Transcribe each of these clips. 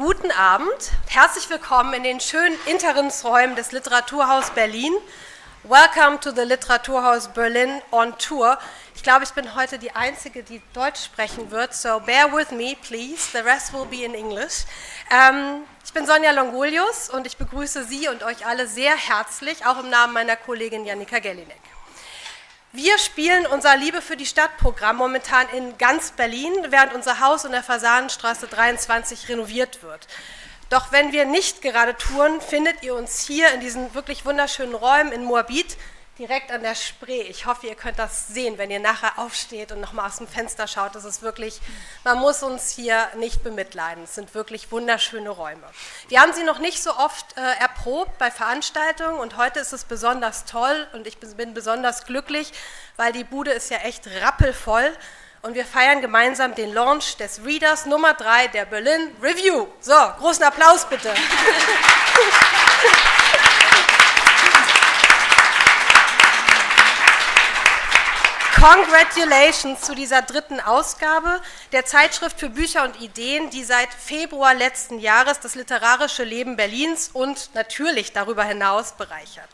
Guten Abend, herzlich willkommen in den schönen Interimsräumen des Literaturhaus Berlin. Welcome to the Literaturhaus Berlin on Tour. Ich glaube, ich bin heute die Einzige, die Deutsch sprechen wird, so bear with me, please, the rest will be in English. Ich bin Sonja Longolius und ich begrüße Sie und euch alle sehr herzlich, auch im Namen meiner Kollegin Jannika Gellinek. Wir spielen unser Liebe für die Stadt-Programm momentan in ganz Berlin, während unser Haus in der Fasanenstraße 23 renoviert wird. Doch wenn wir nicht gerade touren, findet ihr uns hier in diesen wirklich wunderschönen Räumen in Moabit, direkt an der Spree. Ich hoffe, ihr könnt das sehen, wenn ihr nachher aufsteht und nochmal aus dem Fenster schaut. Das ist wirklich, man muss uns hier nicht bemitleiden. Es sind wirklich wunderschöne Räume. Wir haben sie noch nicht so oft erprobt bei Veranstaltungen und heute ist es besonders toll und ich bin besonders glücklich, weil die Bude ist ja echt rappelvoll und wir feiern gemeinsam den Launch des Readers Nummer 3 der Berlin-Review. So, großen Applaus bitte. Congratulations zu dieser dritten Ausgabe der Zeitschrift für Bücher und Ideen, die seit Februar letzten Jahres das literarische Leben Berlins und natürlich darüber hinaus bereichert.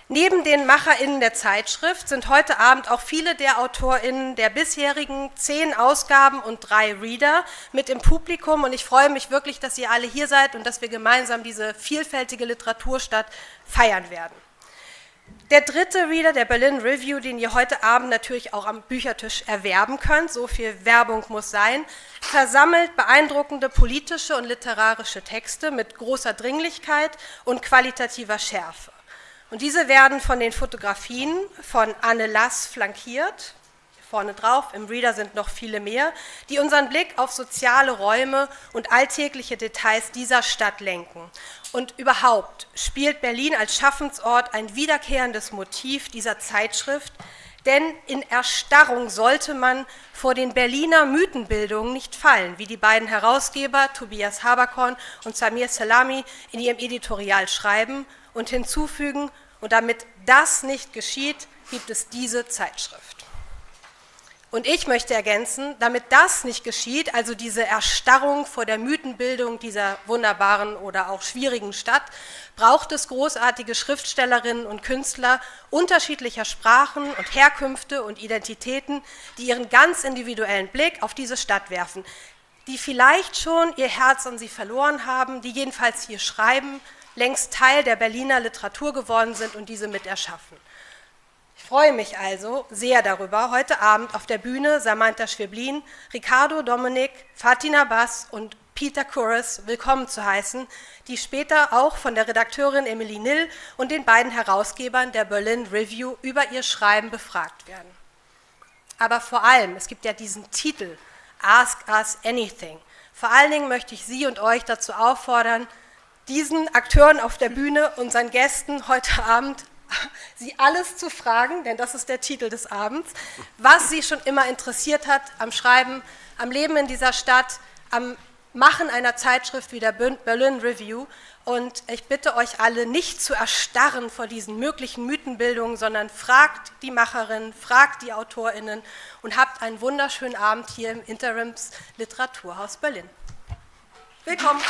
Neben den MacherInnen der Zeitschrift sind heute Abend auch viele der AutorInnen der bisherigen 10 Ausgaben und 3 Reader mit im Publikum und ich freue mich wirklich, dass ihr alle hier seid und dass wir gemeinsam diese vielfältige Literaturstadt feiern werden. Der dritte Reader der Berlin-Review, den ihr heute Abend natürlich auch am Büchertisch erwerben könnt, so viel Werbung muss sein, versammelt beeindruckende politische und literarische Texte mit großer Dringlichkeit und qualitativer Schärfe. Und diese werden von den Fotografien von Anne Lass flankiert, vorne drauf, im Reader sind noch viele mehr, die unseren Blick auf soziale Räume und alltägliche Details dieser Stadt lenken. Und überhaupt spielt Berlin als Schaffensort ein wiederkehrendes Motiv dieser Zeitschrift, denn in Erstarrung sollte man vor den Berliner Mythenbildungen nicht fallen, wie die beiden Herausgeber Tobias Haberkorn und Samir Selami in ihrem Editorial schreiben und hinzufügen, und damit das nicht geschieht, gibt es diese Zeitschrift. Und ich möchte ergänzen, damit das nicht geschieht, also diese Erstarrung vor der Mythenbildung dieser wunderbaren oder auch schwierigen Stadt, braucht es großartige Schriftstellerinnen und Künstler unterschiedlicher Sprachen und Herkünfte und Identitäten, die ihren ganz individuellen Blick auf diese Stadt werfen, die vielleicht schon ihr Herz an sie verloren haben, die jedenfalls hier schreiben, längst Teil der Berliner Literatur geworden sind und diese mit erschaffen. Ich freue mich also sehr darüber, heute Abend auf der Bühne Samanta Schweblin, Ricardo Domeneck, Fatin Abbas und Kuras willkommen zu heißen, die später auch von der Redakteurin Emilie Nill und den beiden Herausgebern der Berlin-Review über ihr Schreiben befragt werden. Aber vor allem, es gibt ja diesen Titel, Ask Us Anything. Vor allen Dingen möchte ich Sie und euch dazu auffordern, diesen Akteuren auf der Bühne, unseren Gästen heute Abend, Sie alles zu fragen, denn das ist der Titel des Abends, was Sie schon immer interessiert hat am Schreiben, am Leben in dieser Stadt, am Machen einer Zeitschrift wie der Berlin-Review. Und ich bitte euch alle, nicht zu erstarren vor diesen möglichen Mythenbildungen, sondern fragt die Macherinnen, fragt die AutorInnen und habt einen wunderschönen Abend hier im Interims Literaturhaus Berlin. Willkommen!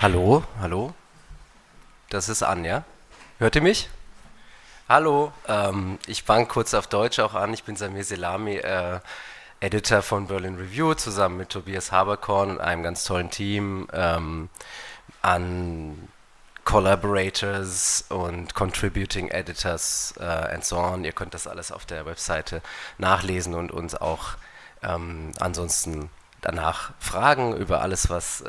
Hallo, hallo, das ist Anja. Hört ihr mich? Hallo, ich fange kurz auf Deutsch auch an. Ich bin Samir Selami, Editor von Berlin-Review, zusammen mit Tobias Haberkorn und einem ganz tollen Team an Collaborators und Contributing Editors and so on. Ihr könnt das alles auf der Webseite nachlesen und uns auch ansonsten danach fragen über alles, was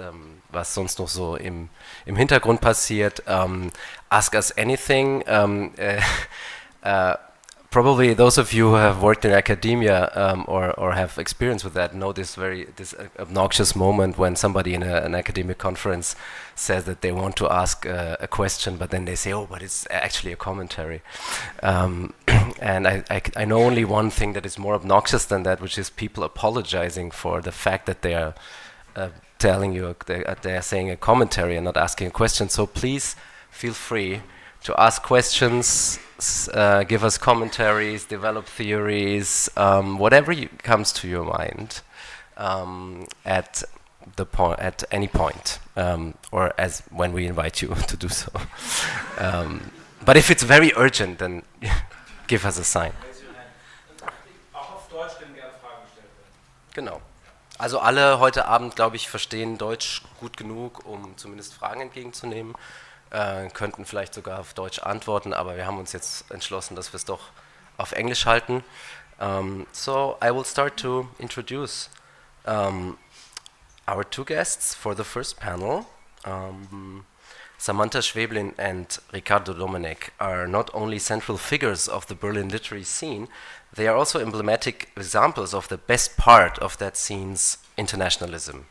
sonst noch so im Hintergrund passiert. Ask us anything. Probably those of you who have worked in academia or have experience with that know this obnoxious moment when somebody in an academic conference says that they want to ask a question, but then they say, oh, but it's actually a commentary. And I know only one thing that is more obnoxious than that, which is people apologizing for the fact that they are telling you they are saying a commentary and not asking a question. So please feel free to ask questions, give us commentaries, develop theories, whatever comes to your mind at any point, or as when we invite you to do so. But if it's very urgent, then give us a sign. Genau. Also alle heute Abend, glaube ich, verstehen Deutsch gut genug, um zumindest Fragen entgegenzunehmen. Könnten vielleicht sogar auf Deutsch antworten, aber wir haben uns jetzt entschlossen, dass wir es doch auf Englisch halten. So I will start to introduce our two guests for the first panel. Samanta Schweblin and Ricardo Domeneck are not only central figures of the Berlin literary scene, they are also emblematic examples of the best part of that scene's internationalism.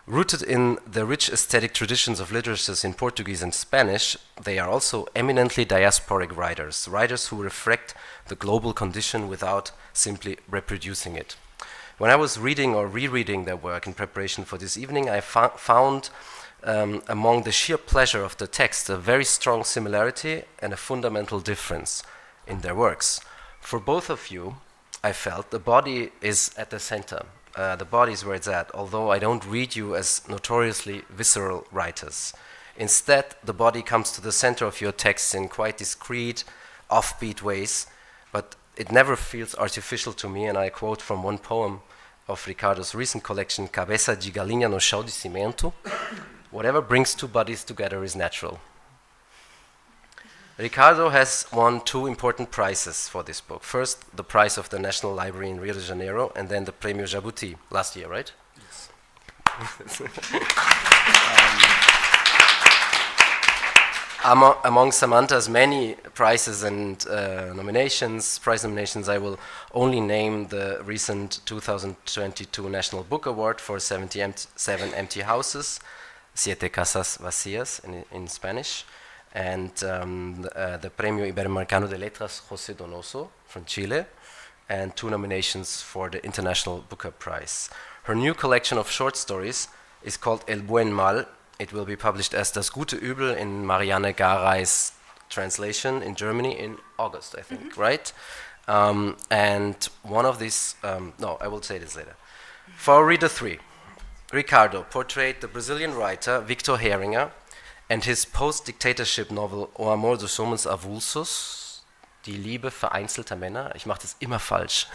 Rooted in the rich aesthetic traditions of literatures in Portuguese and Spanish, they are also eminently diasporic writers, writers who reflect the global condition without simply reproducing it. When I was reading or rereading their work in preparation for this evening, I found among the sheer pleasure of the text a very strong similarity and a fundamental difference in their works. For both of you, I felt the body is at the center. The body is where it's at, although I don't read you as notoriously visceral writers. Instead, the body comes to the center of your texts in quite discreet, offbeat ways, but it never feels artificial to me, and I quote from one poem of Ricardo's recent collection, Cabeça de galinha no chão de cimento, whatever brings two bodies together is natural. Ricardo has won two important prizes for this book. First, the prize of the National Library in Rio de Janeiro, and then the Premio Jabuti last year, right? Yes. Among Samanta's many prizes and prize nominations, I will only name the recent 2022 National Book Award for 77 Empty Houses, Siete Casas Vacías in Spanish, and the Premio Iberoamericano de Letras José Donoso from Chile, and two nominations for the International Booker Prize. Her new collection of short stories is called El Buen Mal. It will be published as Das gute Übel in Marianne Garay's translation in Germany in August, I think, right? And one of these, no, I will say this later. For reader 3, Ricardo portrayed the Brazilian writer Victor Heringer and his post-dictatorship novel O amor dos homens avulsos, die Liebe vereinzelter Männer. Ich mache das immer falsch.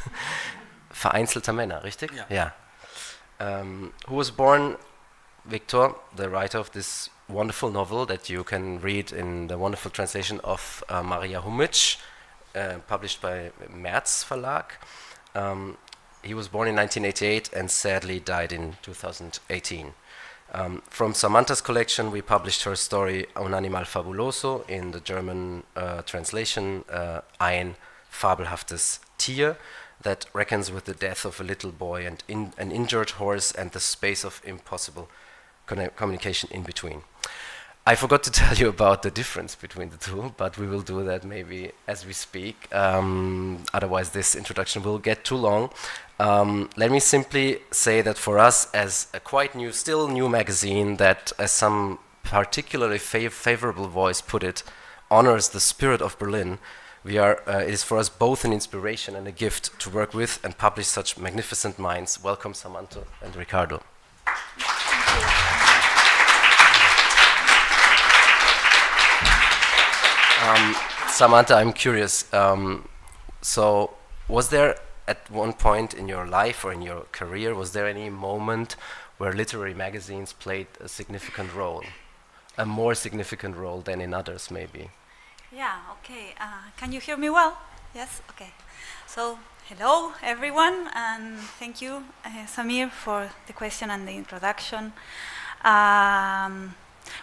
Vereinzelter Männer, richtig? Ja. Who was born, Victor, the writer of this wonderful novel that you can read in the wonderful translation of Maria Humic, published by Merz Verlag. He was born in 1988 and sadly died in 2018. From Samanta's collection, we published her story Un animal fabuloso in the German translation, Ein fabelhaftes Tier, that reckons with the death of a little boy and an injured horse and the space of impossible communication in between. I forgot to tell you about the difference between the two, but we will do that maybe as we speak. Otherwise, this introduction will get too long. Let me simply say that for us, as a quite new, still new magazine that, as some particularly favorable voice put it, honors the spirit of Berlin, it is for us both an inspiration and a gift to work with and publish such magnificent minds. Welcome, Samanta and Ricardo. Samanta, I'm curious. So, was there at one point in your life or in your career, was there any moment where literary magazines played a significant role, a more significant role than in others, maybe? Yeah. Okay. Can you hear me well? Yes. Okay. So, hello everyone, and thank you, Samir, for the question and the introduction.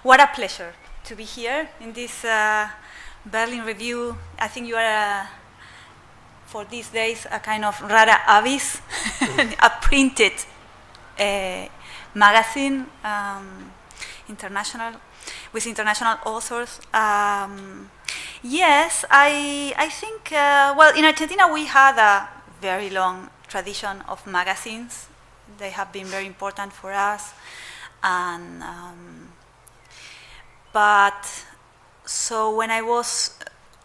What a pleasure to be here in this Berlin-Review. I think you are, for these days, a kind of rara avis, a printed magazine, international, with international authors. Yes, I think, well, in Argentina we had a very long tradition of magazines. They have been very important for us, and but So when I was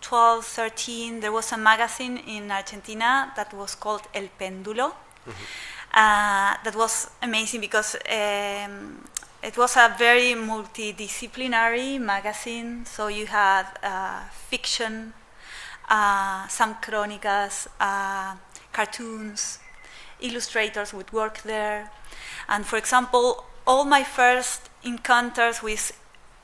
12, 13, there was a magazine in Argentina that was called El Péndulo. That was amazing because it was a very multidisciplinary magazine. So you had fiction, some crónicas, cartoons, illustrators would work there. And for example, all my first encounters with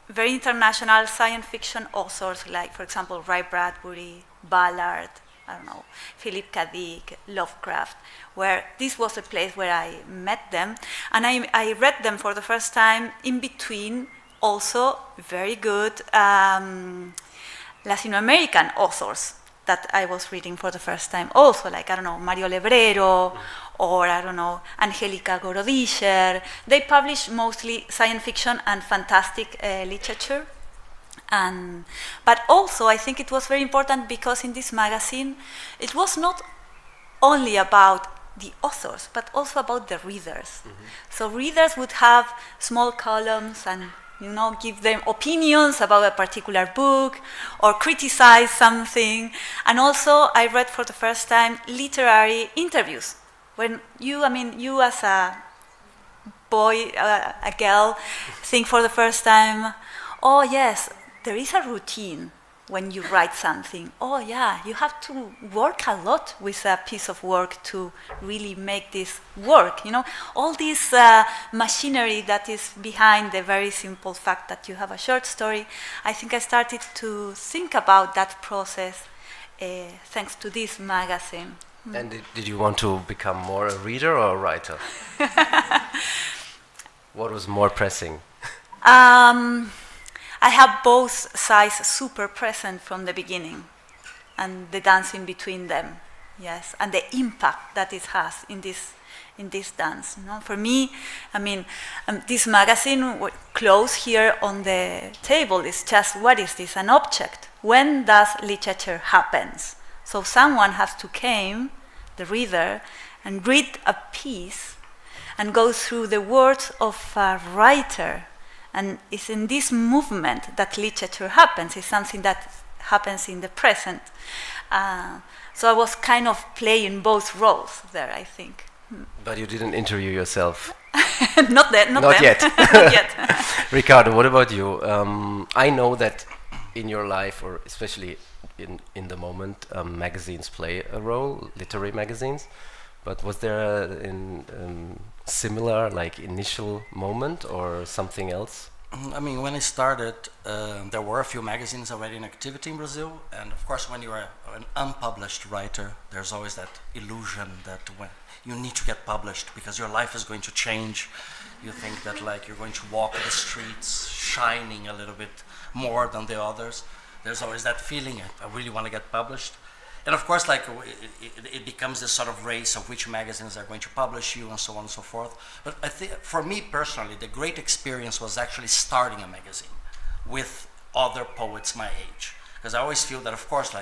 very international science fiction authors, like for example Ray Bradbury, Ballard, I don't know, Philip K. Dick, Lovecraft, where this was a place where I met them, and I read them for the first time in between also very good Latin American authors that I was reading for the first time also, like, I don't know, Mario Lebrero, or I don't know, Angelica Gorodischer. They publish mostly science fiction and fantastic literature. But also I think it was very important because in this magazine it was not only about the authors, but also about the readers. So readers would have small columns and give them opinions about a particular book or criticize something. And also I read for the first time literary interviews. When you as a boy, a girl, think for the first time, oh yes, there is a routine when you write something. Oh yeah, you have to work a lot with a piece of work to really make this work. All this machinery that is behind the very simple fact that you have a short story. I think I started to think about that process thanks to this magazine. And did you want to become more a reader or a writer? What was more pressing? I have both sides super present from the beginning, and the dance in between them, yes, and the impact that it has in this dance. For me, this magazine close here on the table is just, what is this? An object. When does literature happens? So someone has to came, the reader, and read a piece and go through the words of a writer. And it's in this movement that literature happens. It's something that happens in the present. So I was kind of playing both roles there, I think. But you didn't interview yourself. Not yet. Not yet. Not yet. Ricardo, what about you? I know that in your life, or especially in the moment, magazines play a role, literary magazines. But was there a similar, initial moment or something else? When I started, there were a few magazines already in activity in Brazil, and of course when you are an unpublished writer, there's always that illusion that when you need to get published because your life is going to change. You think that you're going to walk the streets shining a little bit more than the others. There's always that feeling, I really want to get published. And of course, it becomes this sort of race of which magazines are going to publish you and so on and so forth. But I think, for me personally, the great experience was actually starting a magazine with other poets my age. Because I always feel that, of course,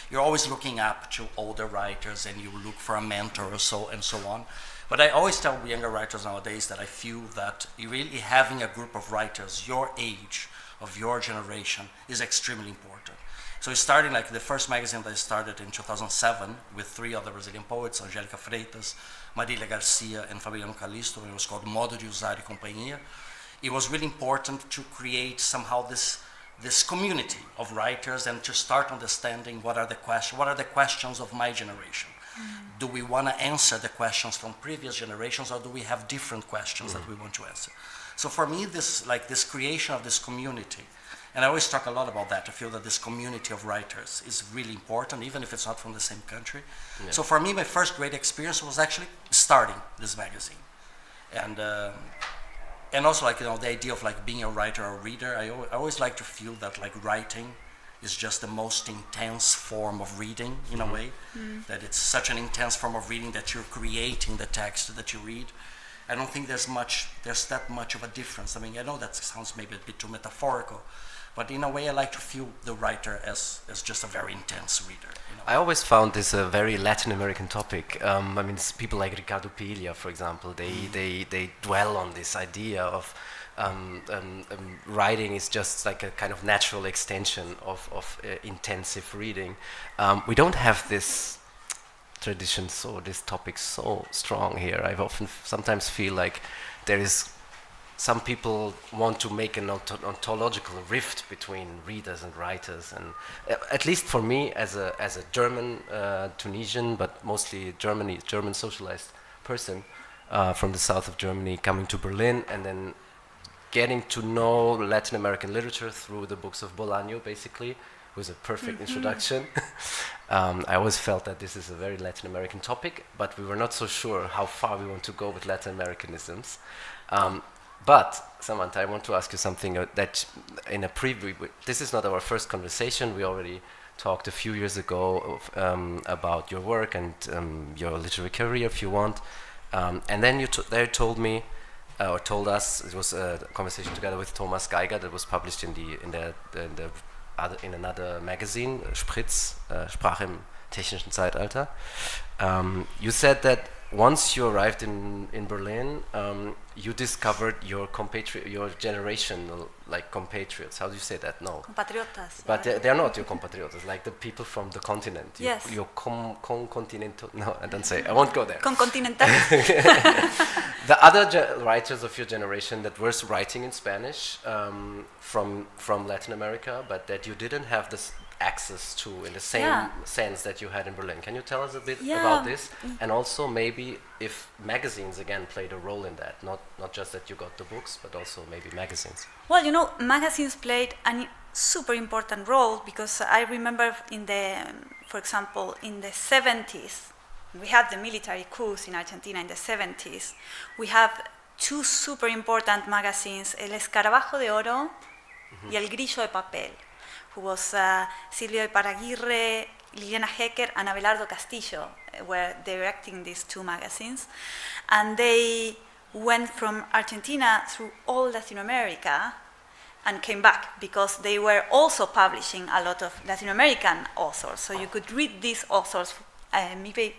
you're always looking up to older writers and you look for a mentor or so and so on. But I always tell younger writers nowadays that I feel that really having a group of writers your age, of your generation, is extremely important. So starting the first magazine that I started in 2007 with 3 other Brazilian poets, Angélica Freitas, Marília Garcia, and Fabiano Callisto. It was called Modo de Usar e Companhia. It was really important to create somehow this community of writers and to start understanding what are the questions of my generation. Do we want to answer the questions from previous generations, or do we have different questions that we want to answer? So for me, this creation of this community. And I always talk a lot about that. I feel that this community of writers is really important, even if it's not from the same country. Yeah. So for me, my first great experience was actually starting this magazine. And also the idea of being a writer or reader. I always like to feel that writing is just the most intense form of reading in a way. That it's such an intense form of reading that you're creating the text that you read. I don't think there's that much of a difference. I know that sounds maybe a bit too metaphorical, but in a way I like to feel the writer as just a very intense reader. I always found this a very Latin American topic. People like Ricardo Piglia, for example, they dwell on this idea of writing is just like a kind of natural extension of intensive reading. We don't have this tradition, so this topic so strong here. I often sometimes feel like there is some people want to make an ontological rift between readers and writers, and at least for me as a German Tunisian, but mostly German socialized person from the south of Germany, coming to Berlin and then getting to know Latin American literature through the books of Bolaño, basically, was a perfect introduction. I always felt that this is a very Latin American topic, but we were not so sure how far we want to go with Latin Americanisms. But, Samanta, I want to ask you something that in a preview, this is not our first conversation. We already talked a few years ago about your work and your literary career, if you want. And then you told me, or told us, it was a conversation together with Thomas Geiger that was published in another magazine, Spritz, Sprache im technischen Zeitalter. You said that once you arrived in Berlin, you discovered your generation, like compatriots. How do you say that? No. Compatriotas. But they're not your compatriotas, like the people from the continent. Yes. Your continental. No, I don't say. I won't go there. Concontinentales. The other writers of your generation that were writing in Spanish from Latin America, but that you didn't have this access to in the same sense that you had in Berlin. Can you tell us a bit about this? And also maybe if magazines again played a role in that, not just that you got the books, but also maybe magazines. Well, you know, magazines played a super important role, because I remember for example, in the 70s, we had the military coups in Argentina in the 70s. We have two super important magazines, El Escarabajo de Oro y El Grillo de Papel, who was Silvio Iparaguirre, Liliana Hecker, and Abelardo Castillo were directing these two magazines. And they went from Argentina through all Latin America and came back, because they were also publishing a lot of Latin American authors. So you could read these authors maybe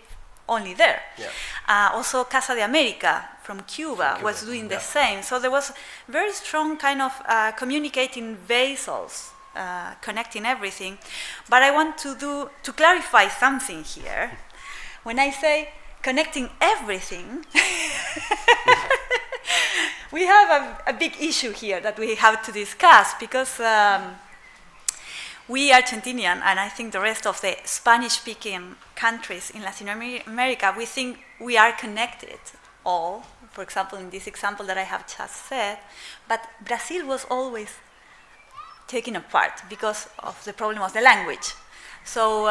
only there. Yeah. Also Casa de America from Cuba was doing the same. So there was very strong kind of communicating vessels, connecting everything. But I want to clarify something here. When I say connecting everything, we have a big issue here that we have to discuss, because we Argentinian, and I think the rest of the Spanish-speaking countries in Latin America, we think we are connected all, for example, in this example that I have just said, but Brazil was always taken apart because of the problem of the language. So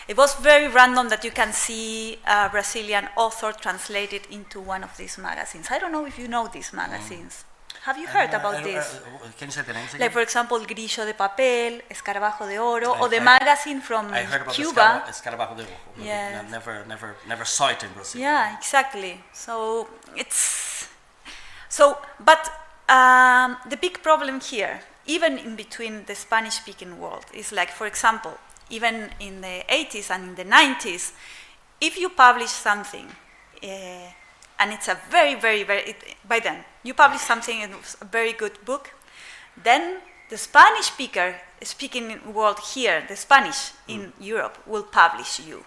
it was very random that you can see a Brazilian author translated into one of these magazines. I don't know if you know these magazines. Have you heard about this? Can you say the names again? Like, for example, Grillo de Papel, Escarabajo de Oro, or the magazine from I heard about Cuba. Escarabajo de Oro. Yeah. Never saw it in Brazil. Yeah, exactly. So but the big problem here, even in between the Spanish-speaking world, is like, for example, even in the 80s and in the 90s, if you publish something, and it's a very, very, by then, you publish something, and it's a very good book, then the Spanish speaking world here, the Spanish in Europe, will publish you.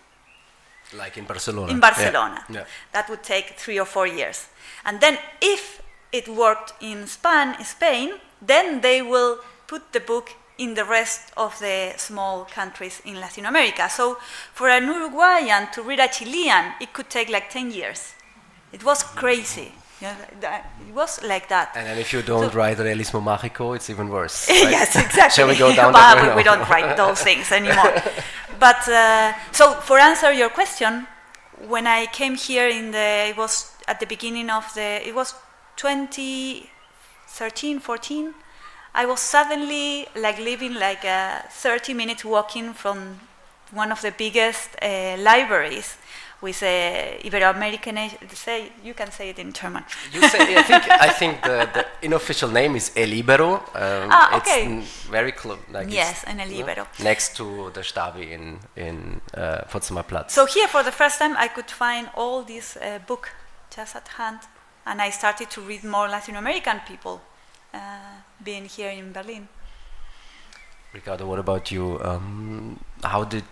Like in Barcelona. In Barcelona. Yeah. That would take 3 or 4 years. And then if it worked in Spain, then they will put the book in the rest of the small countries in Latin America. So for an Uruguayan to read a Chilean, it could take like 10 years. It was crazy. It was like that. And then if you don't write Realismo Mágico, it's even worse. Right? Yes, exactly. Shall we go down that road? We don't write those things anymore. But so for answer your question, when I came here it was at the beginning of it was 2013, 14. I was suddenly like living like 30 minutes walking from one of the biggest libraries with Ibero-American. You can say it in German. You say, I think the unofficial name is El Ibero. Okay. It's very close. Like yes, in El Ibero. Next to the Stabi in Potsdamer Platz. So here, for the first time, I could find all this book just at hand. And I started to read more Latin American people being here in Berlin. Ricardo, what about you? How did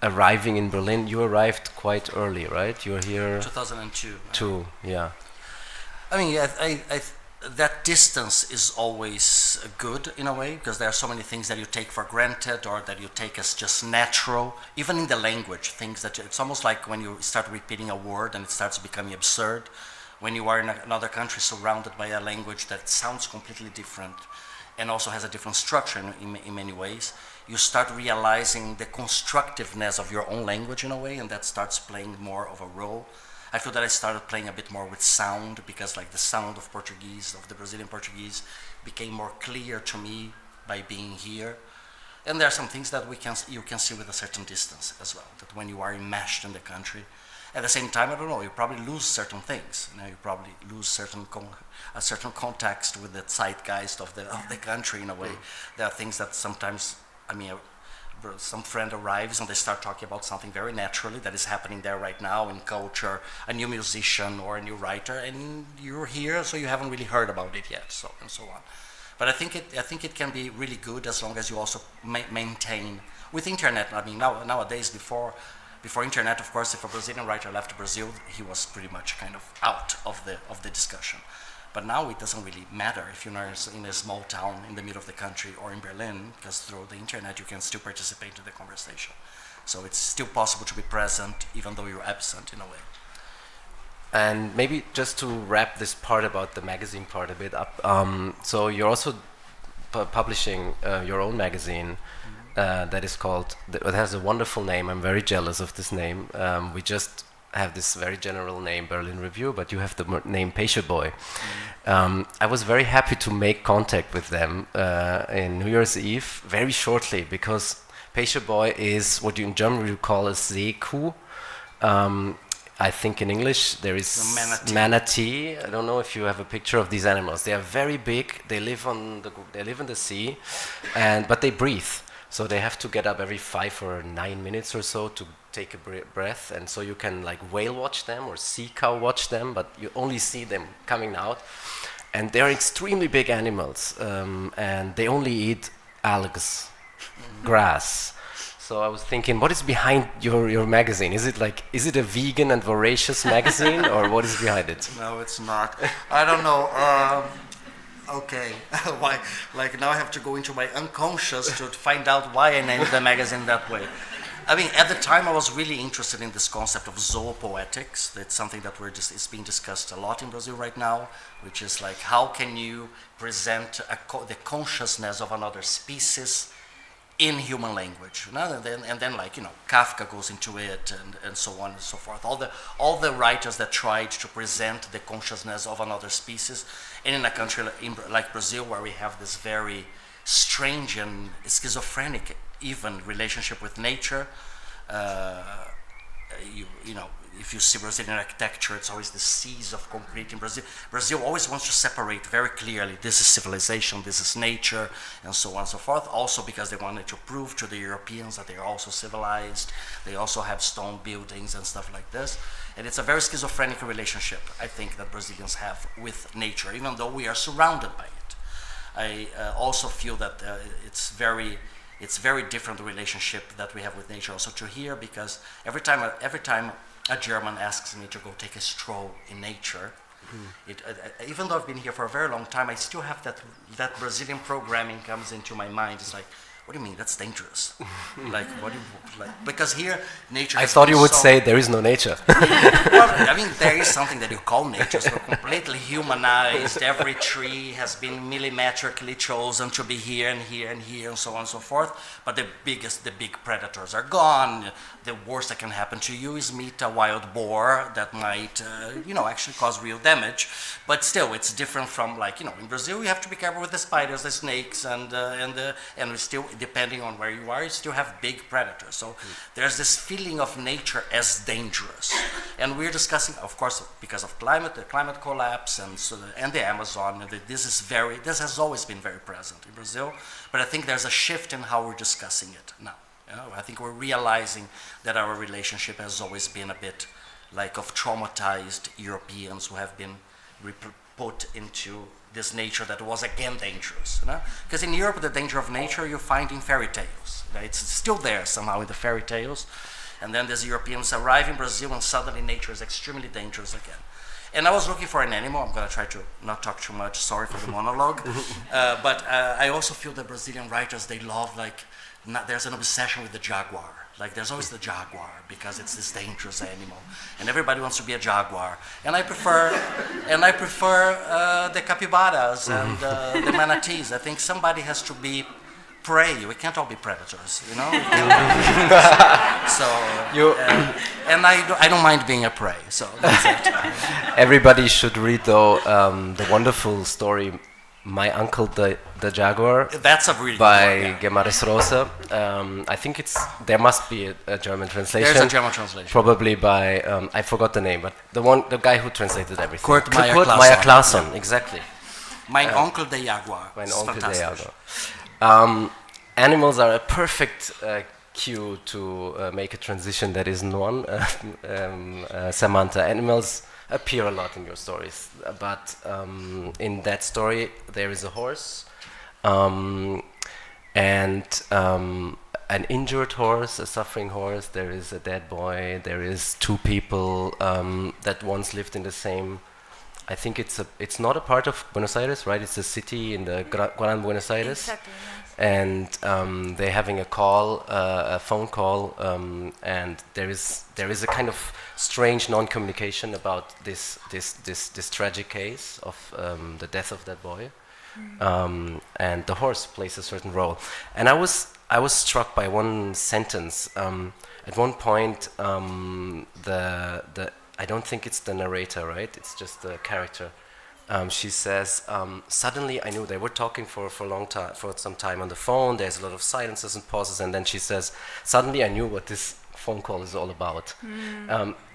arriving in Berlin? You arrived quite early, right? You were here 2002. Yeah. I mean, that distance is always good in a way, because there are so many things that you take for granted or that you take as just natural, even in the language, things that it's almost like when you start repeating a word and it starts becoming absurd. When you are in another country surrounded by a language that sounds completely different and also has a different structure in many ways, you start realizing the constructiveness of your own language in a way, and that starts playing more of a role. I feel that I started playing a bit more with sound, because like the sound of Portuguese, of the Brazilian Portuguese, became more clear to me by being here. And there are some things that you can see with a certain distance as well, that when you are enmeshed in the country, at the same time, I don't know, you probably lose certain things. You know, you probably lose a certain context with the zeitgeist of the country in a way. There are things that sometimes, I mean, some friend arrives and they start talking about something very naturally that is happening there right now in culture, a new musician or a new writer, and you're here, so you haven't really heard about it yet, so and so on. But I think it can be really good as long as you also maintain with internet. I mean, nowadays before internet, of course, if a Brazilian writer left Brazil, he was pretty much kind of out of the discussion. But now it doesn't really matter if you're in a small town in the middle of the country or in Berlin, because through the internet you can still participate in the conversation. So it's still possible to be present even though you're absent in a way. And maybe just to wrap this part about the magazine part a bit up, so you're also publishing your own magazine that is called, that has a wonderful name. I'm very jealous of this name. We just have this very general name, Berlin-Review, but you have the name Pêcheboy. I was very happy to make contact with them in New Year's Eve very shortly, because Pêcheboy is what you in German would call a Seekuh. I think in English there is manatee. I don't know if you have a picture of these animals. They are very big. They live in the sea, but they breathe. So they have to get up every 5 or 9 minutes or so to take a breath, and so you can like whale watch them or sea cow watch them, but you only see them coming out. And they're extremely big animals, and they only eat algae, grass. So I was thinking, what is behind your magazine? Is it a vegan and voracious magazine, or what is behind it? No, it's not. I don't know. Okay, why? Like now I have to go into my unconscious to find out why I named the magazine that way. I mean, at the time I was really interested in this concept of zoopoetics. It's something that it's being discussed a lot in Brazil right now, which is like, how can you present the consciousness of another species in human language? And then like, you know, Kafka goes into it, and so on and so forth. All the writers that tried to present the consciousness of another species, and in a country like Brazil, where we have this very strange and schizophrenic even relationship with nature. You know, if you see Brazilian architecture, it's always the seas of concrete in Brazil. Brazil always wants to separate very clearly, this is civilization, this is nature, and so on and so forth. Also because they wanted to prove to the Europeans that they are also civilized. They also have stone buildings and stuff like this. And it's a very schizophrenic relationship, I think, that Brazilians have with nature, even though we are surrounded by it. I also feel that it's very different relationship that we have with nature also to here, because every time a German asks me to go take a stroll in nature, even though I've been here for a very long time, I still have that Brazilian programming comes into my mind. It's like, what do you mean? That's dangerous. Like, what do you, like, because here nature. I thought you would say there is no nature. Well, I mean, there is something that you call nature, so completely humanized. Every tree has been millimetrically chosen to be here and here and here and so on and so forth. But the big predators are gone. The worst that can happen to you is meet a wild boar that might, actually cause real damage. But still, it's different from, like, in Brazil, you have to be careful with the spiders, the snakes, and we still, depending on where you are, you still have big predators. So there's this feeling of nature as dangerous. And we're discussing, of course, because of the climate collapse and the Amazon, this has always been very present in Brazil. But I think there's a shift in how we're discussing it now. I think we're realizing that our relationship has always been a bit like of traumatized Europeans who have been put into this nature that was again dangerous. Because in Europe, the danger of nature you find in fairy tales. It's still there somehow in the fairy tales. And then these Europeans arrive in Brazil and suddenly nature is extremely dangerous again. And I was looking for an animal. I'm going to try to not talk too much. Sorry for the monologue. But I also feel that Brazilian writers, they love, there's an obsession with the jaguar. Like, there's always the jaguar because it's this dangerous animal. And everybody wants to be a jaguar. And I prefer the capybaras and the manatees. I think somebody has to be prey. We can't all be predators, you know? And I don't mind being a prey, so that's it. Everybody should read, though, the wonderful story, My Uncle the Jaguar. That's a really by Gemares Rosa. I think there must be a German translation. There's a German translation. Probably by, I forgot the name, but the guy who translated everything. Kurt Meyer Claesson, exactly. Mein Onkel the Jaguar. Mein Onkel the Jaguar. Animals are a perfect cue to make a transition that is known. Samanta, animals appear a lot in your stories, but in that story there is a horse and an injured horse, a suffering horse, there is a dead boy, there is two people that once lived in the same, I think it's not a part of Buenos Aires, right? It's a city in the Gran Buenos Aires. Exactly, yes. And they're having a phone call, and there is a kind of strange non-communication about this tragic case of the death of that boy, and the horse plays a certain role. And I was struck by one sentence. At one point, I don't think it's the narrator, right? It's just the character. She says, suddenly I knew they were talking for some time on the phone. There's a lot of silences and pauses, and then she says, suddenly I knew what this phone call is all about.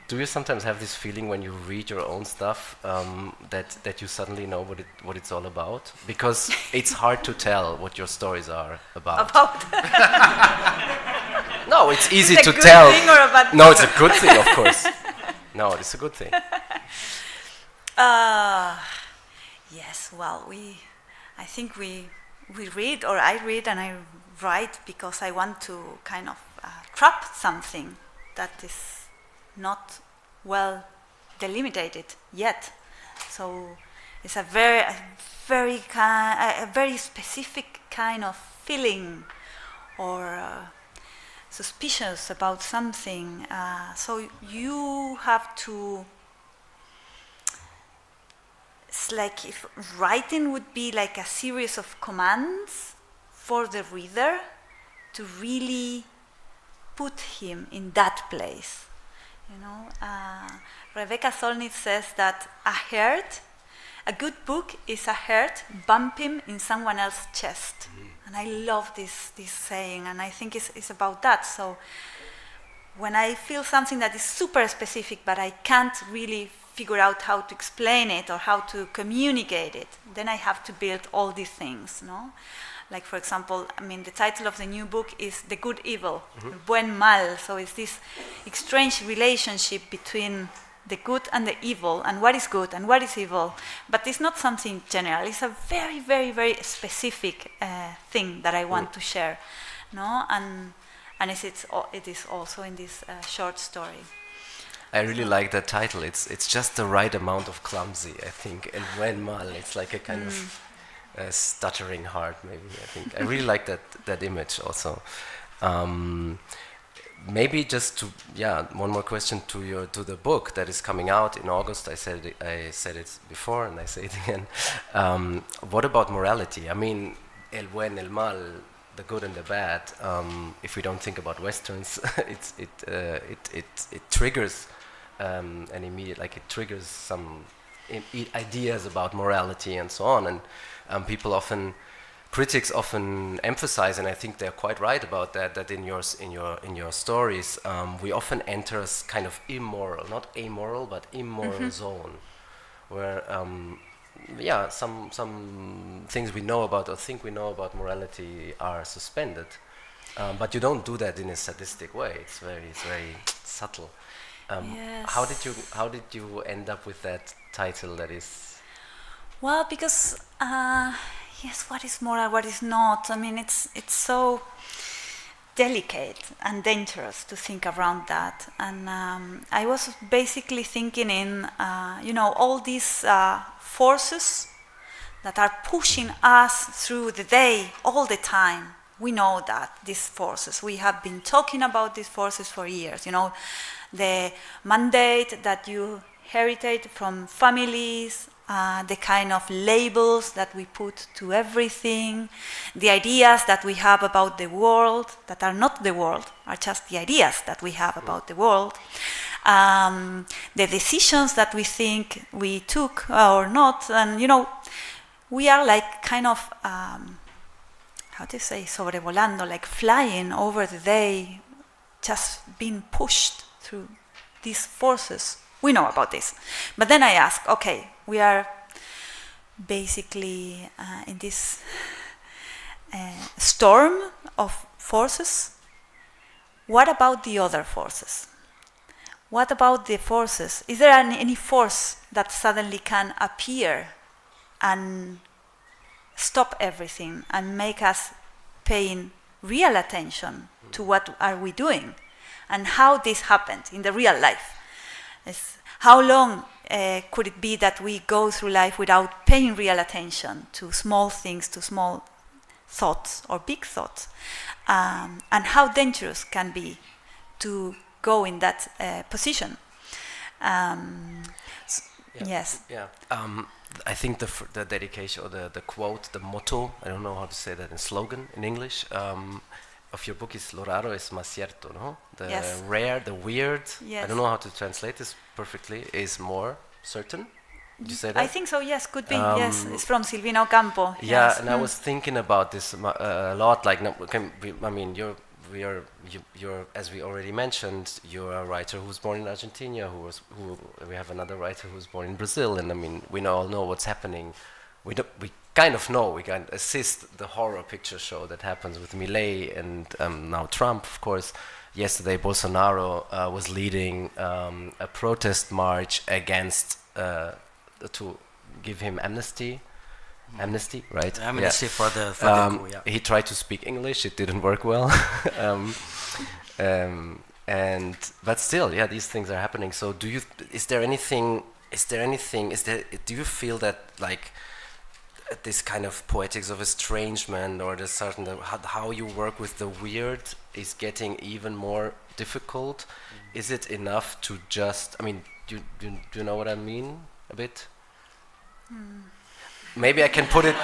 Do you sometimes have this feeling when you read your own stuff that you suddenly know what it's all about? Because it's hard to tell what your stories are about. No, it's easy to tell. Thing or a bad thing? No, it's a good thing, of course. No, it's a good thing. Yes, well, I think we read, or I read and I write because I want to kind of trap something that is not well delimited yet. So it's a very specific kind of feeling or suspicious about something. So you have to. It's like if writing would be like a series of commands for the reader to really put him in that place. You know, Rebecca Solnit says that a good book is a heart bumping in someone else's chest. And I love this saying, and I think it's about that. So when I feel something that is super specific, but I can't really figure out how to explain it or how to communicate it, then I have to build all these things, no? Like, for example, I mean, the title of the new book is The Good Evil, Buen Mal. So it's this strange relationship between the good and the evil, and what is good and what is evil. But it's not something general. It's a very, very, very specific thing that I want to share, no? And it is also in this short story. I really like that title. It's just the right amount of clumsy, I think. And Buen Mal, it's like a kind of stuttering heart, maybe. I think I really like that image also. Maybe just one more question to the book that is coming out in August. I said it before, and I say it again. What about morality? I mean, el buen, el mal, the good and the bad. If we don't think about Westerns, it triggers an immediate, like it triggers some ideas about morality and so on. And critics often emphasize, and I think they're quite right about that in your stories, we often enter a kind of immoral, not amoral, but immoral zone, where some things we know about or think we know about morality are suspended, but you don't do that in a sadistic way. It's very subtle. Yes. How did you end up with that title that is Well, because yes, what is moral, what is not? I mean, it's so delicate and dangerous to think around that. And I was basically thinking in, all these forces that are pushing us through the day all the time. We know that, these forces. We have been talking about these forces for years. The mandate that you inherited from families, the kind of labels that we put to everything, the ideas that we have about the world, that are not the world, are just the ideas that we have about the world, the decisions that we think we took or not, and we are like kind of, how to say, sobrevolando, like flying over the day, just being pushed through these forces. We know about this. But then I ask, okay, we are basically in this storm of forces. What about the other forces? What about the forces? Is there any force that suddenly can appear and stop everything and make us paying real attention to what are we doing and how this happened in the real life? How long could it be that we go through life without paying real attention to small things, to small thoughts or big thoughts? And how dangerous can be to go in that position? Yes. Yeah. I think the dedication or the quote, the motto, I don't know how to say that in slogan in English, of your book is "Lo raro es más cierto," no? The Yes. rare, the weird, Yes. I don't know how to translate this perfectly, is more certain. Did you say that? I think so, yes, could be. Yes, it's from Silvina Ocampo. Yeah, yes. and I was thinking about this a lot. Like, I mean, you're, as we already mentioned, you're a writer who was born in Argentina. We have another writer who was born in Brazil, and I mean, we all know what's happening. We kind of know. We can assist the horror picture show that happens with Milei and now Trump, of course. Yesterday, Bolsonaro was leading a protest march against to give him amnesty. Amnesty, right? Amnesty for the coup, yeah. He tried to speak English. It didn't work well. But still, yeah, these things are happening. So, do you feel that, like, this kind of poetics of estrangement, or the certain how you work with the weird is getting even more difficult? Is it enough to just? I mean, do you know what I mean a bit? Maybe I can put it.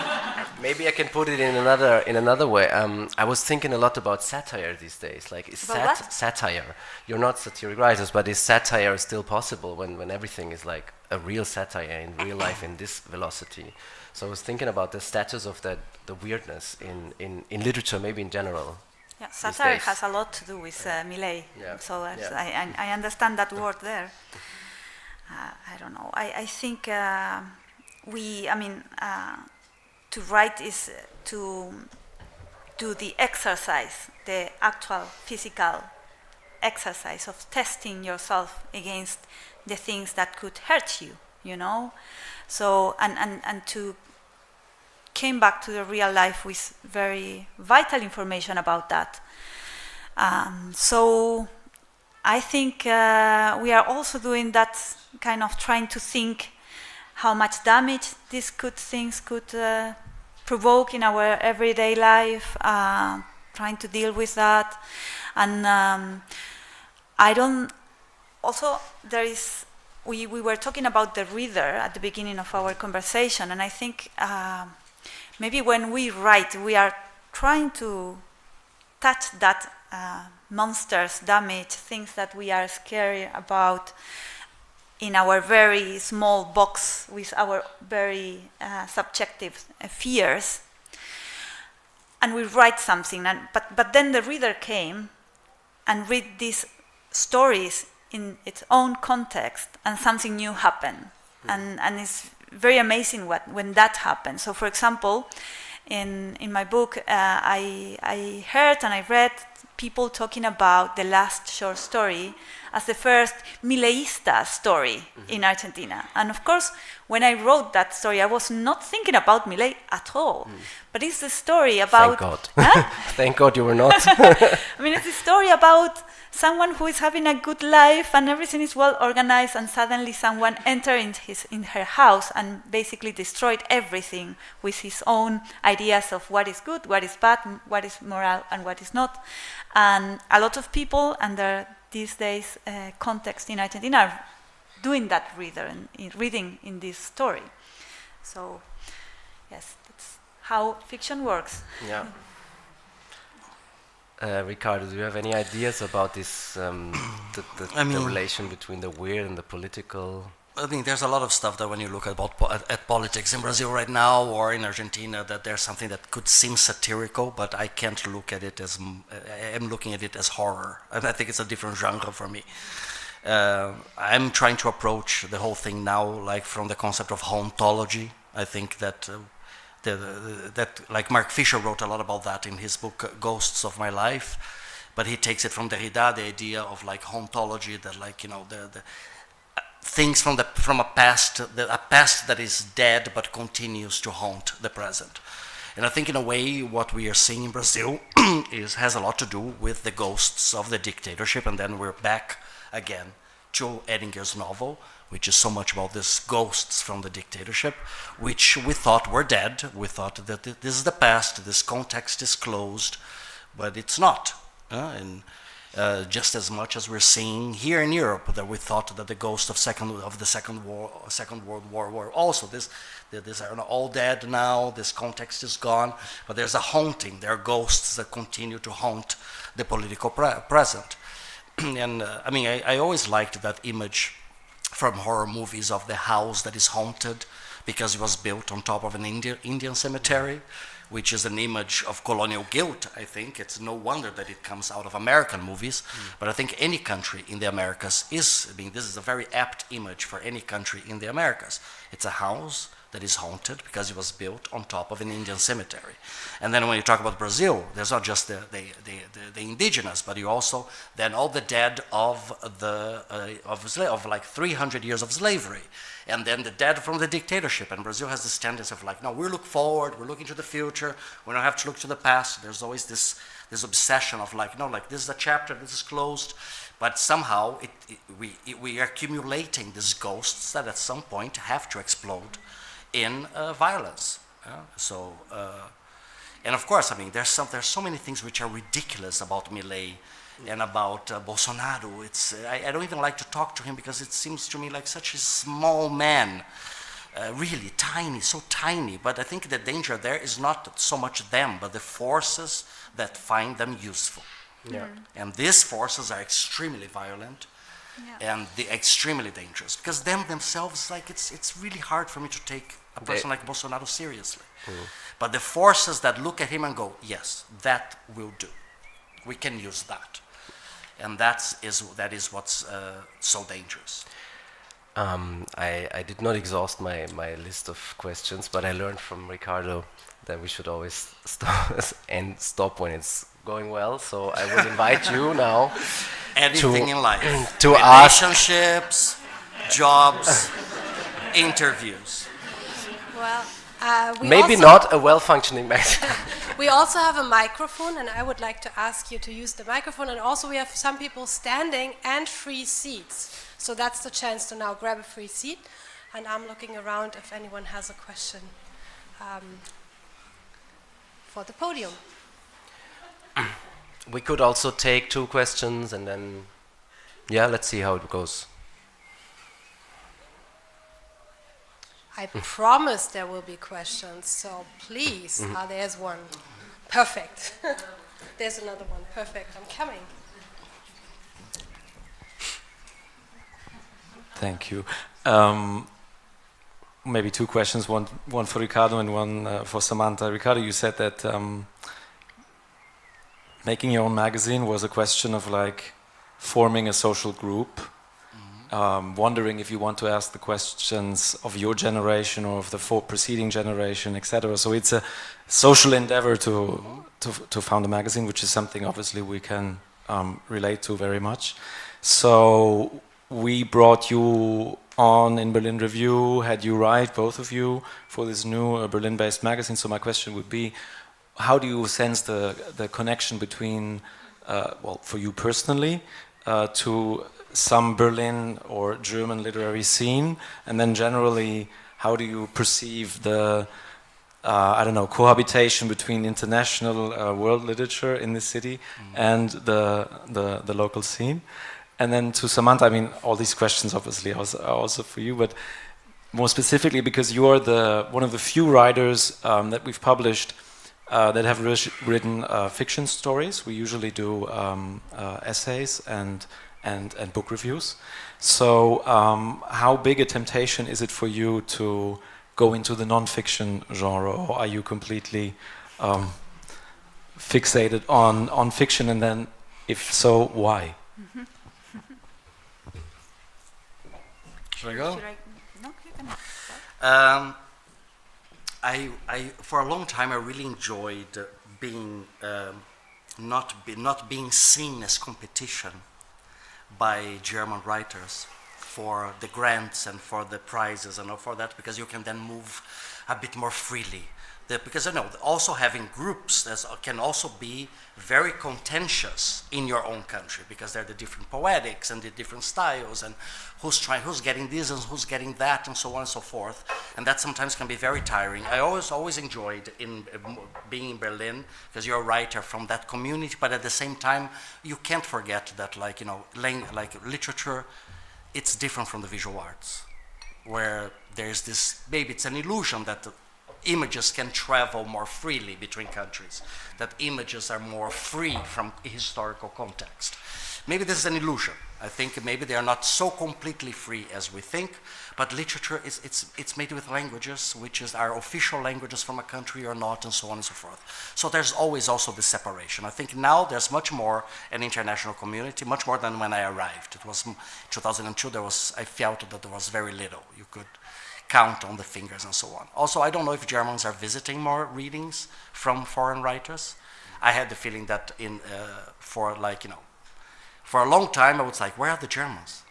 Maybe I can put it in another way. I was thinking a lot about satire these days. Like, is satire? You're not satiric writers, but is satire still possible when everything is like a real satire in real life in this velocity? So I was thinking about the status of the weirdness in literature, maybe in general. Yeah, satire has a lot to do with Milei. Yeah. So I understand that word there. I don't know. I think to write is to do the exercise, the actual physical exercise of testing yourself against the things that could hurt you, So, and to came back to the real life with very vital information about that. So I think we are also doing that, kind of trying to think how much damage these things could provoke in our everyday life, trying to deal with that. And we were talking about the reader at the beginning of our conversation, and I think maybe when we write, we are trying to touch that monsters, damage, things that we are scared about in our very small box with our very subjective fears. And we write something, but then the reader came and read these stories in its own context, and something new happened. And it's very amazing when that happens. So, for example, in my book, I heard and I read people talking about the last short story as the first Mileísta story in Argentina. And of course, when I wrote that story, I was not thinking about Milei at all. But it's the story about... Thank God. Huh? Thank God you were not. I mean, it's a story about someone who is having a good life and everything is well organized, and suddenly someone entered in her house and basically destroyed everything with his own ideas of what is good, what is bad, what is moral, and what is not. And a lot of people under these days context in Argentina are doing that reading in this story. So, yes, that's how fiction works. Yeah. Ricardo, do you have any ideas about this, the relation between the weird and the political? I think there's a lot of stuff that when you look at politics in Brazil right now or in Argentina, that there's something that could seem satirical, but I can't look at it as, I'm looking at it as horror. And I think it's a different genre for me. I'm trying to approach the whole thing now like from the concept of hauntology. I think that that like Mark Fisher wrote a lot about that in his book Ghosts of My Life, but he takes it from Derrida, the idea of like hauntology, that like, you know, the things from a past that is dead but continues to haunt the present. And I think in a way what we are seeing in Brazil has a lot to do with the ghosts of the dictatorship, and then we're back again to Edinger's novel, which is so much about these ghosts from the dictatorship, which we thought were dead. We thought that this is the past, this context is closed, but it's not. And just as much as we're seeing here in Europe, that we thought that the ghosts of the Second World War were also these are all dead now. This context is gone, but there's a haunting. There are ghosts that continue to haunt the political present. And I mean, I always liked that image from horror movies of the house that is haunted because it was built on top of an Indian cemetery, which is an image of colonial guilt, I think. It's no wonder that it comes out of American movies, but I think any country in the Americas is, I mean, this is a very apt image for any country in the Americas. It's a house that is haunted because it was built on top of an Indian cemetery. And then when you talk about Brazil, there's not just the indigenous, but you also then all the dead of like 300 years of slavery, and then the dead from the dictatorship. And Brazil has this tendency of like, no, we look forward, we're looking to the future, we don't have to look to the past. There's always this obsession of like, no, like this is a chapter, this is closed, but somehow we are accumulating these ghosts that at some point have to explode in violence. And of course, I mean, there's so many things which are ridiculous about Milei and about Bolsonaro. I don't even like to talk to him because it seems to me like such a small man, really tiny, so tiny. But I think the danger there is not so much them, but the forces that find them useful. Yeah. And these forces are extremely violent. Yeah. And extremely dangerous, because themselves, like it's really hard for me to take a person like Bolsonaro seriously. But the forces that look at him and go, yes, that will do. We can use that, and that is what's so dangerous. I did not exhaust my list of questions, but I learned from Ricardo that we should always stop when it's going well. So I will invite you now. Anything in life. To relationships, jobs, interviews. Well, maybe not a well-functioning magazine. We also have a microphone, and I would like to ask you to use the microphone. And also we have some people standing and free seats. So that's the chance to now grab a free seat. And I'm looking around if anyone has a question for the podium. We could also take 2 questions and then, let's see how it goes. I promise there will be questions, so please. There's one. Perfect. There's another one. Perfect. I'm coming. Thank you. Maybe 2 questions, one for Ricardo and one for Samanta. Ricardo, you said that making your own magazine was a question of like forming a social group. wondering if you want to ask the questions of your generation or of the preceding generation, etc. So it's a social endeavor to found a magazine, which is something obviously we can relate to very much. So we brought you on in Berlin Review, had you write, both of you, for this new Berlin-based magazine. So my question would be, how do you sense the connection between, well, for you personally, to some Berlin or German literary scene, and then generally, how do you perceive the, I don't know, cohabitation between international world literature in this city and the local scene? And then to Samanta, I mean, all these questions obviously are also for you, but more specifically because you are one of the few writers that we've published that have written fiction stories. We usually do essays and book reviews. So how big a temptation is it for you to go into the non-fiction genre, or are you completely fixated on fiction, and then if so, why? Should I go? No, you can. I for a long time I really enjoyed being not being seen as competition by German writers for the grants and for the prizes and all for that, because you can then move a bit more freely. Because also having groups that can also be very contentious in your own country, because there are the different poetics and the different styles, and who's getting this and who's getting that, and so on and so forth, and that sometimes can be very tiring. I always enjoyed being in Berlin, because you're a writer from that community, but at the same time you can't forget that, like literature, it's different from the visual arts, where there's this, maybe it's an illusion that images can travel more freely between countries, that images are more free from historical context. Maybe this is an illusion. I think maybe they are not so completely free as we think, but literature it's made with languages which are official languages from a country or not, and so on and so forth. So there's always also this separation. I think now there's much more an international community, much more than when I arrived. It was 2002, I felt that there was very little. You could count on the fingers and so on. Also, I don't know if Germans are visiting more readings from foreign writers. I had the feeling that for a long time I was like, where are the Germans?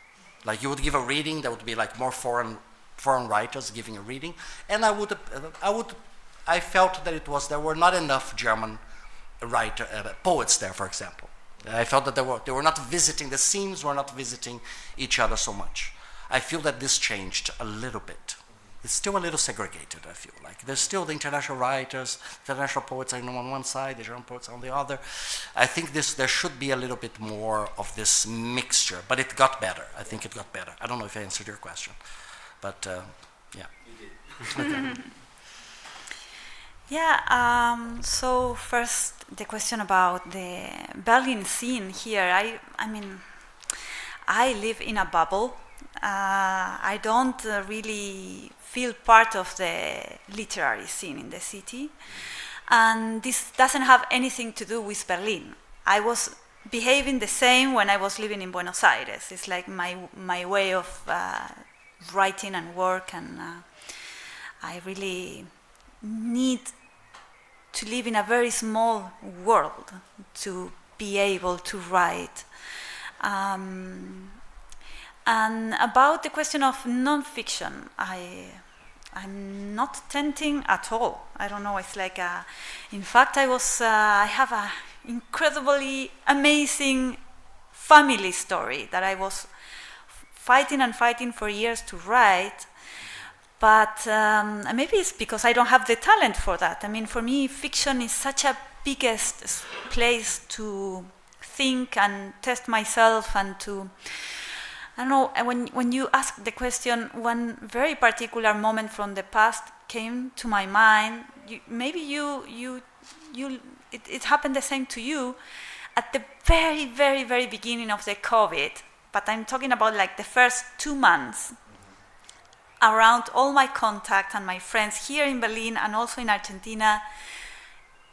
Like, you would give a reading, there would be like more foreign writers giving a reading, and I felt that there were not enough German poets there, for example. I felt that they were not visiting, the scenes were not visiting each other so much. I feel that this changed a little bit. It's still a little segregated, I feel like. There's still the international writers, international poets are on one side, the German poets on the other. I think there should be a little bit more of this mixture, but it got better. I think it got better. I don't know if I answered your question, but yeah. You did. Yeah, so first the question about the Berlin scene here. I mean, I live in a bubble. I don't really feel part of the literary scene in the city, and this doesn't have anything to do with Berlin. I was behaving the same when I was living in Buenos Aires. It's like my way of writing and work, and I really need to live in a very small world to be able to write. And about the question of non-fiction, I'm not tempting at all. I don't know. It's like in fact, I have an incredibly amazing family story that I was fighting for years to write. But maybe it's because I don't have the talent for that. I mean, for me, fiction is such a biggest place to think and test myself and to. I don't know, when you ask the question, one very particular moment from the past came to my mind. It happened the same to you at the very, very, very beginning of the COVID. But I'm talking about like the first 2 months. Around all my contacts and my friends here in Berlin and also in Argentina,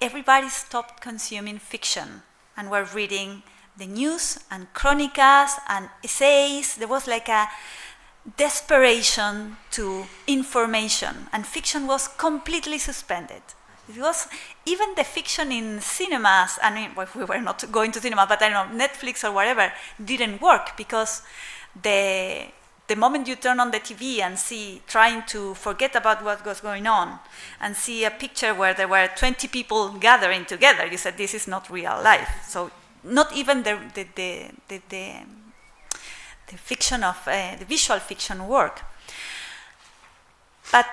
everybody stopped consuming fiction and were reading the news and chronicas and essays. There was like a desperation to information, and fiction was completely suspended. It was even the fiction in cinemas. I mean, well, we were not going to cinema, but I don't know, Netflix or whatever didn't work because the moment you turn on the TV and see, trying to forget about what was going on, and see a picture where there were 20 people gathering together, you said this is not real life. So not even the fiction of the visual fiction work. But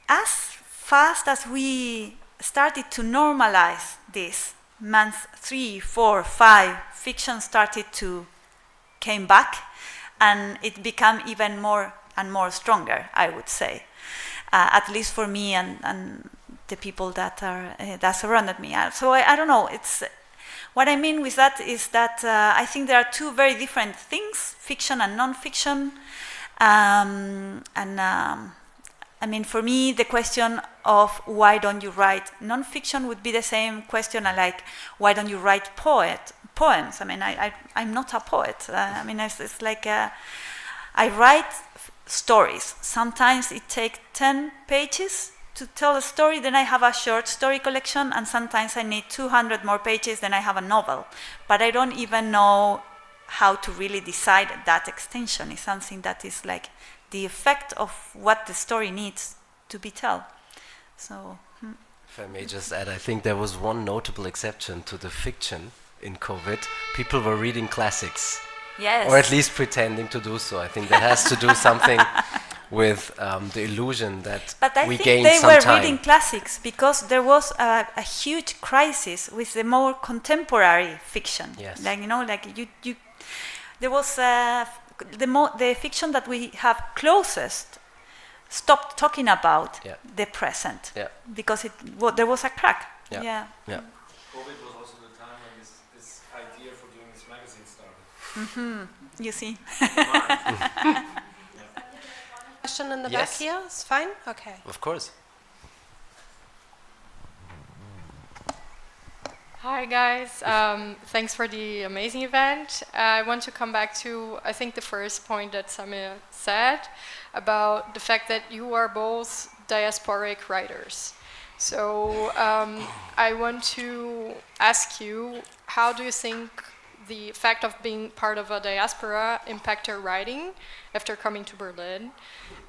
as fast as we started to normalize this, month 3, 4, 5, fiction started to came back, and it became even more and more stronger, I would say, at least for me and the people that are that surrounded me. So I don't know. It's what I mean with that is that I think there are two very different things: fiction and non-fiction. I mean, for me, the question of why don't you write non-fiction would be the same question like why don't you write poems? I mean, I'm not a poet. I mean, it's like I write stories. Sometimes it takes 10 pages to tell a story, then I have a short story collection, and sometimes I need 200 more pages, then I have a novel. But I don't even know how to really decide that extension. It's something that is like the effect of what the story needs to be told. So, if I may just add, I think there was one notable exception to the fiction in COVID. People were reading classics. yes. Or at least pretending to do so. I think that has to do something with the illusion that but I we think gained they some were time. reading classics because there was a huge crisis with the more contemporary fiction. Yes. Like, you know, like you there was the fiction that we have closest stopped talking about the present because there was a crack. Yeah. COVID was also the time when this idea for doing this magazine started. Mm-hmm. You see. Question in the back here is fine? Okay. Of course. Hi guys, thanks for the amazing event. I want to come back to, I think, the first point that Samir said about the fact that you are both diasporic writers. So I want to ask you, how do you think the fact of being part of a diaspora impact your writing after coming to Berlin?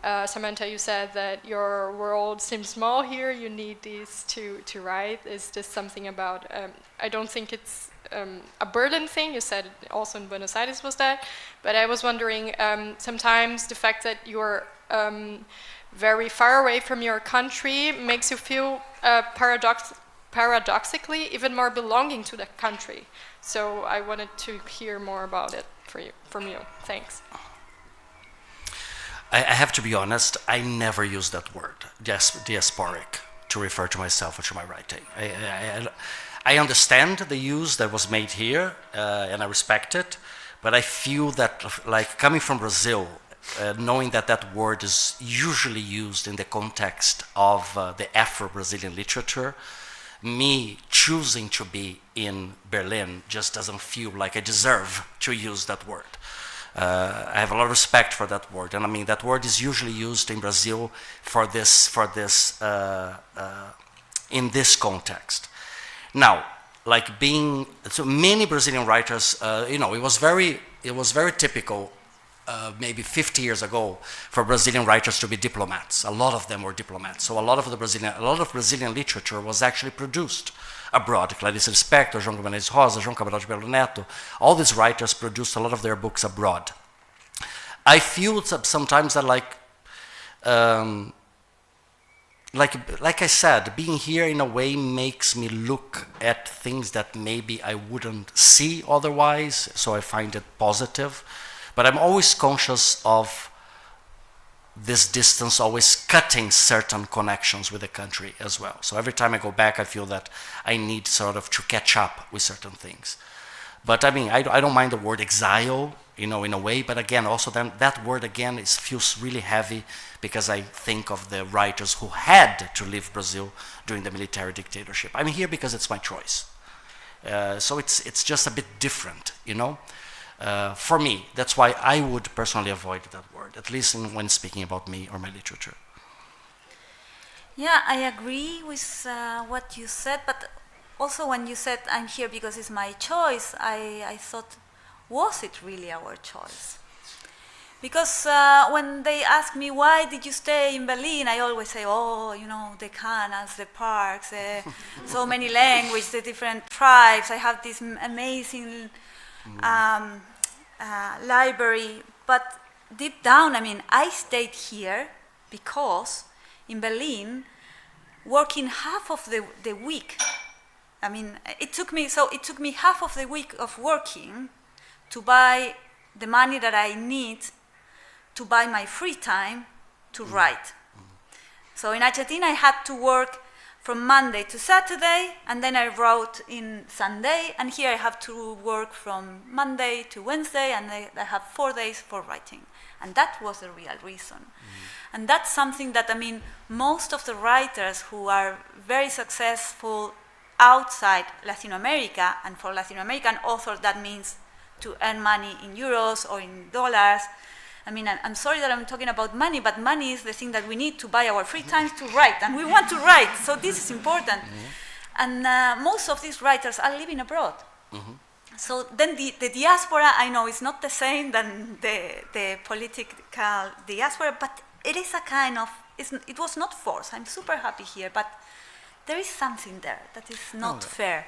Samanta, you said that your world seems small here, you need these to write. Is this something about, I don't think it's a Berlin thing, you said also in Buenos Aires was that, but I was wondering, sometimes the fact that you're very far away from your country makes you feel paradoxically even more belonging to the country. So I wanted to hear more about it from you. Thanks. I have to be honest, I never use that word, diasporic, to refer to myself or to my writing. I understand the use that was made here, and I respect it, but I feel that, like, coming from Brazil, knowing that that word is usually used in the context of the Afro-Brazilian literature, me choosing to be in Berlin just doesn't feel like I deserve to use that word. I have a lot of respect for that word, and I mean that word is usually used in Brazil for this in this context. Now, like being so many Brazilian writers, it was very typical. Maybe 50 years ago, for Brazilian writers to be diplomats. A lot of them were diplomats. So a lot of Brazilian literature was actually produced abroad. Clarice Lispector, João Guimarães Rosa, João Cabral de Melo Neto, all these writers produced a lot of their books abroad. I feel sometimes that like I said, being here in a way makes me look at things that maybe I wouldn't see otherwise, so I find it positive. But I'm always conscious of this distance always cutting certain connections with the country as well. So every time I go back, I feel that I need sort of to catch up with certain things. But I mean, I don't mind the word exile, in a way, but again, also then that word again feels really heavy because I think of the writers who had to leave Brazil during the military dictatorship. I'm here because it's my choice. So it's just a bit different, you know. For me, that's why I would personally avoid that word, at least when speaking about me or my literature. Yeah, I agree with what you said, but also when you said I'm here because it's my choice, I thought, was it really our choice? Because when they ask me, why did you stay in Berlin, I always say, oh, you know, the canals, the parks, so many languages, the different tribes, I have this amazing library. But deep down, I mean, I stayed here because in Berlin, working half of the week, I mean, it took me half of the week of working to buy the money that I need to buy my free time to write. So in Argentina, I had to work from Monday to Saturday, and then I wrote in Sunday, and here I have to work from Monday to Wednesday, and I have 4 days for writing. And that was the real reason. And that's something that, I mean, most of the writers who are very successful outside Latin America, and for Latin American authors, that means to earn money in euros or in dollars. I mean, I'm sorry that I'm talking about money, but money is the thing that we need to buy our free time to write, and we want to write, so this is important. And most of these writers are living abroad. So then the diaspora, I know, is not the same than the political diaspora, but it is a kind of, it was not forced. I'm super happy here, but there is something there that is not fair.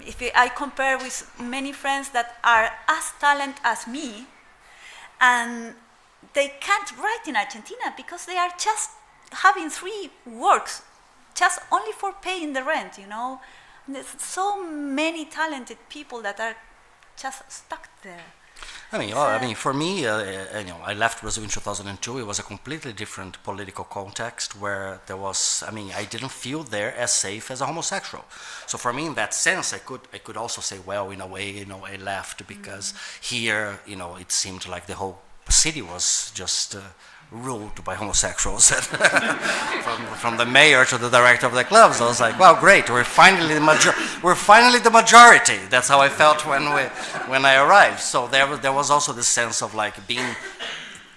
If I compare with many friends that are as talented as me, and they can't write in Argentina because they are just having 3 works, just only for paying the rent, you know. And there's so many talented people that are just stuck there. I mean, for me, I left Brazil in 2002. It was a completely different political context where there was, I didn't feel there as safe as a homosexual. So for me, in that sense, I could also say, well, in a way, I left because here, it seemed like the whole city was just ruled by homosexuals. from the mayor to the director of the clubs, I was like, well, great, we're finally the majority. That's how I felt when I arrived. So there was also this sense of like being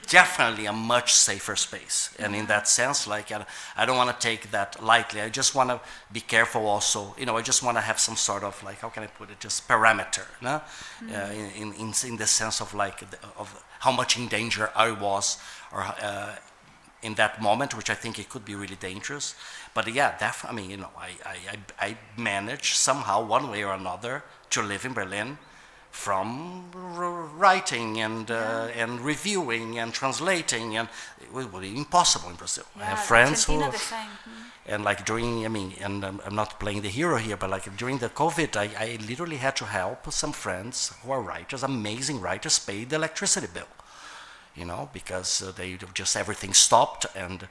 definitely a much safer space. And in that sense, like I don't want to take that lightly. I just want to be careful also. I just want to have some sort of like, how can I put it, just parameter, no? In the sense of like of how much in danger I was, or in that moment, which I think it could be really dangerous. But yeah, definitely, I managed somehow, one way or another, to live in Berlin from writing and reviewing and translating, and it would be impossible in Brazil. Yeah, I have friends Argentina who, the same. and like during, and I'm not playing the hero here, but like during the COVID, I literally had to help some friends who are writers, amazing writers, pay the electricity bill. Because they just everything stopped and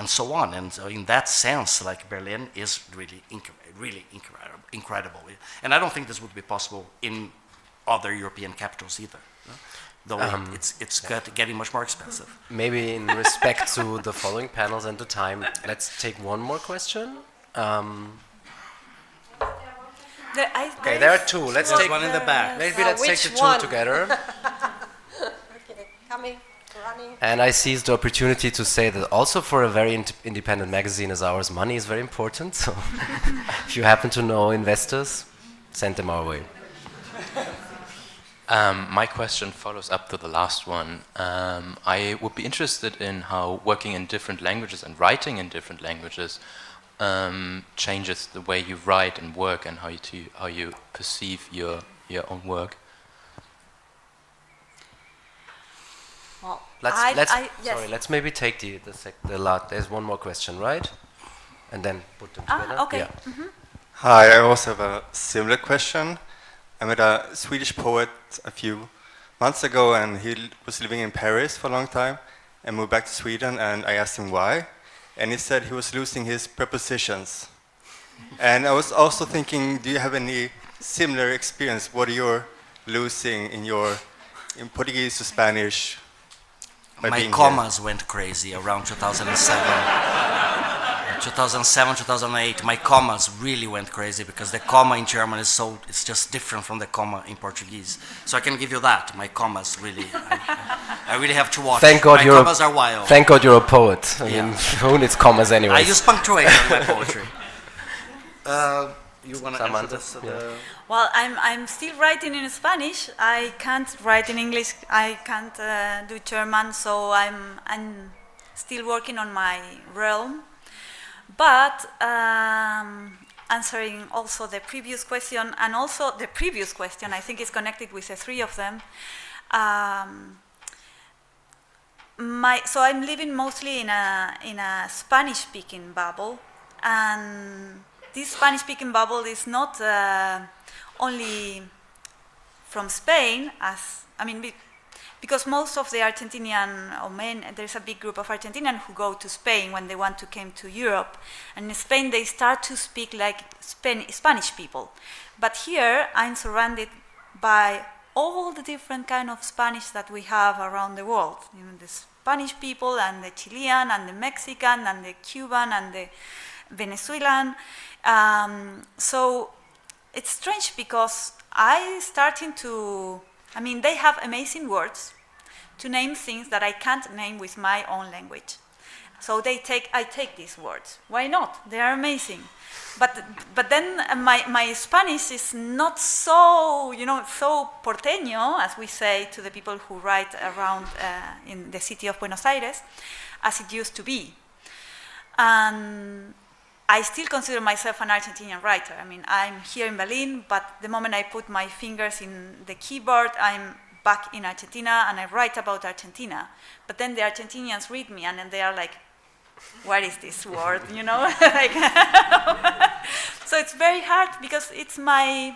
so on. And so in that sense, like Berlin is really incredible. And I don't think this would be possible in other European capitals either. Though it's getting much more expensive. Maybe in respect to the following panels and the time, let's take one more question. Okay, there are 2. Let's take one in the back. Maybe let's take the 2 one? together. Okay, coming, running. And I seized the opportunity to say that also for a very independent magazine as ours, money is very important. So if you happen to know investors, send them our way. My question follows up to the last one. I would be interested in how working in different languages and writing in different languages changes the way you write and work, and how you perceive your own work. Well, let's maybe take the lot. There's one more question, right? And then put them together. Okay. Yeah. Hi, I also have a similar question. I met a Swedish poet a few months ago, and he was living in Paris for a long time and moved back to Sweden, and I asked him why, and he said he was losing his prepositions. And I was also thinking, do you have any similar experience? What are you losing in Portuguese or Spanish? My commas went crazy around 2007. 2007, 2008, my commas really went crazy because the comma in German is it's just different from the comma in Portuguese. So I can give you that. My commas really, I really have to watch. Thank God my commas are wild. Thank God you're a poet. I mean, who needs commas anyway? I use punctuation in my poetry. You want to answer this? Well, I'm still writing in Spanish. I can't write in English. I can't do German, so I'm still working on my realm. But answering also the previous question, and also the previous question, I think is connected with the three of them. So I'm living mostly in a Spanish-speaking bubble, and this Spanish-speaking bubble is not only from Spain, because most of the Argentinian, there's a big group of Argentinians who go to Spain when they want to come to Europe. And in Spain, they start to speak like Spanish people. But here, I'm surrounded by all the different kind of Spanish that we have around the world. You know, the Spanish people, and the Chilean, and the Mexican, and the Cuban, and the Venezuelan. So it's strange because they have amazing words to name things that I can't name with my own language. So I take these words. Why not? They are amazing. But then my Spanish is not so, so porteño, as we say to the people who write around in the city of Buenos Aires, as it used to be. And I still consider myself an Argentinian writer. I'm here in Berlin, but the moment I put my fingers in the keyboard, I'm back in Argentina and I write about Argentina. But then the Argentinians read me and then they are like, what is this word, So it's very hard because it's my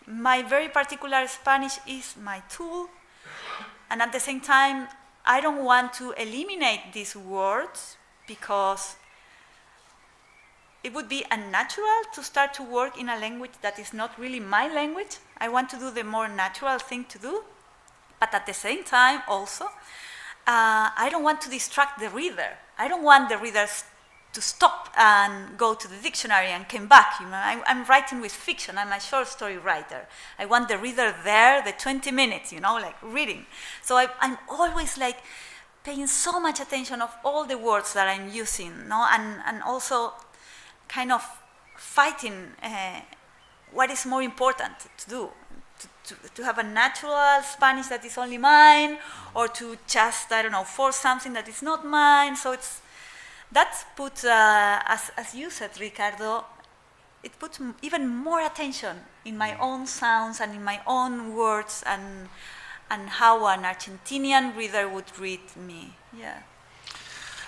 very particular Spanish is my tool. And at the same time, I don't want to eliminate these words because it would be unnatural to start to work in a language that is not really my language. I want to do the more natural thing to do, but at the same time also, I don't want to distract the reader. I don't want the readers to stop and go to the dictionary and come back. I'm writing with fiction. I'm a short story writer. I want the reader there, the 20 minutes, reading. So I'm always paying so much attention of all the words that I'm using, and also kind of fighting what is more important to do, to have a natural Spanish that is only mine, or to just, force something that is not mine. So that's put, as you said, Ricardo, it puts even more attention in my own sounds and in my own words and how an Argentinian reader would read me. Yeah.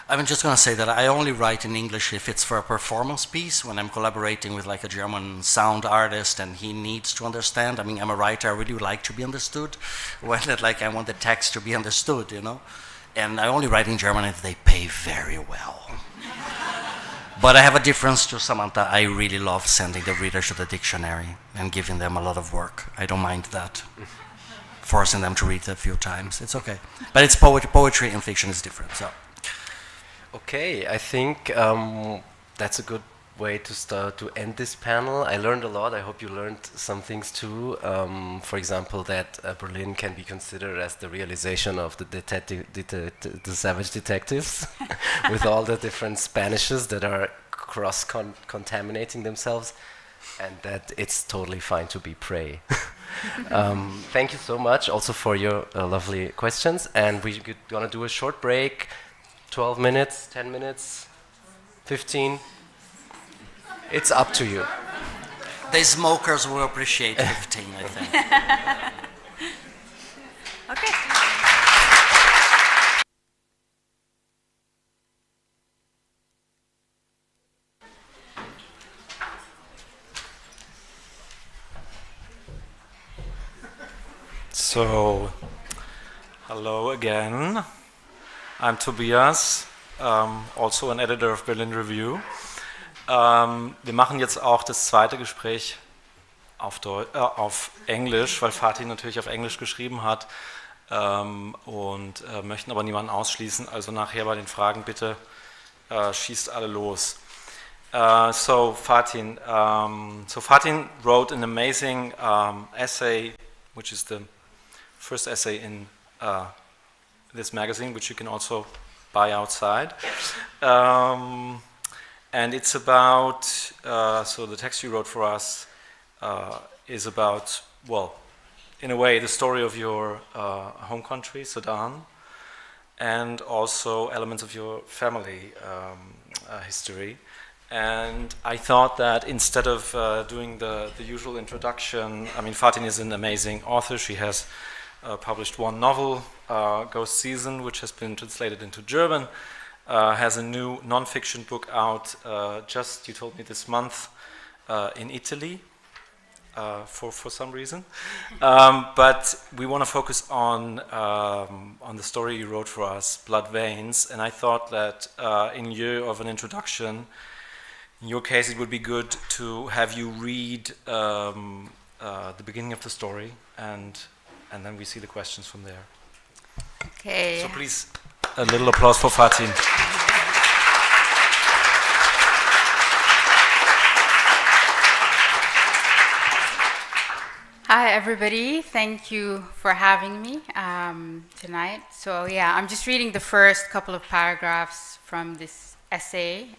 I'm just going to say that I only write in English if it's for a performance piece, when I'm collaborating with a German sound artist and he needs to understand. I'm a writer, I really would like to be understood. When I want the text to be understood, And I only write in German if they pay very well. But I have a difference to Samanta. I really love sending the readers to the dictionary and giving them a lot of work. I don't mind that. Forcing them to read it a few times, it's okay. But it's poetry and fiction is different, so. Okay, I think that's a good way to start to end this panel. I learned a lot. I hope you learned some things too. For example, that Berlin can be considered as the realization of the savage detectives, with all the different Spanishes that are cross-contaminating themselves, and that it's totally fine to be prey. Thank you so much also for your lovely questions, and we're gonna do a short break. 12 minutes, 10 minutes, 15. It's up to you. The smokers will appreciate 15, I think. Okay. So, hello again. I'm Tobias, also an editor of Berlin-Review. Wir machen jetzt auch das zweite Gespräch auf Englisch, weil Fatin natürlich auf Englisch geschrieben hat, und möchten aber niemanden ausschließen. Also nachher bei den Fragen bitte Schießt alle los. So Fatin wrote an amazing essay, which is the first essay in this magazine, which you can also buy outside. And it's about, so the text you wrote for us is about, well, in a way, the story of your home country, Sudan, and also elements of your family history. And I thought that instead of doing the usual introduction, I mean, Fatin is an amazing author. She has published one novel, Ghost Season, which has been translated into German, has a new non-fiction book out just, you told me, this month in Italy. For some reason, but we want to focus on the story you wrote for us, Blood Veins, and I thought that in lieu of an introduction, in your case, it would be good to have you read the beginning of the story, and then we see the questions from there. Okay. So please, a little applause for Fatin. Hi everybody, thank you for having me tonight. So yeah, I'm just reading the first couple of paragraphs from this essay,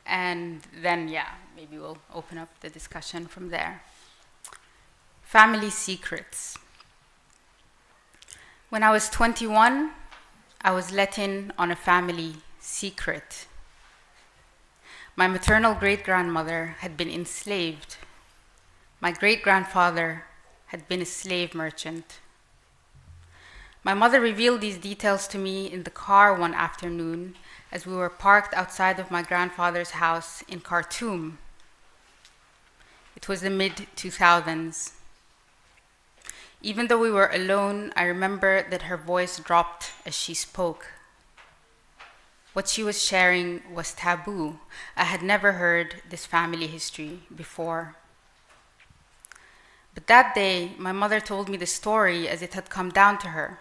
and then yeah, maybe we'll open up the discussion from there. Family secrets. When I was 21, I was let in on a family secret. My maternal great-grandmother had been enslaved. My great-grandfather had been a slave merchant. My mother revealed these details to me in the car one afternoon as we were parked outside of my grandfather's house in Khartoum. It was the mid-2000s. Even though we were alone, I remember that her voice dropped as she spoke. What she was sharing was taboo. I had never heard this family history before. But that day, my mother told me the story as it had come down to her.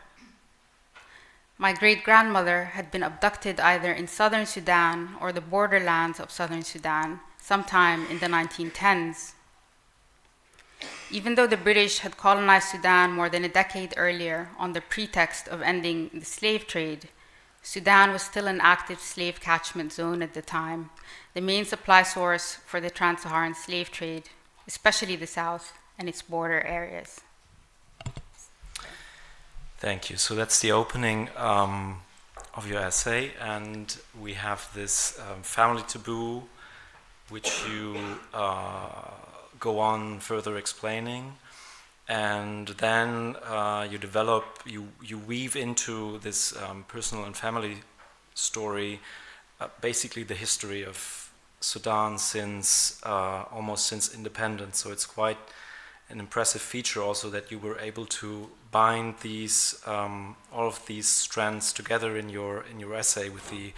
My great-grandmother had been abducted either in southern Sudan or the borderlands of southern Sudan sometime in the 1910s. Even though the British had colonized Sudan more than a decade earlier on the pretext of ending the slave trade, Sudan was still an active slave catchment zone at the time, the main supply source for the trans-Saharan slave trade, especially the south and its border areas. Thank you. So that's the opening of your essay, and we have this family taboo, which you go on further explaining, and then you weave into this personal and family story, basically the history of Sudan since almost since independence. So it's quite an impressive feature also that you were able to bind these all of these strands together in your essay with the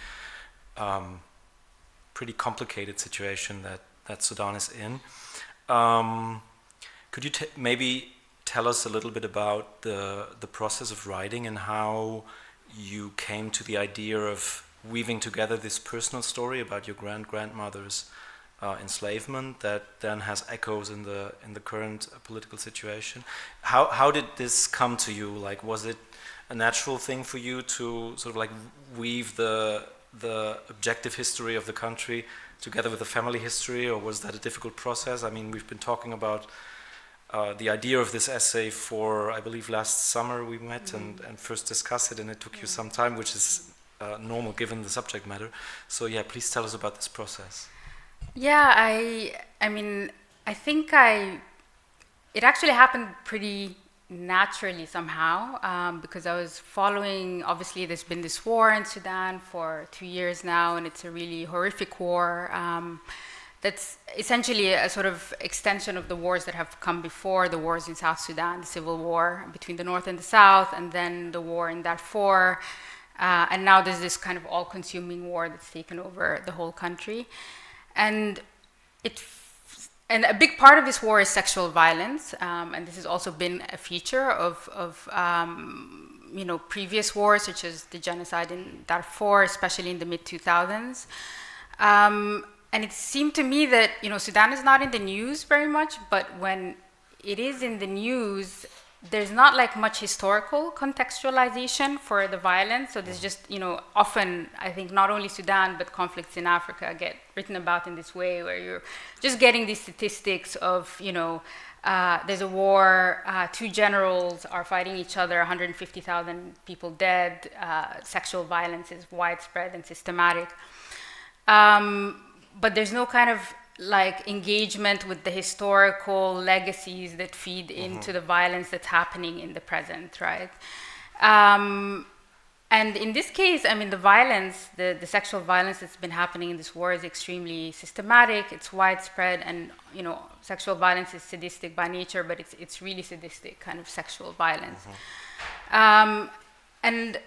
pretty complicated situation that Sudan is in. Could you maybe tell us a little bit about the process of writing and how you came to the idea of weaving together this personal story about your grandmother's enslavement that then has echoes in the current political situation? How did this come to you? Like, was it a natural thing for you to sort of like weave the objective history of the country together with the family history, or was that a difficult process? I mean, we've been talking about the idea of this essay for, I believe, last summer we met and first discussed it, and it took you some time, which is normal given the subject matter. So yeah, please tell us about this process. Yeah, I mean, I think it actually happened pretty naturally somehow, because I was following, obviously there's been this war in Sudan for 2 years now, and it's a really horrific war that's essentially a sort of extension of the wars that have come before, the wars in South Sudan, the civil war between the north and the south, and then the war in Darfur, and now there's this kind of all-consuming war that's taken over the whole country. And a big part of this war is sexual violence, and this has also been a feature of previous wars, such as the genocide in Darfur, especially in the mid-2000s. And it seemed to me that, Sudan is not in the news very much, but when it is in the news, there's not like much historical contextualization for the violence. So there's just, often, I think not only Sudan, but conflicts in Africa get written about in this way, where you're just getting these statistics of, there's a war, 2 generals are fighting each other, 150,000 people dead, sexual violence is widespread and systematic. But there's no kind of like engagement with the historical legacies that feed into the violence that's happening in the present, right? And in this case, the violence, the sexual violence that's been happening in this war is extremely systematic, it's widespread, and sexual violence is sadistic by nature, but it's really sadistic kind of sexual violence. And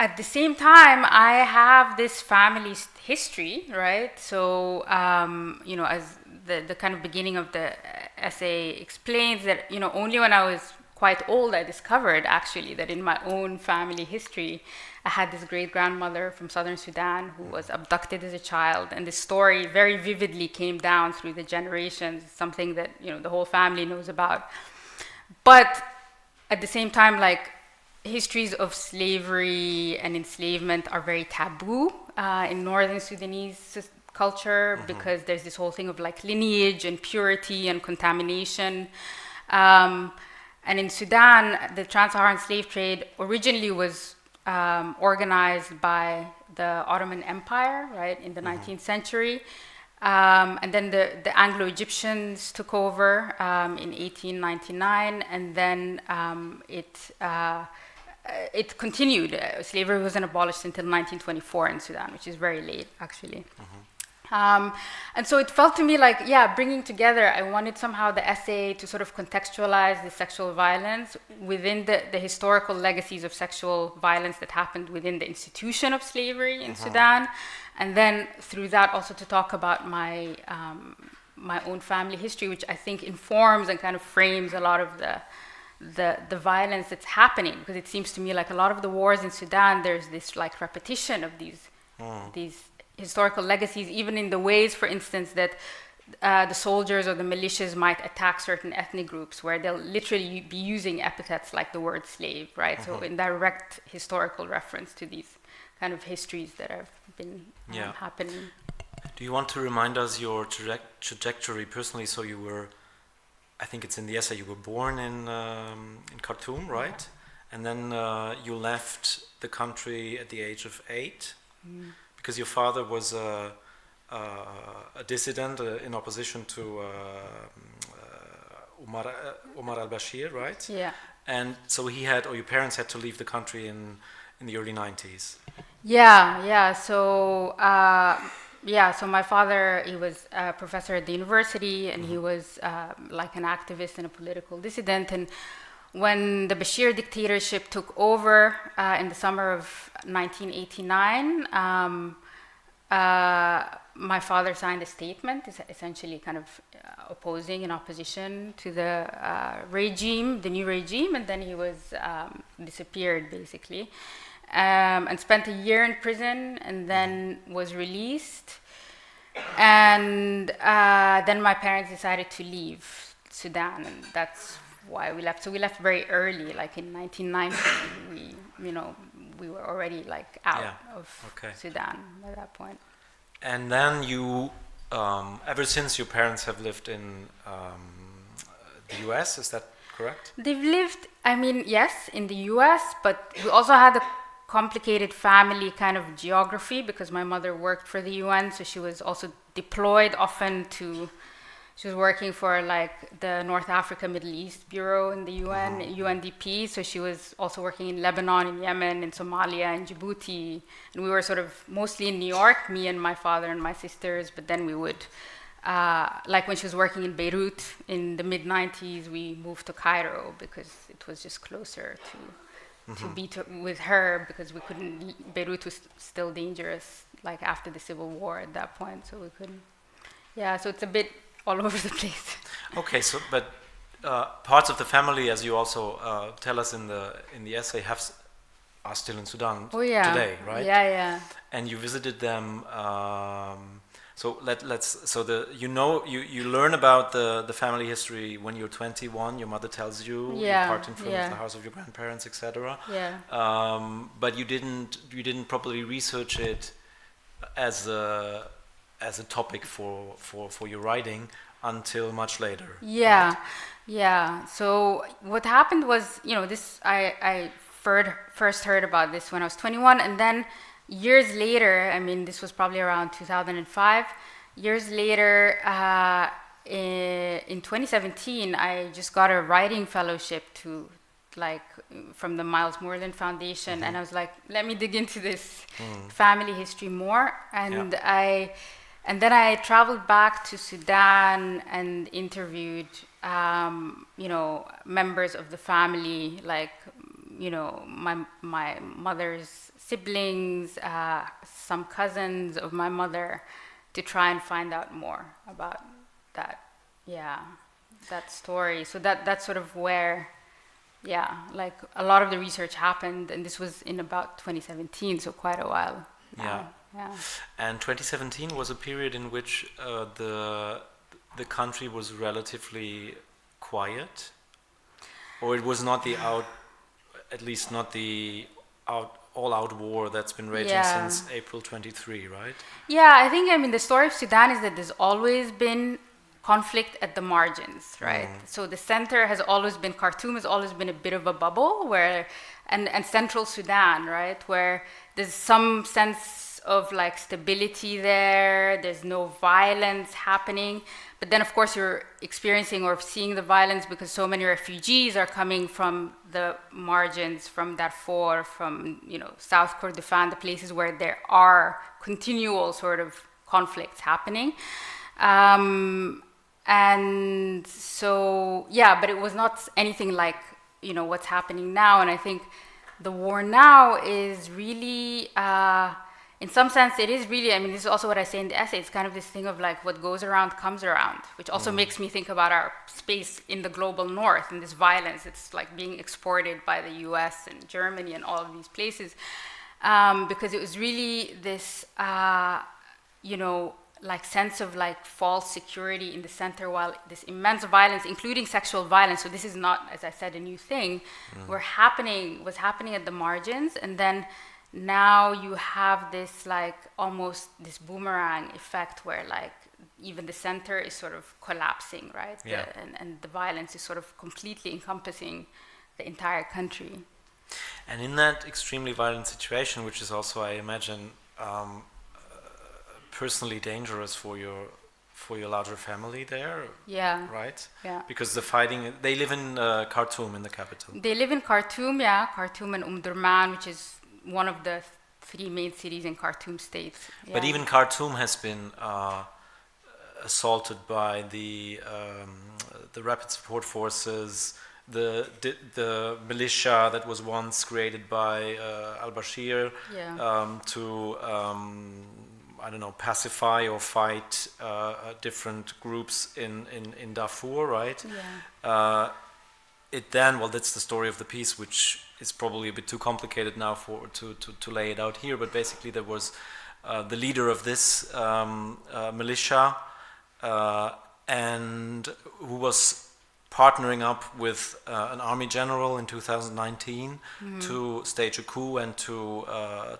at the same time, I have this family history, right? So, as the kind of beginning of the essay explains, that, only when I was quite old, I discovered actually that in my own family history, I had this great-grandmother from southern Sudan who was abducted as a child. And this story very vividly came down through the generations, something that, the whole family knows about. But at the same time, like, histories of slavery and enslavement are very taboo in northern Sudanese culture, because there's this whole thing of like lineage and purity and contamination. And in Sudan, the trans-Saharan slave trade originally was organized by the Ottoman Empire, right, in the 19th century. And then the Anglo-Egyptians took over in 1899, and then it continued. Slavery wasn't abolished until 1924 in Sudan, which is very late, actually. And so it felt to me like, bringing together, I wanted somehow the essay to sort of contextualize the sexual violence within the historical legacies of sexual violence that happened within the institution of slavery in Sudan, and then through that also to talk about my own family history, which I think informs and kind of frames a lot of the violence that's happening, because it seems to me like a lot of the wars in Sudan, there's this like repetition of these historical legacies, even in the ways, for instance, that the soldiers or the militias might attack certain ethnic groups, where they'll literally be using epithets like the word slave, right? So in direct historical reference to these kind of histories that have been happening. Do you want to remind us your trajectory personally? So you were, I think it's in the essay, you were born in Khartoum, right? And then you left the country at the age of 8, because your father was a dissident in opposition to Omar al-Bashir, right? Yeah. And so he had, or your parents had to leave the country in the early 90s. So my father, he was a professor at the university, and he was like an activist and a political dissident. And when the Bashir dictatorship took over in the summer of 1989, my father signed a statement, essentially kind of opposing and opposition to the regime, the new regime, and then he was disappeared, basically. And spent a year in prison, and then was released. And then my parents decided to leave Sudan, and that's why we left. So we left very early, like in 1990. We were already like out of Sudan at that point. And then you, ever since, your parents have lived in the US, is that correct? They've lived, yes, in the US, but we also had a complicated family kind of geography, because my mother worked for the UN, so she was also deployed often she was working for like the North Africa Middle East Bureau in the UN, UNDP, so she was also working in Lebanon, in Yemen, in Somalia, in Djibouti, and we were sort of mostly in New York, me and my father and my sisters, but then we would, like when she was working in Beirut in the mid-90s, we moved to Cairo because it was just closer to be with her, because we couldn't, Beirut was still dangerous, like after the civil war at that point, so we couldn't. So it's a bit all over the place. Okay, so, but parts of the family, as you also tell us in the essay, are still in Sudan today, right? Yeah, yeah. And you visited them. You learn about the family history when you're 21. Your mother tells you you're parting from the house of your grandparents, etc. Yeah. But you didn't properly research it as a topic for your writing until much later. Yeah, right? yeah. So what happened was, this I first heard about this when I was 21, and then years later, I mean, this was probably around 2005. Years later, in 2017, I just got a writing fellowship from the Miles Moreland Foundation, and I was like, let me dig into this family history more, and then I traveled back to Sudan and interviewed, members of the family, like, my mother's siblings, some cousins of my mother, to try and find out more about that story. So that's sort of where, like a lot of the research happened, and this was in about 2017, so quite a while now. Yeah. And 2017 was a period in which the country was relatively quiet, or it was not at least not the all-out war that's been raging since April 23, right? Yeah, I think, the story of Sudan is that there's always been conflict at the margins, right? So the center has always been, Khartoum has always been a bit of a bubble and central Sudan, right? Where there's some sense of like stability there, there's no violence happening. But then, of course, you're experiencing or seeing the violence because so many refugees are coming from the margins, from Darfur, from South Kordofan, the places where there are continual sort of conflicts happening. And so, but it was not anything like what's happening now. And I think the war now is really, in some sense, it is really, this is also what I say in the essay, it's kind of this thing of like what goes around comes around, which also makes me think about our space in the global north and this violence. It's like being exported by the US and Germany and all of these places, because it was really this, like sense of like false security in the center, while this immense violence, including sexual violence, so this is not, as I said, a new thing, was happening at the margins, and then now you have this like almost this boomerang effect where like even the center is sort of collapsing, right? And the violence is sort of completely encompassing the entire country. And in that extremely violent situation, which is also, I imagine, personally dangerous for your larger family there, right? Yeah. Because the fighting, they live in Khartoum, in the capital. They live in Khartoum, Khartoum and Omdurman, which is one of the 3 main cities in Khartoum state. But even Khartoum has been assaulted by the rapid support forces, the militia that was once created by al-Bashir to pacify or fight different groups in Darfur, right? Yeah. That's the story of the piece, which is probably a bit too complicated now to lay it out here. But basically, there was the leader of this militia, and who was partnering up with an army general in 2019 to stage a coup and to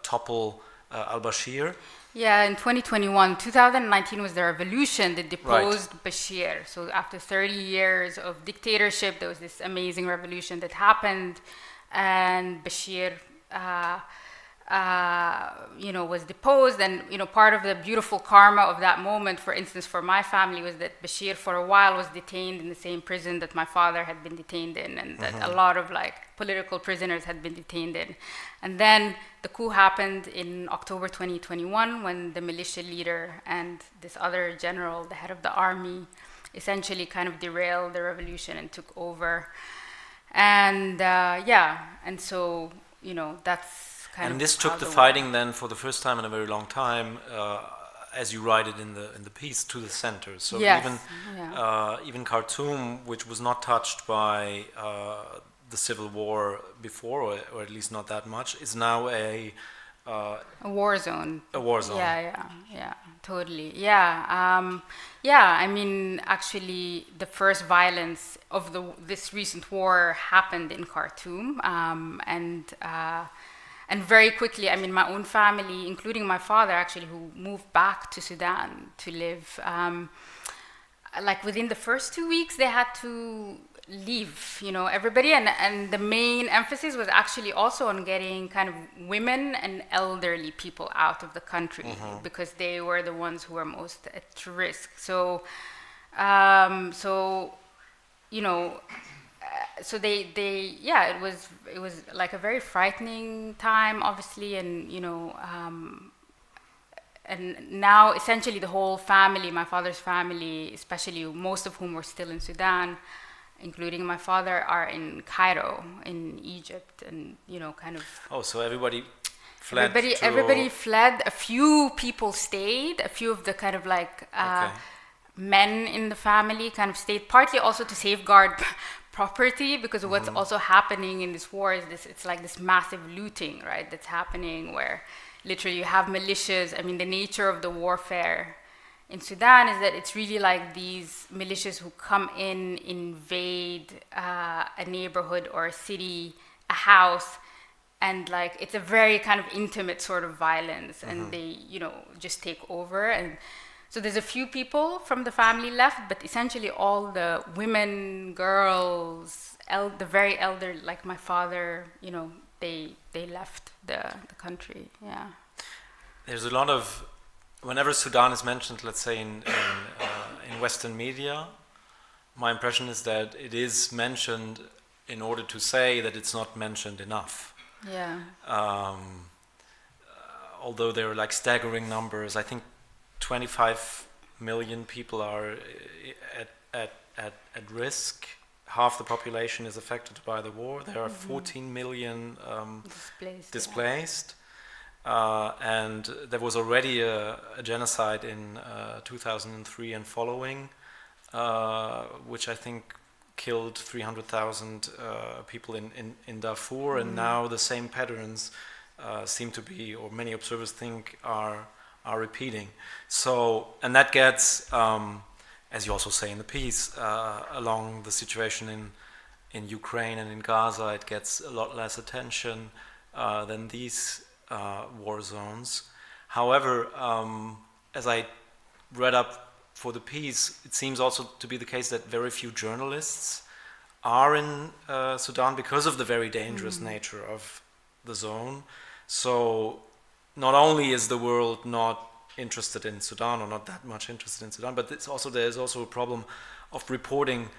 topple al-Bashir. Yeah, in 2019 was the revolution that deposed Bashir. So after 30 years of dictatorship, there was this amazing revolution that happened, and Bashir, was deposed. And part of the beautiful karma of that moment, for instance, for my family, was that Bashir for a while was detained in the same prison that my father had been detained in, and that a lot of like political prisoners had been detained in. And then the coup happened in October 2021, when the militia leader and this other general, the head of the army, essentially kind of derailed the revolution and took over. And and so that's kind of. And this took the fighting then for the first time in a very long time as you write it in the piece, to the center. So Yes, even Khartoum, which was not touched by the civil war before, or at least not that much, is now a war zone. A war zone. Yeah, totally. I mean, actually, the first violence of this recent war happened in Khartoum, and very quickly, I mean, my own family, including my father, actually, who moved back to Sudan to live, like within the first 2 weeks, they had to leave, everybody. And the main emphasis was actually also on getting kind of women and elderly people out of the country, because they were the ones who were most at risk. So it was like a very frightening time, obviously, and and now essentially the whole family, my father's family, especially most of whom were still in Sudan, including my father, are in Cairo, in Egypt, and kind of. Oh, so everybody fled. Everybody fled. A few people stayed. A few of the kind of like men in the family kind of stayed, partly also to safeguard property, because what's also happening in this war is it's like this massive looting, right, that's happening, where literally you have militias. I mean, the nature of the warfare in Sudan is that it's really like these militias who come in, invade a neighborhood or a city, a house, and like it's a very kind of intimate sort of violence, and they just take over. And so there's a few people from the family left, but essentially all the women, girls, the very elder, like my father, they left the country. Yeah. There's a lot of, whenever Sudan is mentioned, let's say in Western media, my impression is that it is mentioned in order to say that it's not mentioned enough. Yeah. Although there are like staggering numbers, I think 25 million people are at risk. Half the population is affected by the war. There are 14 million displaced. And there was already a genocide in 2003 and following, which I think killed 300,000 people in Darfur, and now the same patterns seem to be, or many observers think, are repeating. So, and that gets, as you also say in the piece, along the situation in Ukraine and in Gaza, it gets a lot less attention than these war zones. However, as I read up for the piece, it seems also to be the case that very few journalists are in Sudan because of the very dangerous nature of the zone. So not only is the world not interested in Sudan, or not that much interested in Sudan, but there's also a problem of reporting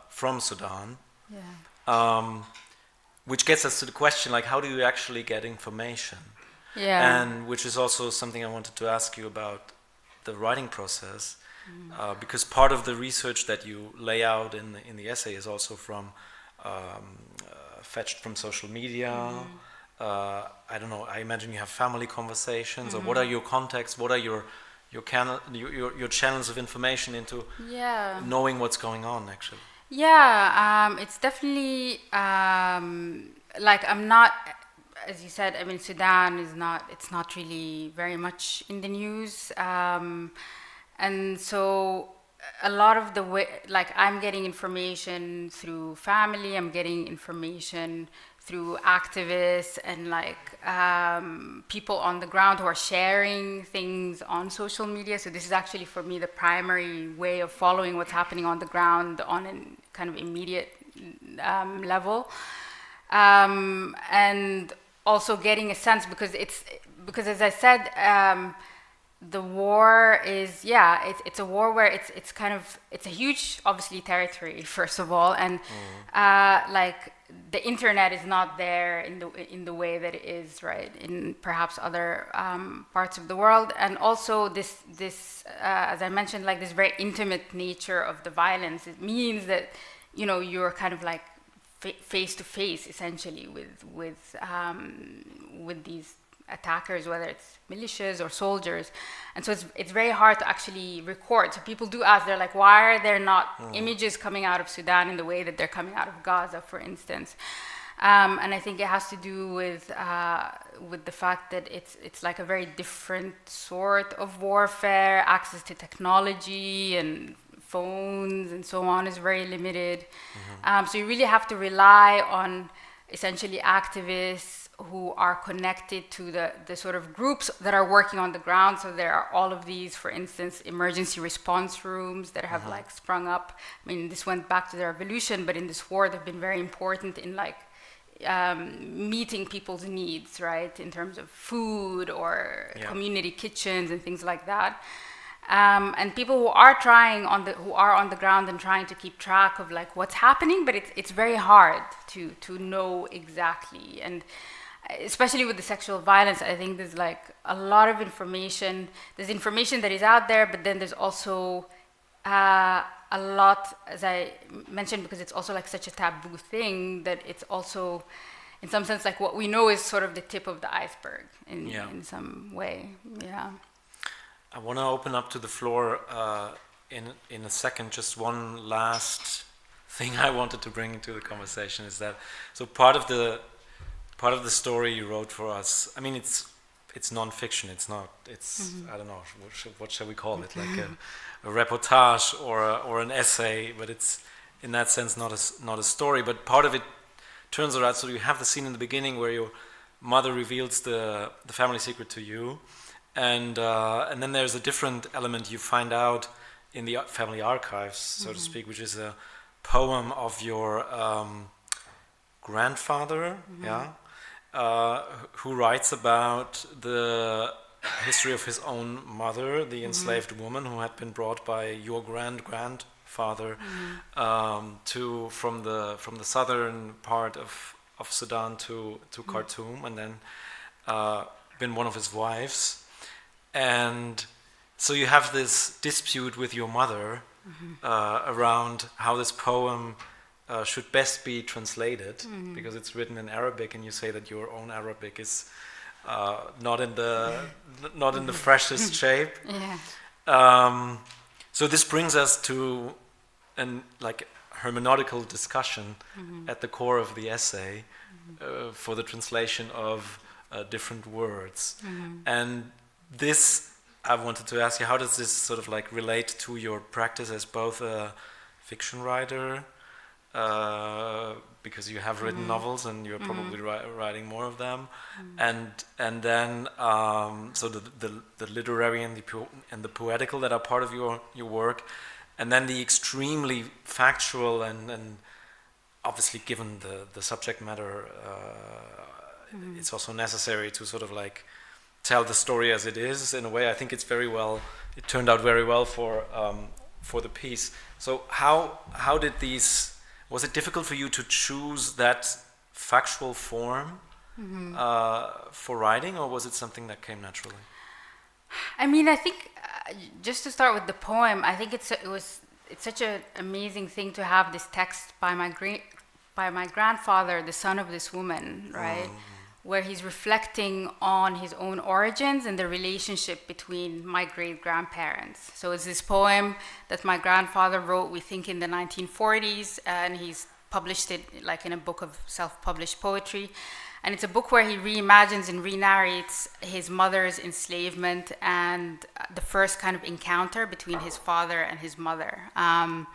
from Sudan. Yeah. Which gets us to the question, like, how do you actually get information? Yeah. And which is also something I wanted to ask you about the writing process, because part of the research that you lay out in the essay is also from fetched from social media. I don't know, I imagine you have family conversations, or what are your contexts, what are your channels of information into knowing what's going on, actually? Yeah, it's definitely, like, I'm not, as you said, I mean, Sudan it's not really very much in the news. And so a lot of the way, like, I'm getting information through family, I'm getting information through activists and like people on the ground who are sharing things on social media. So this is actually for me the primary way of following what's happening on the ground on a kind of immediate level, and also getting a sense, because as I said, the war is it's a war where it's kind of, it's a huge, obviously, territory, first of all, and like the internet is not there in the way that it is, right, in perhaps other parts of the world. And also this as I mentioned, like this very intimate nature of the violence, it means that you're kind of like face to face essentially with these attackers, whether it's militias or soldiers. And so it's very hard to actually record. So people do ask, they're like, why are there not images coming out of Sudan in the way that they're coming out of Gaza, for instance? And I think it has to do with the fact that it's like a very different sort of warfare. Access to technology and phones and so on is very limited. So you really have to rely on essentially activists who are connected to the sort of groups that are working on the ground. So there are all of these, for instance, emergency response rooms that have like sprung up. I mean, this went back to the revolution, but in this war they've been very important in like meeting people's needs, right, in terms of food or community kitchens and things like that. And people who are on the ground and trying to keep track of like what's happening, but it's very hard to know exactly. And especially with the sexual violence, I think there's like a lot of information. There's information that is out there, but then there's also a lot, as I mentioned, because it's also like such a taboo thing, that it's also, in some sense, like what we know is sort of the tip of the iceberg in some way. Yeah. I want to open up to the floor in a second. Just one last thing I wanted to bring into the conversation is that, so part of the story you wrote for us, I mean, it's non-fiction. It's not. It's I don't know. What shall we call it? Like a reportage or an essay, but it's in that sense not a story. But part of it turns around. So you have the scene in the beginning where your mother reveals the family secret to you, and then there's a different element you find out in the family archives, so to speak, which is a poem of your grandfather, who writes about the history of his own mother, the enslaved woman who had been brought by your grandfather from the southern part of Sudan to Khartoum, and then been one of his wives. And so you have this dispute with your mother around how this poem should best be translated, because it's written in Arabic, and you say that your own Arabic is not in the freshest shape. So this brings us to an like hermeneutical discussion at the core of the essay for the translation of different words. And this, I wanted to ask you, how does this sort of like relate to your practice as both a fiction writer, because you have written novels and you're probably writing more of them, and then so the literary and the poetical that are part of your work, and then the extremely factual and obviously given the subject matter, it's also necessary to sort of like tell the story as it is. In a way, I think it turned out very well for the piece. So how did these? Was it difficult for you to choose that factual form for writing, or was it something that came naturally? I mean, I think just to start with the poem, I think it's such an amazing thing to have this text by my grandfather, the son of this woman, right? Where he's reflecting on his own origins and the relationship between my great-grandparents. So it's this poem that my grandfather wrote, we think, in the 1940s, and he's published it like in a book of self-published poetry. And it's a book where he reimagines and re-narrates his mother's enslavement and the first kind of encounter between his father and his mother. And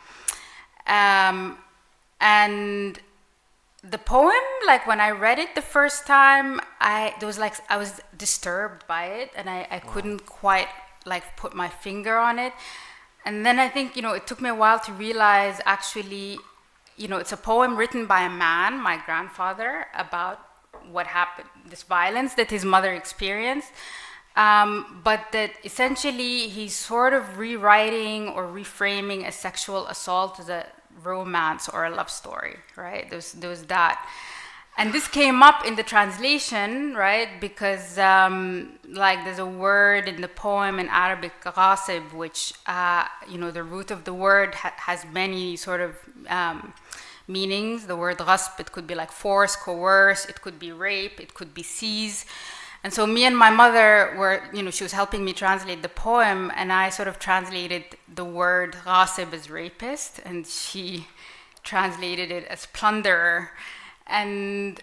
the poem, like when I read it the first time, I was disturbed by it, and I couldn't quite like put my finger on it. And then I think, it took me a while to realize actually, it's a poem written by a man, my grandfather, about what happened, this violence that his mother experienced, but that essentially he's sort of rewriting or reframing a sexual assault as a romance or a love story, right? There was that. And this came up in the translation, right? Because like there's a word in the poem in Arabic, ghasib, which, the root of the word has many sort of meanings. The word ghasb, it could be like force, coerce, it could be rape, it could be seize. And so me and my mother were, she was helping me translate the poem, and I sort of translated the word ghasib as rapist, and she translated it as plunderer. And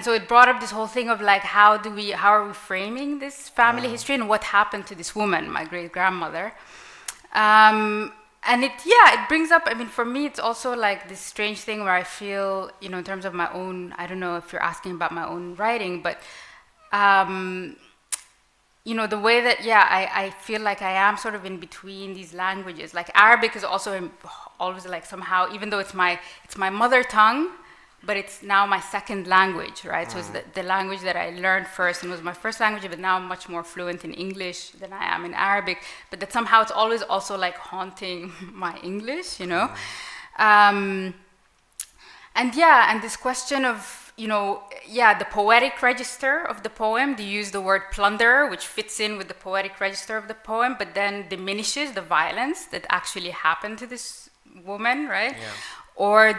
so it brought up this whole thing of like, how are we framing this family history, and what happened to this woman, my great-grandmother. And it brings up, for me, it's also like this strange thing where I feel, in terms of my own, I don't know if you're asking about my own writing, but the way that, I feel like I am sort of in between these languages. Like Arabic is also always like somehow, even though it's my mother tongue, but it's now my second language, right? So it's the language that I learned first, and was my first language, but now I'm much more fluent in English than I am in Arabic. But that somehow it's always also like haunting my English, And this question of, the poetic register of the poem, they use the word plunderer, which fits in with the poetic register of the poem, but then diminishes the violence that actually happened to this woman, right? Yeah. Or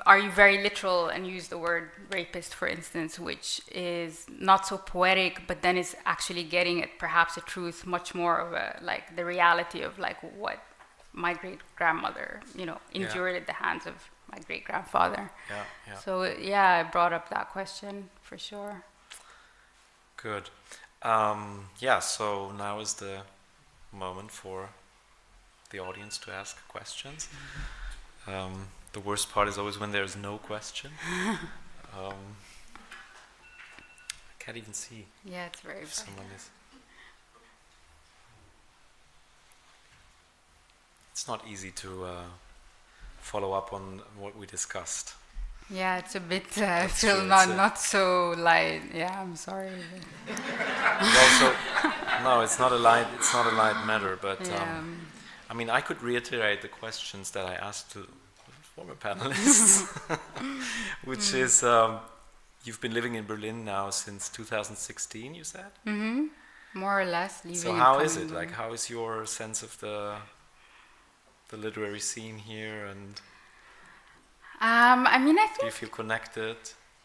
are you very literal and use the word rapist, for instance, which is not so poetic, but then is actually getting at perhaps a truth, much more of like the reality of like what my great-grandmother, endured at the hands of my great-grandfather. Yeah. So I brought up that question for sure. Good. So now is the moment for the audience to ask questions. The worst part is always when there's no question. I can't even see. Yeah, it's very if someone is. It's not easy to follow up on what we discussed. Yeah, it's a bit. I feel not so light. Yeah, I'm sorry. No, it's not a light. It's not a light matter. But I could reiterate the questions that I asked to former panelists, which is, you've been living in Berlin now since 2016, you said? Mm-hmm. More or less. So how is it? Like, how is your sense of the literary scene here? And I think... Do you feel connected?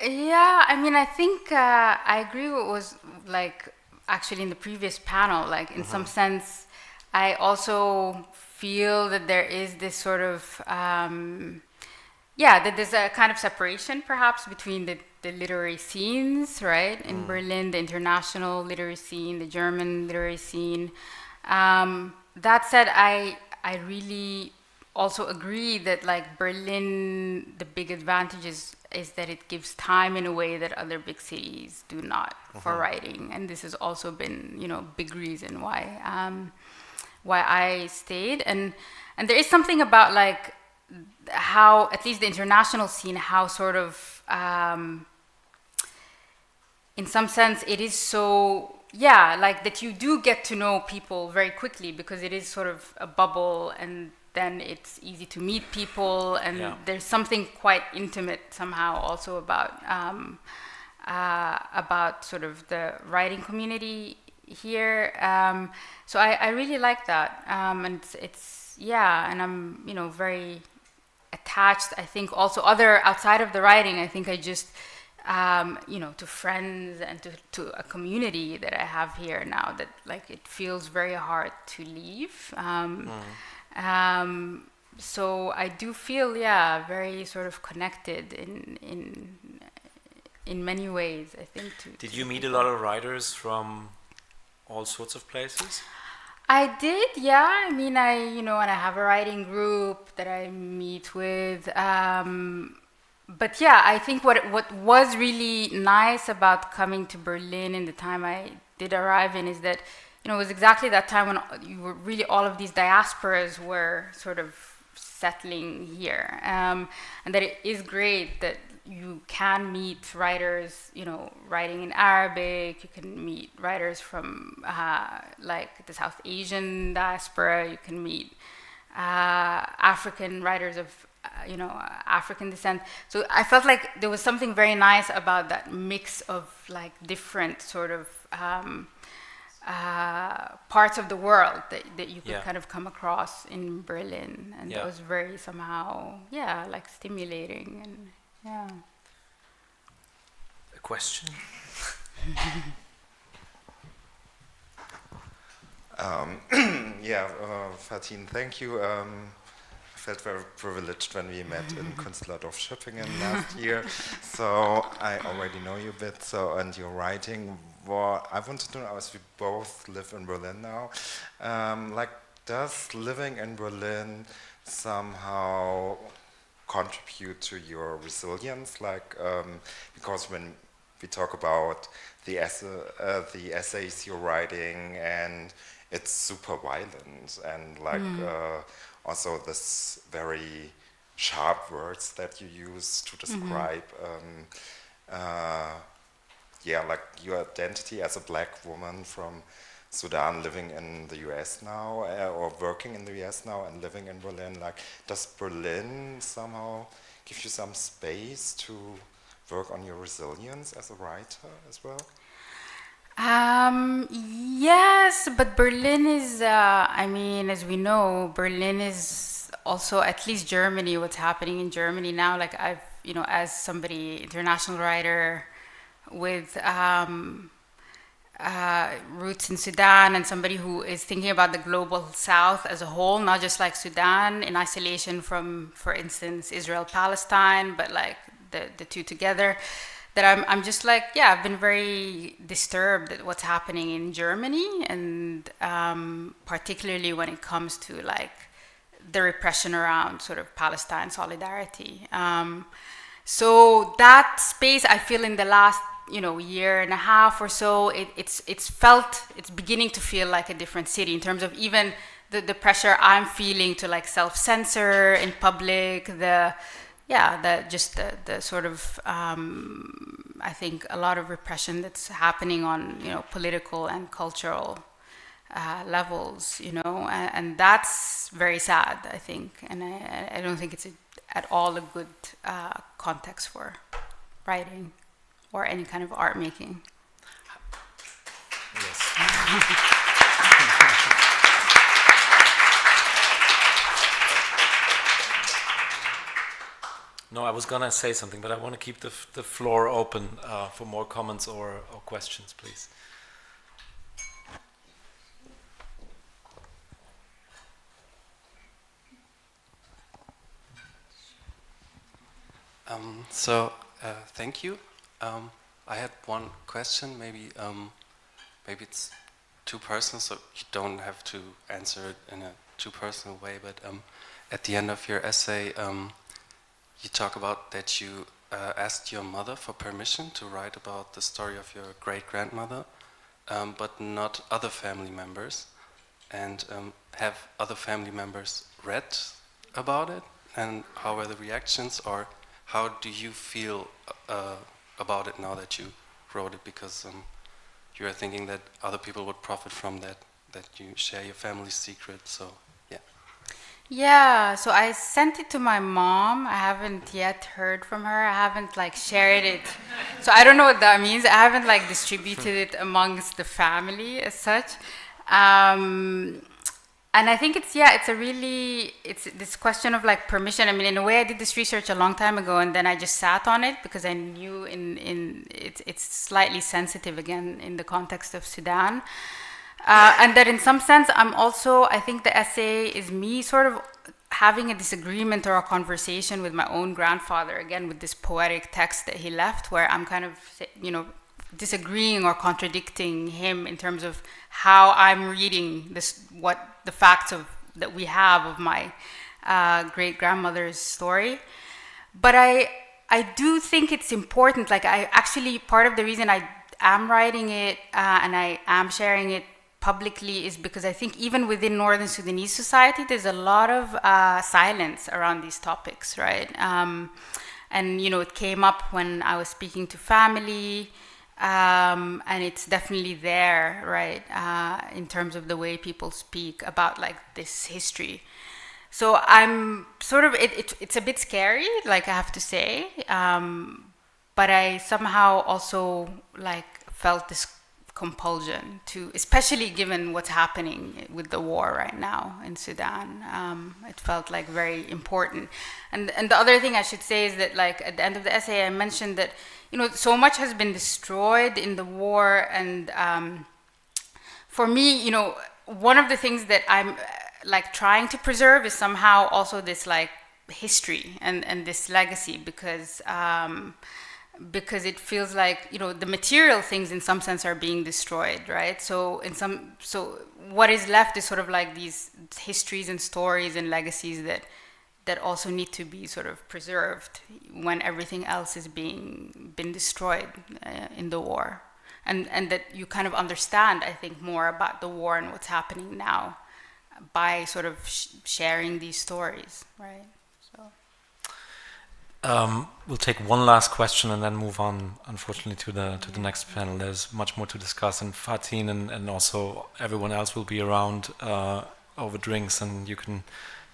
Yeah, I think I agree with what was, like, actually in the previous panel. Like, in some sense, I also feel that there is this sort of, that there's a kind of separation perhaps between the literary scenes, right? In Berlin, the international literary scene, the German literary scene. That said, I really also agree that like Berlin, the big advantage is that it gives time in a way that other big cities do not for writing. And this has also been, big reason why I stayed, and there is something about like how at least the international scene, how sort of in some sense it is so like that you do get to know people very quickly because it is sort of a bubble, and then it's easy to meet people, and there's something quite intimate somehow also about sort of the writing community here. So I really like that, and it's and I'm very attached. I think also outside of the writing, I think I just to friends and to a community that I have here now, that like it feels very hard to leave. So I do feel very sort of connected in many ways, I think. Did you meet a lot of writers from all sorts of places? I did, I mean, and I have a writing group that I meet with. But I think what was really nice about coming to Berlin in the time I did arrive in is that, it was exactly that time when you were really all of these diasporas were sort of settling here. And that it is great that you can meet writers, writing in Arabic. You can meet writers from like the South Asian diaspora. You can meet African writers of African descent. So I felt like there was something very nice about that mix of like different sort of parts of the world that you could kind of come across in Berlin, and that was very somehow like stimulating. And a question. Fatin, thank you. I felt very privileged when we met in Künstlerdorf Schöppingen last year. So I already know you a bit. So, and your writing, I wanted to know, as we both live in Berlin now, does living in Berlin somehow contribute to your resilience? Because when we talk about the essays you're writing, and it's super violent, and also this very sharp words that you use to describe your identity as a black woman from Sudan living in the US now, or working in the US now and living in Berlin. Does Berlin somehow give you some space to work on your resilience as a writer as well? Yes, but Berlin is, as we know, Berlin is also, at least Germany, what's happening in Germany now. As somebody, international writer with roots in Sudan, and somebody who is thinking about the global South as a whole, not just Sudan in isolation from, for instance, Israel-Palestine, but the two together, that I'm just I've been very disturbed at what's happening in Germany, and particularly when it comes to the repression around sort of Palestine solidarity. So that space, I feel, in the last year and a half or so, it's beginning to feel like a different city in terms of even the pressure I'm feeling to self-censor in public, the sort of I think a lot of repression that's happening on political and cultural levels, and that's very sad, I think, and I don't think it's at all a good context for writing or any kind of art making. Yes. No, I was gonna say something, but I want to keep the floor open for more comments or questions, please. Thank you. I had one question. Maybe it's too personal, so you don't have to answer it in a too personal way. But at the end of your essay, you talk about that you asked your mother for permission to write about the story of your great-grandmother, but not other family members. And have other family members read about it? And how were the reactions? Or how do you feel about it now that you wrote it? Because you are thinking that other people would profit from that you share your family's secret. So, yeah. Yeah, so I sent it to my mom. I haven't yet heard from her. I haven't shared it. So I don't know what that means. I haven't distributed it amongst the family as such. And I think it's this question of permission. I mean, in a way, I did this research a long time ago, and then I just sat on it because I knew it's slightly sensitive again in the context of Sudan. And that in some sense, I think the essay is me sort of having a disagreement or a conversation with my own grandfather, again, with this poetic text that he left, where I'm kind of, disagreeing or contradicting him in terms of how I'm reading the facts that we have of my great-grandmother's story. But I do think it's important, part of the reason I am writing it and I am sharing it publicly is because I think even within Northern Sudanese society, there's a lot of silence around these topics, right? And, it came up when I was speaking to family, and it's definitely there, right, in terms of the way people speak about this history. So I'm sort of, it's a bit scary, I have to say, but I somehow also felt this compulsion to, especially given what's happening with the war right now in Sudan. It felt very important. And the other thing I should say is that at the end of the essay I mentioned that so much has been destroyed in the war, and for me, one of the things that I'm like trying to preserve is somehow also this like history and this legacy, because it feels like, you know, the material things in some sense are being destroyed, right? So what is left is sort of like these histories and stories and legacies that also need to be sort of preserved when everything else is been destroyed in the war. And that you kind of understand, I think, more about the war and what's happening now by sort of sharing these stories, right? So. We'll take one last question and then move on, unfortunately, to the next panel. There's much more to discuss, and Fatin and also everyone else will be around over drinks, and you can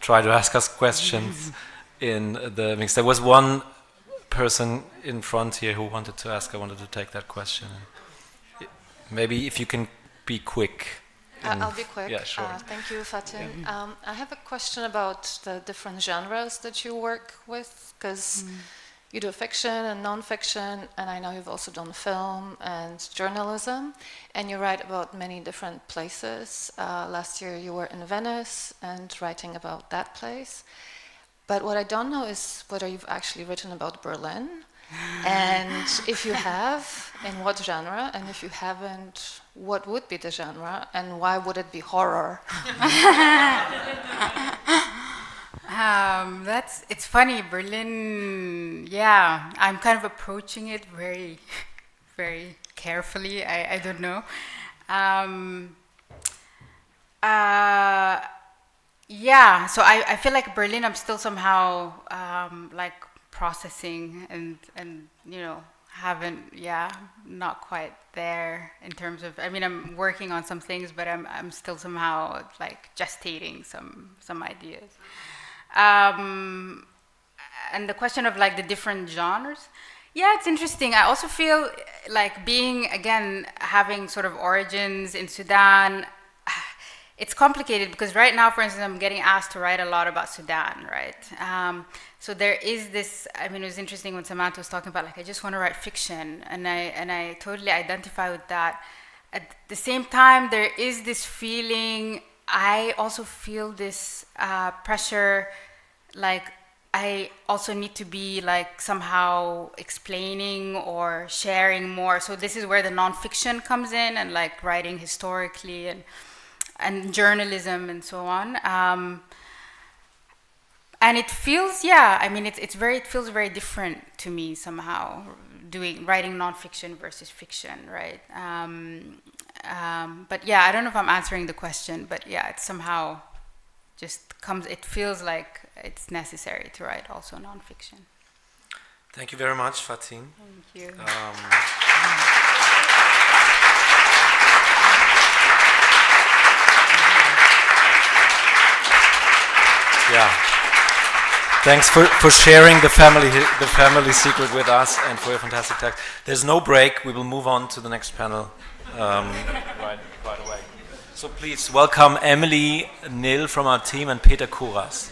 try to ask us questions in the mix. There was one person in front here who wanted to ask. I wanted to take that question. Maybe if you can be quick. I'll be quick. Yeah, sure. Thank you, Fatin. I have a question about the different genres that you work with, because you do fiction and non-fiction, and I know you've also done film and journalism, and you write about many different places. Last year you were in Venice and writing about that place. But what I don't know is whether you've actually written about Berlin, and if you have, in what genre, and if you haven't, what would be the genre, and why would it be horror? It's funny, Berlin, yeah, I'm kind of approaching it very, very carefully, I don't know. Yeah, so I feel like Berlin, I'm still somehow like processing and you know, not quite there in terms of, I mean, I'm working on some things, but I'm still somehow like gestating some ideas. And the question of like the different genres, yeah, it's interesting. I also feel like being, again, having sort of origins in Sudan, it's complicated because right now, for instance, I'm getting asked to write a lot about Sudan, right? So there is this, I mean, it was interesting when Samanta was talking about, like, I just want to write fiction, and I totally identify with that. At the same time, there is this feeling, I also feel this pressure, like, I also need to be, like, somehow explaining or sharing more. So this is where the nonfiction comes in, and, like, writing historically, and journalism and so on. And it feels, yeah, I mean, it feels very different to me somehow, writing nonfiction versus fiction, right? But yeah, I don't know if I'm answering the question, but yeah, it somehow just comes, it feels like it's necessary to write also nonfiction. Thank you very much, Fatin. Thank you. Yeah. Thanks for sharing the family secret with us and for your fantastic text. There's no break. We will move on to the next panel right away. So please welcome Emily Nil from our team and Peter Kuras.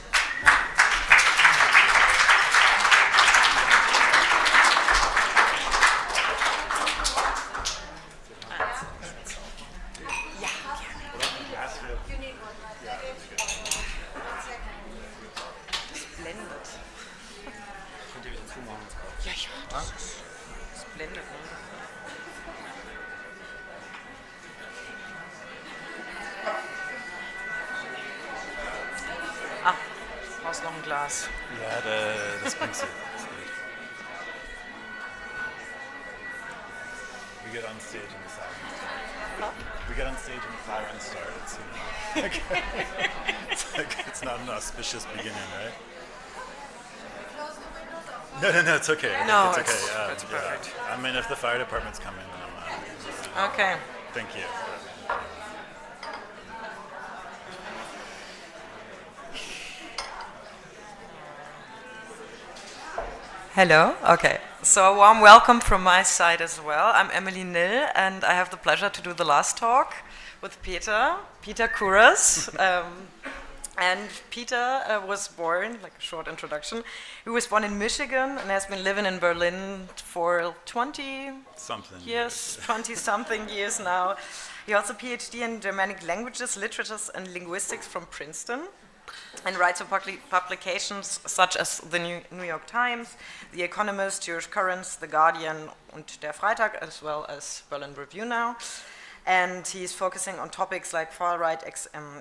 Das bringt sie. We get on stage and the sirens start. We get on stage and the sirens start. It's not an auspicious beginning, right? No, it's okay. No, it's okay. It's perfect. I mean, if the fire department's coming, then I'm okay. Thank you. Hello. Okay. So a warm welcome from my side as well. I'm Emily Nil, and I have the pleasure to do the last talk with Peter Kuras. And Peter was born, like a short introduction, he was born in Michigan and has been living in Berlin for 20-something years now. He also PhD in Germanic languages, literatures, and linguistics from Princeton, and writes for publications such as the New York Times, The Economist, Jewish Currents, The Guardian, und Der Freitag, as well as Berlin-Review now. And he's focusing on topics like far-right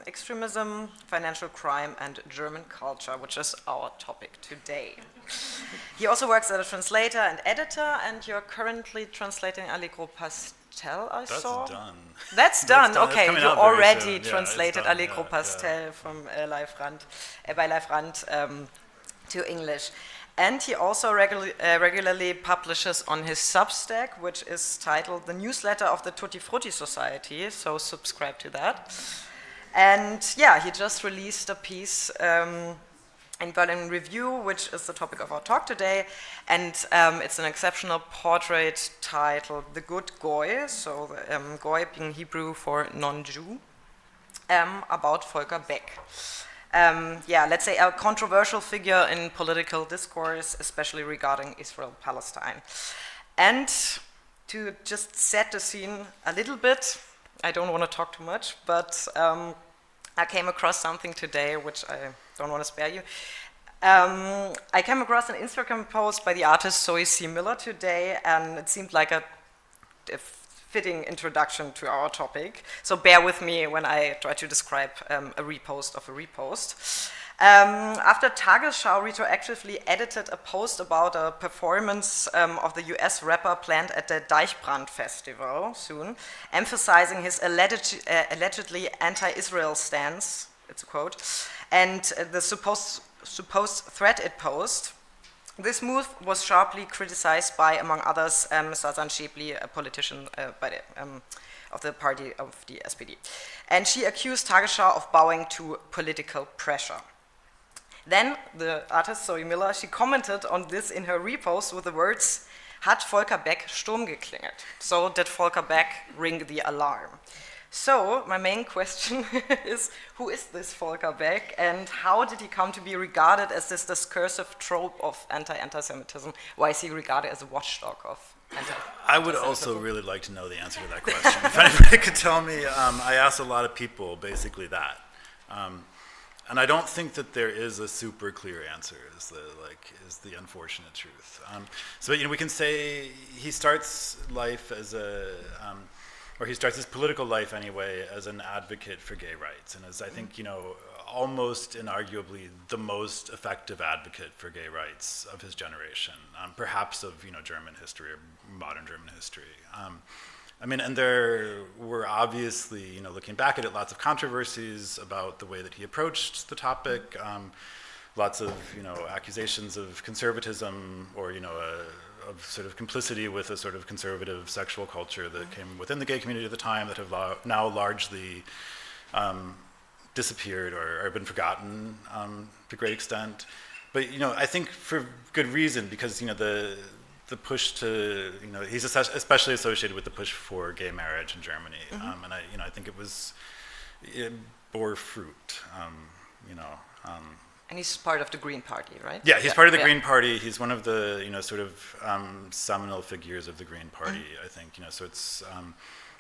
extremism, financial crime, and German culture, which is our topic today. He also works as a translator and editor, and you're currently translating Allegro Pastel, I saw. That's done. That's done. Okay, coming you out very already soon. translated Yeah, Allegro Pastel from by Live Rand to English. And he also regularly publishes on his Substack, which is titled The Newsletter of the Tutti Frutti Society, so subscribe to that. And yeah, he just released a piece in Berlin-Review, which is the topic of our talk today, and it's an exceptional portrait titled The Good Goy, so Goy being Hebrew for non-Jew, about Volker Beck. Let's say a controversial figure in political discourse, especially regarding Israel-Palestine. And to just set the scene a little bit, I don't want to talk too much, but I came across something today which I don't want to spare you. I came across an Instagram post by the artist Zoe C. Miller today, and it seemed like a fitting introduction to our topic. So bear with me when I try to describe a repost of a repost. After Tagesschau retroactively edited a post about a performance of the US rapper planned at the Deichbrand Festival soon, emphasizing his allegedly anti-Israel stance, it's a quote, and the supposed threat it posed, this move was sharply criticized by, among others, Samanta Schweblin, a politician of the party of the SPD. And she accused Tagesschau of bowing to political pressure. Then the artist Zoe Miller, she commented on this in her repost with the words, "Hat Volker Beck Sturm geklingelt?" So did Volker Beck ring the alarm? So my main question is, who is this Volker Beck, and how did he come to be regarded as this discursive trope of anti-Semitism? Why is he regarded as a watchdog of anti-Semitism? I would also really like to know the answer to that question. If anybody could tell me, I asked a lot of people basically that. And I don't think that there is a super clear answer, is the unfortunate truth. So we can say he starts life as or he starts his political life anyway as an advocate for gay rights, and as I think, almost inarguably the most effective advocate for gay rights of his generation, perhaps of German history or modern German history. And there were obviously, looking back at it, lots of controversies about the way that he approached the topic, lots of, accusations of conservatism or, of sort of complicity with a sort of conservative sexual culture that came within the gay community at the time that have now largely disappeared or been forgotten to a great extent. But, I think for good reason, because, the push to, he's especially associated with the push for gay marriage in Germany. And I think it bore fruit, And he's part of the Green Party, right? Yeah, he's part of the Green Party. He's one of the, sort of seminal figures of the Green Party, I think. So it's,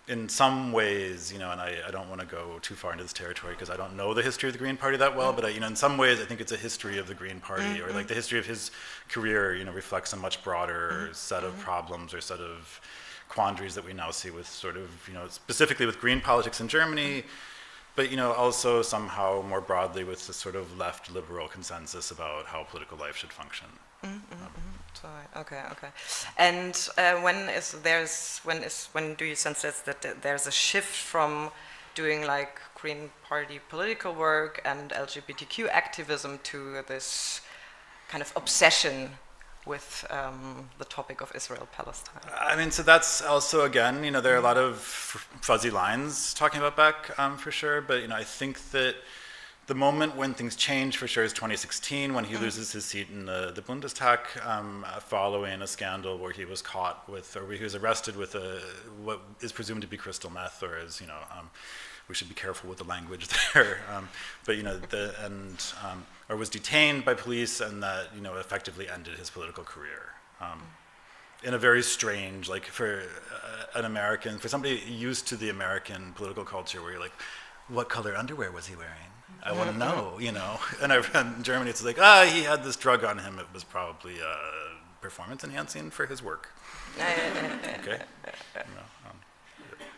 in some ways, and I don't want to go too far into this territory because I don't know the history of the Green Party that well, but in some ways I think it's a history of the Green Party, or like the history of his career, reflects a much broader set of problems or set of quandaries that we now see with sort of, specifically with green politics in Germany, but also somehow more broadly with the sort of left liberal consensus about how political life should function. Okay. And when do you sense that there's a shift from doing like Green Party political work and LGBTQ activism to this kind of obsession with the topic of Israel-Palestine? So that's also, again, there are a lot of fuzzy lines talking about Beck, for sure, but, I think that the moment when things change, for sure, is 2016, when he loses his seat in the Bundestag, following a scandal where he was caught with, or he was arrested with what is presumed to be crystal meth, or as, we should be careful with the language there. But or was detained by police, and that effectively ended his political career. In a very strange, like for an American, for somebody used to the American political culture, where you're like, what color underwear was he wearing? I want to know, And in Germany, it's like, he had this drug on him. It was probably performance enhancing for his work. Okay.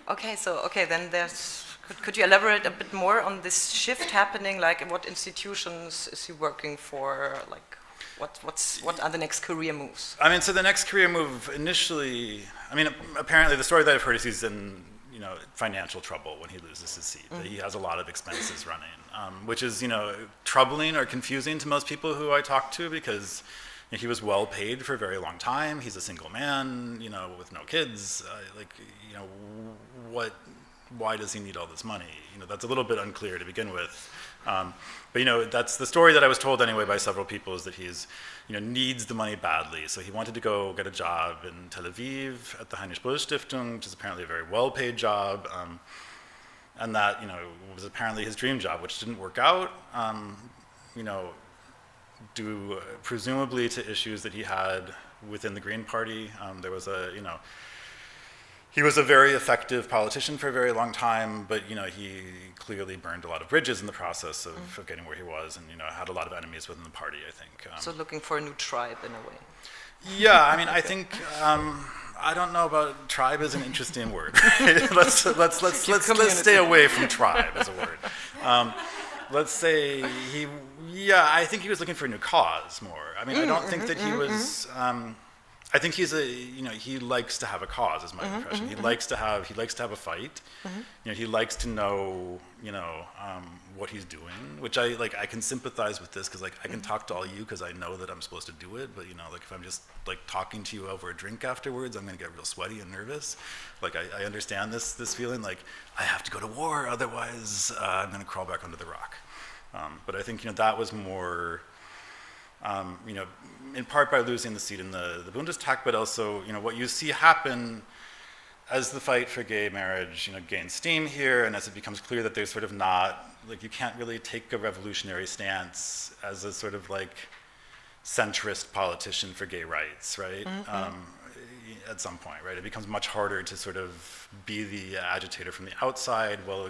Okay, then there's. Could you elaborate a bit more on this shift happening? Like, what institutions is he working for? Like, what are the next career moves? I mean, so the next career move initially. I mean, apparently the story that I've heard is he's in financial trouble when he loses his seat. That he has a lot of expenses running, which is troubling or confusing to most people who I talk to, because he was well paid for a very long time. He's a single man, with no kids. Why does he need all this money? That's a little bit unclear to begin with. But that's the story that I was told anyway by several people, is that he's, needs the money badly. So he wanted to go get a job in Tel Aviv at the Heinrich Böll Stiftung, which is apparently a very well-paid job. And that, was apparently his dream job, which didn't work out. Due presumably to issues that he had within the Green Party. There was he was a very effective politician for a very long time, but he clearly burned a lot of bridges in the process of getting where he was, and had a lot of enemies within the party, I think. So looking for a new tribe in a way. Yeah, I mean, I think I don't know about tribe is an interesting word. let's stay away from tribe as a word. Let's say I think he was looking for a new cause more. I mean, I don't think that he was. I think he's he likes to have a cause, is my impression. He likes to have a fight. He likes to know, what he's doing, which I can sympathize with this, because I can talk to all you because I know that I'm supposed to do it, but if I'm just talking to you over a drink afterwards, I'm going to get real sweaty and nervous. I understand this feeling, I have to go to war, otherwise I'm going to crawl back under the rock. But I think that was more. In part by losing the seat in the Bundestag, but also, what you see happen as the fight for gay marriage, gains steam here, and as it becomes clear that there's sort of not, you can't really take a revolutionary stance as a sort of centrist politician for gay rights, right? At some point, right? It becomes much harder to sort of be the agitator from the outside while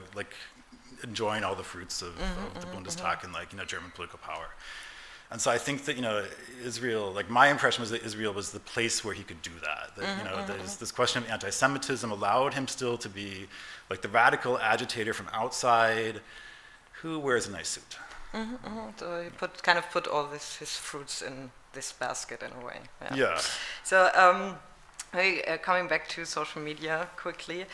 enjoying all the fruits of the Bundestag and German political power. And so I think that Israel, my impression was that Israel was the place where he could do that. There's this question of anti-Semitism allowed him still to be the radical agitator from outside who wears a nice suit. So he put all his fruits in this basket in a way. Yeah. So coming back to social media quickly,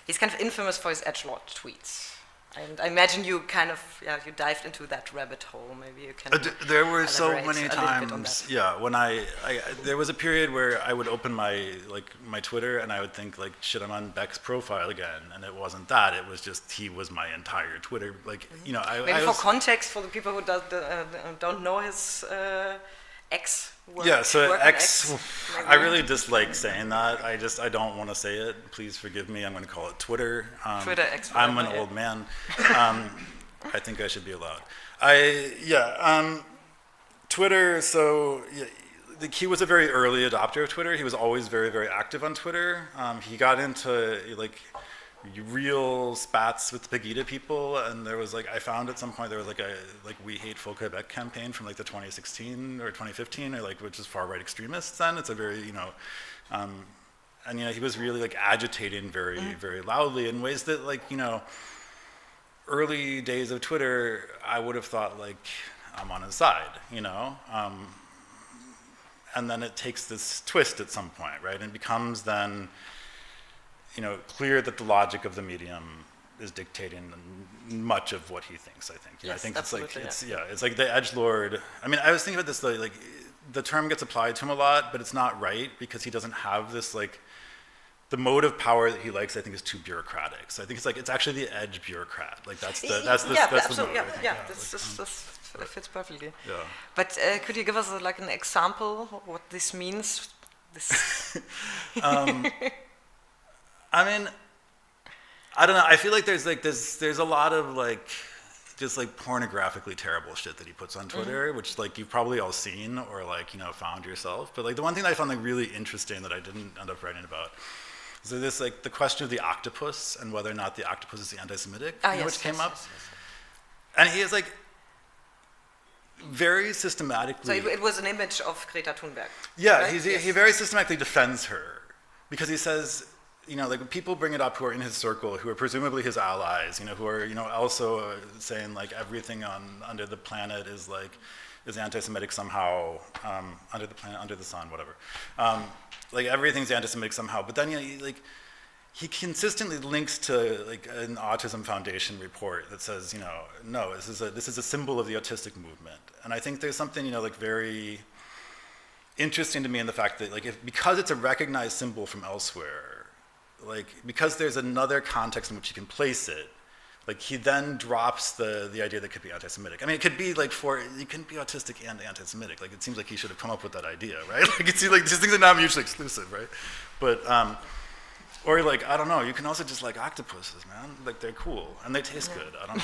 he's kind of infamous for his edgelord tweets. And I imagine you you dived into that rabbit hole. Maybe you can. There were so many times. Yeah, when there was a period where I would open my Twitter and I would think shit, I'm on Beck's profile again, and it wasn't that. It was just he was my entire Twitter. Maybe for context, for the people who don't know his ex. X. I really dislike saying that. I don't want to say it. Please forgive me. I'm going to call it Twitter. Twitter X. I'm an old man. I think I should be allowed. Twitter. So he was a very early adopter of Twitter. He was always very, very active on Twitter. He got into real spats with Pegida people, and there was I found at some point there was a We Hate Full Quebec campaign from the 2016 or 2015 or which is far right extremists. Then it's a very and he was really agitating very very loudly in ways that early days of Twitter I would have thought I'm on his side, and then it takes this twist at some point, right, and it becomes then clear that the logic of the medium is dictating much of what he thinks, I think. Yes, I think absolutely, it's the edgelord. I mean, I was thinking about this, the term gets applied to him a lot, but it's not right because he doesn't have this, the mode of power that he likes, I think, is too bureaucratic. So I think it's actually the edge bureaucrat. That's the mode. That fits perfectly. Yeah. But could you give us an example of what this means? I mean, I don't know. I feel like there's a lot of like just like pornographically terrible shit that he puts on Twitter, which like you've probably all seen or like, you know, found yourself. But like the one thing that I found like really interesting that I didn't end up writing about is this like the question of the octopus and whether or not the octopus is anti-Semitic, which came up. Yes. And he is like very systematically. So it was an image of Greta Thunberg. Yeah, right? he very systematically defends her because he says, you know, like when people bring it up who are in his circle, who are presumably his allies, you know, who are, you know, also saying like everything under the planet is anti-Semitic somehow, under the planet, under the sun, whatever. Like everything's anti-Semitic somehow. But then, you know, he consistently links to like an Autism Foundation report that says, you know, no, this is a symbol of the autistic movement. And I think there's something, you know, like very interesting to me in the fact that like because it's a recognized symbol from elsewhere, like because there's another context in which you can place it, like he then drops the idea that it could be anti-Semitic. I mean, it could be like you can be autistic and anti-Semitic. Like it seems like he should have come up with that idea, right? Like it seems like these things are not mutually exclusive, right? But or like I don't know, you can also just like octopuses, man. Like they're cool and they taste good. I don't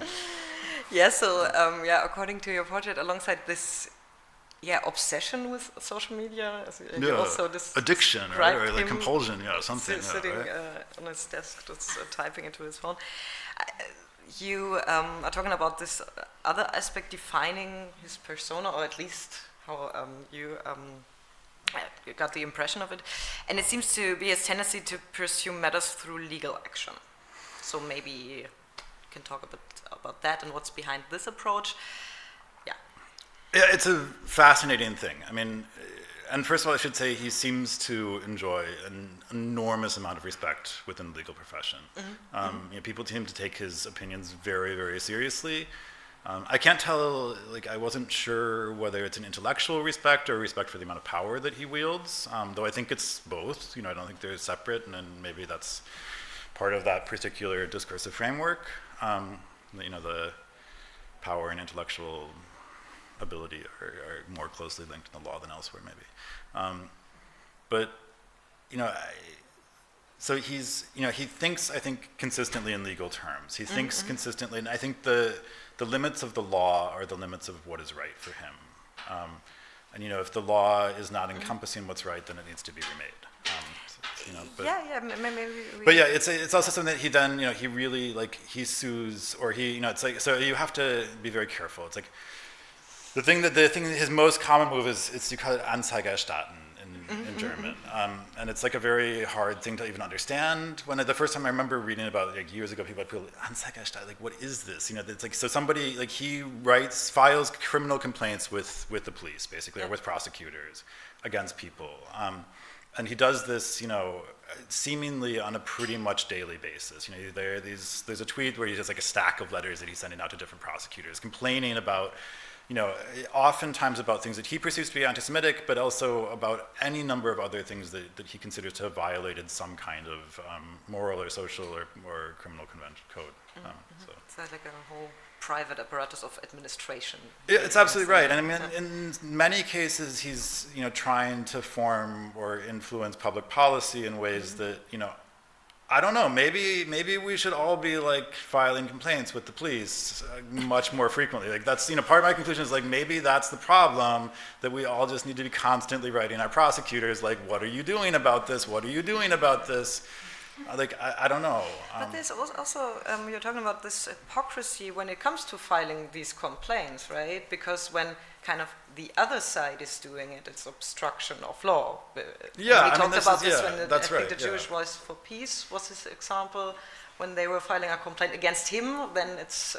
know. Yeah. So according to your project, alongside this. Yeah, obsession with social media. Also this addiction, right? Or like compulsion, something. Sitting on his desk, just typing into his phone. You are talking about this other aspect defining his persona, or at least how you got the impression of it. And it seems to be his tendency to pursue matters through legal action. So maybe you can talk a bit about that and what's behind this approach. Yeah, it's a fascinating thing. I mean, and first of all, I should say he seems to enjoy an enormous amount of respect within the legal profession. You know, people seem to take his opinions very, very seriously. I can't tell, like, I wasn't sure whether it's an intellectual respect or respect for the amount of power that he wields, though I think it's both. You know, I don't think they're separate, and then maybe that's part of that particular discursive framework. You know, the power and intellectual ability are more closely linked in the law than elsewhere, maybe. But, you know, so he's, you know, he thinks, I think, consistently in legal terms. He thinks consistently, and I think the limits of the law are the limits of what is right for him. And, you know, if the law is not encompassing what's right, then it needs to be remade. You know, maybe. But yeah, it's also something that he then, you know, he really, like, he sues, or he, you know, it's like, so you have to be very careful. It's like, the thing his most common move is you call it Anzeige erstatten in German, and it's like a very hard thing to even understand. When the first time I remember reading about it, like years ago, people Anzeige erstatten, like what is this? You know, it's like so somebody like he files criminal complaints with the police basically or with prosecutors against people, and he does this, you know, seemingly on a pretty much daily basis. You know, there's a tweet where he has like a stack of letters that he's sending out to different prosecutors, complaining about. You know, oftentimes about things that he perceives to be anti-Semitic, but also about any number of other things that he considers to have violated some kind of moral or social or criminal convention code. It's like a whole private apparatus of administration. Yeah, it's absolutely right. And I mean, in many cases, he's, you know, trying to form or influence public policy in ways that, you know, I don't know, maybe we should all be like filing complaints with the police much more frequently. Like that's, you know, part of my conclusion is like maybe that's the problem, that we all just need to be constantly writing our prosecutors like, what are you doing about this? What are you doing about this? Like, I don't know. But there's also, you're talking about this hypocrisy when it comes to filing these complaints, right? Because when kind of the other side is doing it, it's obstruction of law. Yeah, we talked about this when I think the Jewish Voice for Peace was his example. When they were filing a complaint against him, then it's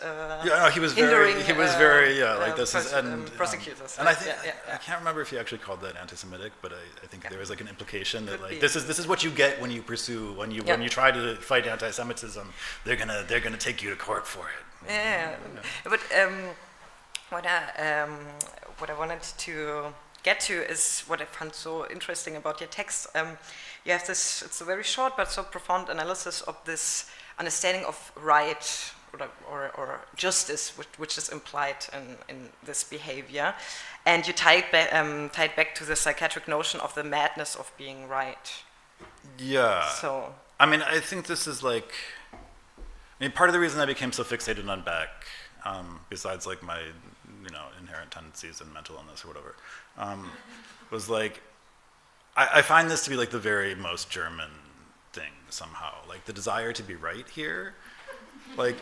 he was very like this is prosecutors. And I think I can't remember if he actually called that anti-Semitic, but I think there was like an implication that like this is what you get when you pursue when you try to fight anti-Semitism. They're gonna take you to court for it. But what I wanted to get to is what I found so interesting about your text. You have this, it's a very short but so profound analysis of this understanding of right or justice, which is implied in this behavior. And you tie it back to the psychiatric notion of the madness of being right. Yeah. So. I mean, I think this is like, part of the reason I became so fixated on Beck, besides like my, inherent tendencies and mental illness or whatever, was like, I find this to be like the very most German thing somehow, like the desire to be right here, like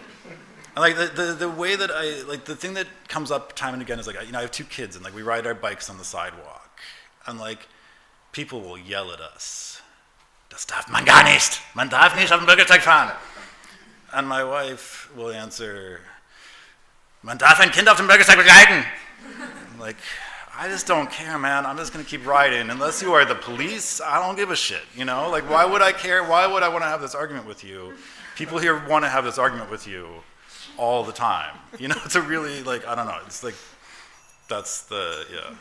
the way that the thing that comes up time and again is like, I have 2 kids and like we ride our bikes on the sidewalk, and like people will yell at us, "Das darf man gar nicht, man darf nicht auf dem Bürgersteig fahren," and my wife will answer, "Man darf ein Kind auf dem Bürgersteig begleiten." I'm like, I just don't care, man. I'm just going to keep riding. Unless you are the police, I don't give a shit, Like, why would I care? Why would I want to have this argument with you? People here want to have this argument with you all the time. It's a really, like, I don't know. It's like, that's the, yeah.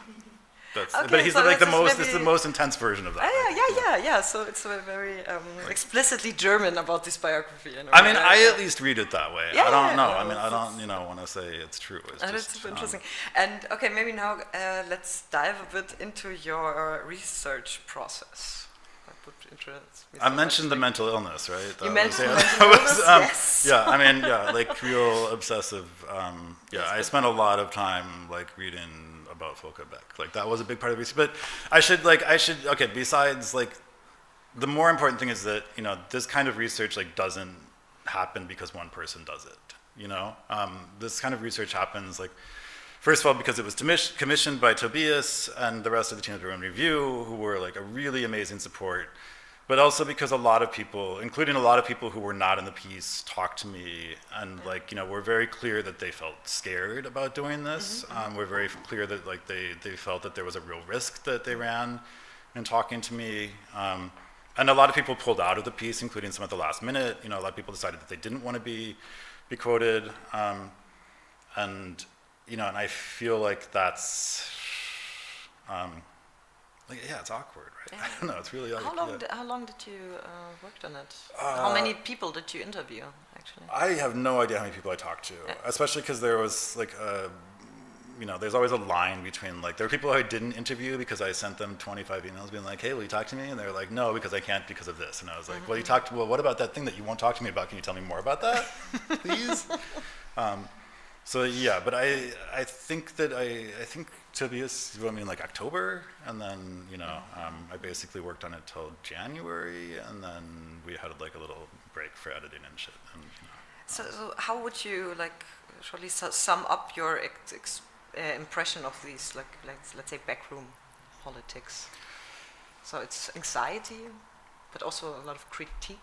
That's, okay, but he's so like the most, maybe... it's the most intense version of that. Yeah. So it's a very explicitly German about this biography. I mean, I at least read it that way. I don't know. I mean, I don't, want to say it's true. It's just, super interesting. And okay, maybe now let's dive a bit into your research process. I mentioned the mental illness, right? You mentioned the mental illness, yes. Yeah, I mean, like real obsessive. I spent a lot of time like reading about Volker Beck. Like that was a big part of the research. But I should, okay, besides like, the more important thing is that, this kind of research like doesn't happen because one person does it, This kind of research happens like, first of all, because it was commissioned by Tobias and the rest of the team of the Berlin-Review, who were like a really amazing support, but also because a lot of people, including a lot of people who were not in the piece, talked to me and like, were very clear that they felt scared about doing this. Were very clear that like they felt that there was a real risk that they ran in talking to me. And a lot of people pulled out of the piece, including some at the last minute. A lot of people decided that they didn't want to be quoted. And I feel like that's, it's awkward, right? Yeah. I don't know, it's really awkward. How long did you work on it? How many people did you interview, actually? I have no idea how many people I talked to, especially because there was like there's always a line between like, there were people I didn't interview because I sent them 25 emails being like, hey, will you talk to me? And they were like, no, because I can't because of this. And I was like, well, what about that thing that you won't talk to me about? Can you tell me more about that, please? So yeah, but I think Tobias, like October, and then I basically worked on it till January, and then we had like a little break for editing and shit. And, So how would you like shortly sum up your impression of these let's say backroom politics? So it's anxiety, but also a lot of critique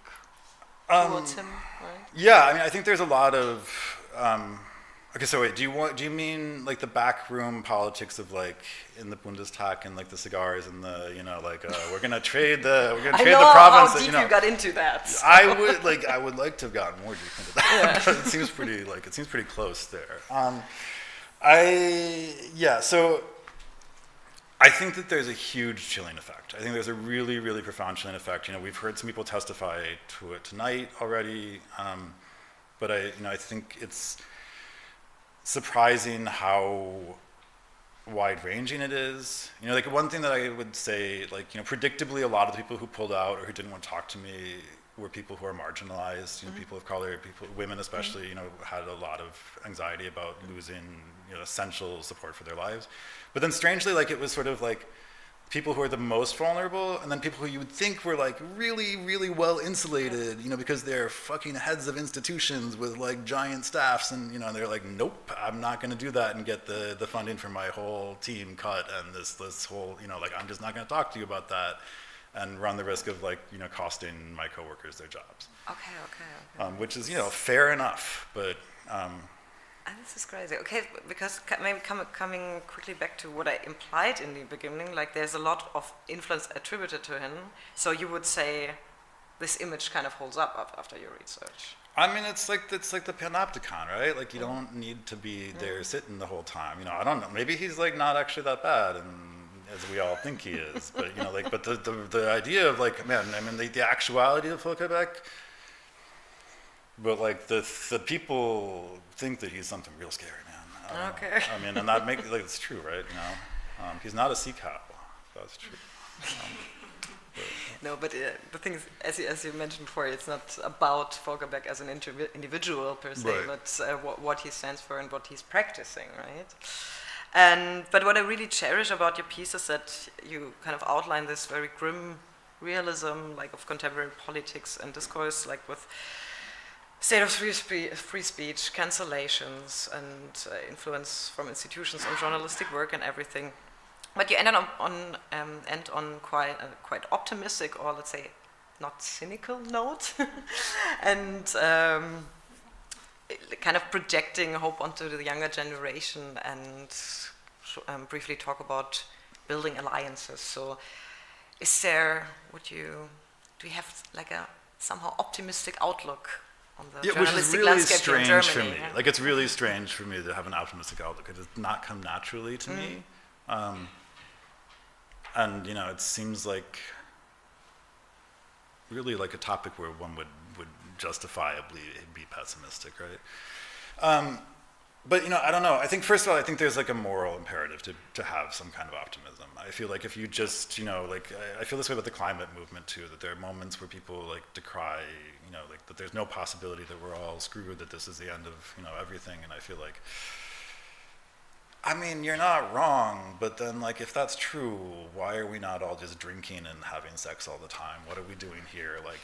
towards him, right? Yeah, I mean, I think there's a lot of. Okay, so wait, do you mean like the backroom politics of like in the Bundestag and like the cigars and the we're gonna trade the province? How deep you got into that. I would like to have gotten more deep into that, but it seems pretty close there. So I think that there's a huge chilling effect. I think there's a really, really profound chilling effect. We've heard some people testify to it tonight already, but I think it's surprising how wide-ranging it is. Like one thing that I would say, predictably, a lot of the people who pulled out or who didn't want to talk to me were people who are marginalized. People of color, women especially, had a lot of anxiety about losing, essential support for their lives. But then strangely, it was sort of like people who are the most vulnerable, and then people who you would think were really, really well insulated, because they're fucking heads of institutions with giant staffs, and they're like, nope, I'm not going to do that and get the funding for my whole team cut, and this whole, I'm just not going to talk to you about that, and run the risk of costing my coworkers their jobs. Okay. Which is fair enough, but. This is crazy. Okay, because maybe coming quickly back to what I implied in the beginning, there's a lot of influence attributed to him. So you would say this image kind of holds up after your research. I mean, it's like the panopticon, right? You don't need to be there sitting the whole time. I don't know. Maybe he's not actually that bad, and as we all think he is. But but the idea of the actuality of Volker Beck. But the people think that he's something real scary, man. Okay. I mean, and that makes it's true, right? He's not a sea cow. That's true. No, but the thing is, as you mentioned before, it's not about Volker Beck as an individual per se, Right. but what he stands for and what he's practicing, right? But what I really cherish about your piece is that you kind of outline this very grim realism, like of contemporary politics and discourse, like with state of free speech, cancellations, and influence from institutions on journalistic work and everything. But you end on quite optimistic, or let's say, not cynical note, and kind of projecting hope onto the younger generation, and briefly talk about building alliances. So, do you have like a somehow optimistic outlook on the Yeah, which is journalistic really landscape here in strange for Germany? me. Yeah? Like, it's really strange for me to have an optimistic outlook. It does not come naturally to me. And, you know, it seems like really like a topic where one would justifiably be pessimistic, right? But, you know, I don't know. I think, first of all, I think there's like a moral imperative to have some kind of optimism. I feel like if you just, you know, like, I feel this way about the climate movement too, that there are moments where people like decry, you know, like that there's no possibility that we're all screwed, that this is the end of, you know, everything. And I feel like, I mean, you're not wrong, but then, like, if that's true, why are we not all just drinking and having sex all the time? What are we doing here? Like,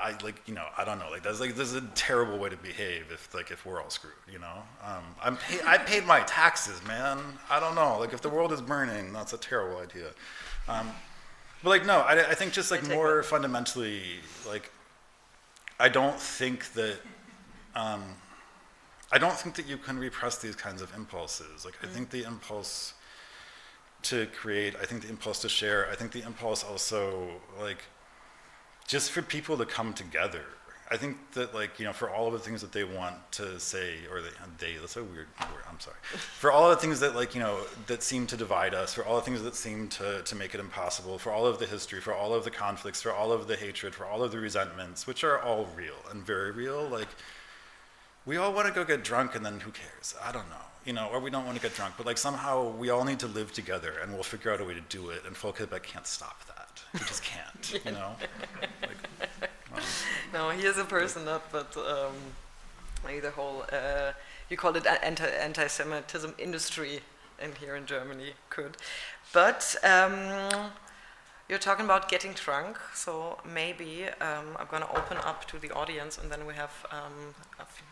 I don't know. Like, this is a terrible way to behave if we're all screwed, you know? I paid my taxes, man. I don't know. Like, if the world is burning, that's a terrible idea. But, like, no, I think just, like, more fundamentally, like, I don't think that you can repress these kinds of impulses. Like, I think the impulse to create, I think the impulse to share, I think the impulse also, like, just for people to come together. I think that, like, you know, for all of the things that they want to say, or that's a weird word, I'm sorry. For all of the things that, like, you know, that seem to divide us, for all the things that seem to make it impossible, for all of the history, for all of the conflicts, for all of the hatred, for all of the resentments, which are all real and very real, like, we all want to go get drunk and then who cares? I don't know, you know, or we don't want to get drunk, but like somehow we all need to live together and we'll figure out a way to do it, and Volker Beck can't stop that. He just can't, you know? Like, no, he is a person, not, but maybe the whole, you call it anti-Semitism industry in here in Germany could. But you're talking about getting drunk, so maybe I'm going to open up to the audience, and then we have a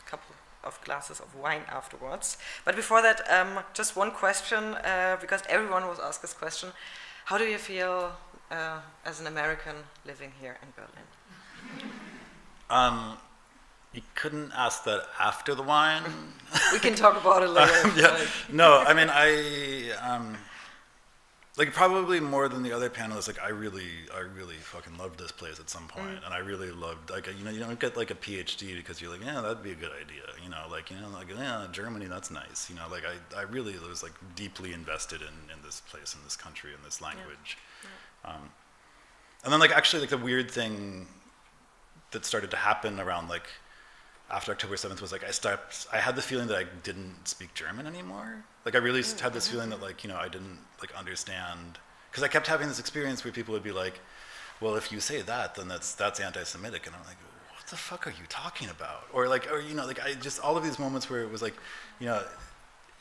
couple of glasses of wine afterwards. But before that, just one question, because everyone was asked this question. How do you feel as an American living here in Berlin? You couldn't ask that after the wine. We can talk about it later. Yeah. No, I mean, like, probably more than the other panelists, like, I really fucking loved this place at some point, and I really loved, like, you know, you don't get, like, a PhD because you're like, yeah, that'd be a good idea, you know, like, yeah, Germany, that's nice, you know, like, I really was, like, deeply invested in this place, in this country, in this language. Yeah. And then, like, actually, like, the weird thing that started to happen around, like, after October 7th was, like, I had the feeling that I didn't speak German anymore. Like, I really had this feeling that, like, you know, I didn't, like, understand, because I kept having this experience where people would be like, well, if you say that, then that's anti-Semitic, and I'm like, what the fuck are you talking about? Or, like, or, you know, like, I just, all of these moments where it was like, you know,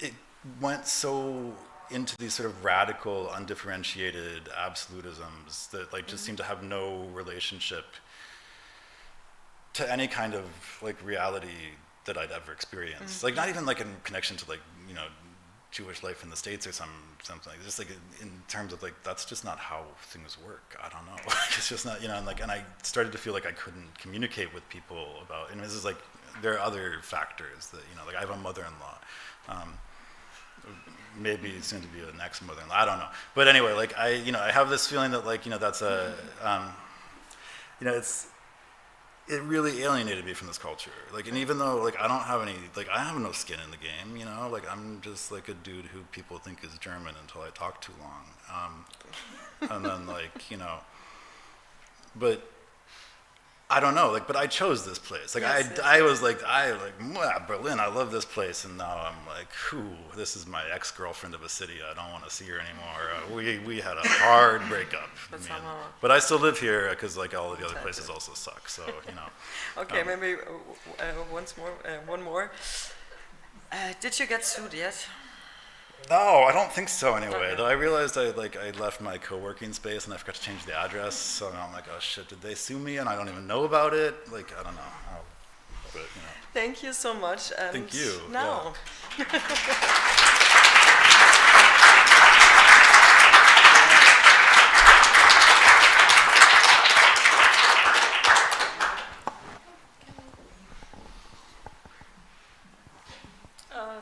it went so into these sort of radical, undifferentiated absolutisms that, like, just seemed to have no relationship to any kind of, like, reality that I'd ever experienced. Like, not even, like, in connection to, like, you know, Jewish life in the States or something like, just, like, in terms of, like, that's just not how things work. I don't know. It's just not, you know, and I started to feel like I couldn't communicate with people about, and this is, like, there are other factors that, you know, like, I have a mother-in-law, maybe soon to be an ex-mother-in-law, I don't know. But anyway, like, I have this feeling that, like, you know, that's a, you know, it really alienated me from this culture. Like, and even though, like, I don't have any, like, I have no skin in the game, you know, like, I'm just, like, a dude who people think is German until I talk too long. And then, like, you know, but I don't know, like, but I chose this place. Like, Yes, I was like, "Mwah, Berlin, I love this place," and now I'm like, this is my ex-girlfriend of a city. I don't want to see her anymore. We had a hard breakup. But I still live here because like all of the other places also suck. So you know. Okay, maybe one more. Did you get sued yet? No, I don't think so anyway. Okay. I realized I left my co-working space and I forgot to change the address. So now I'm like, oh shit, did they sue me and I don't even know about it? Like, I don't know. But, you know. Thank you so much. And Thank you. now.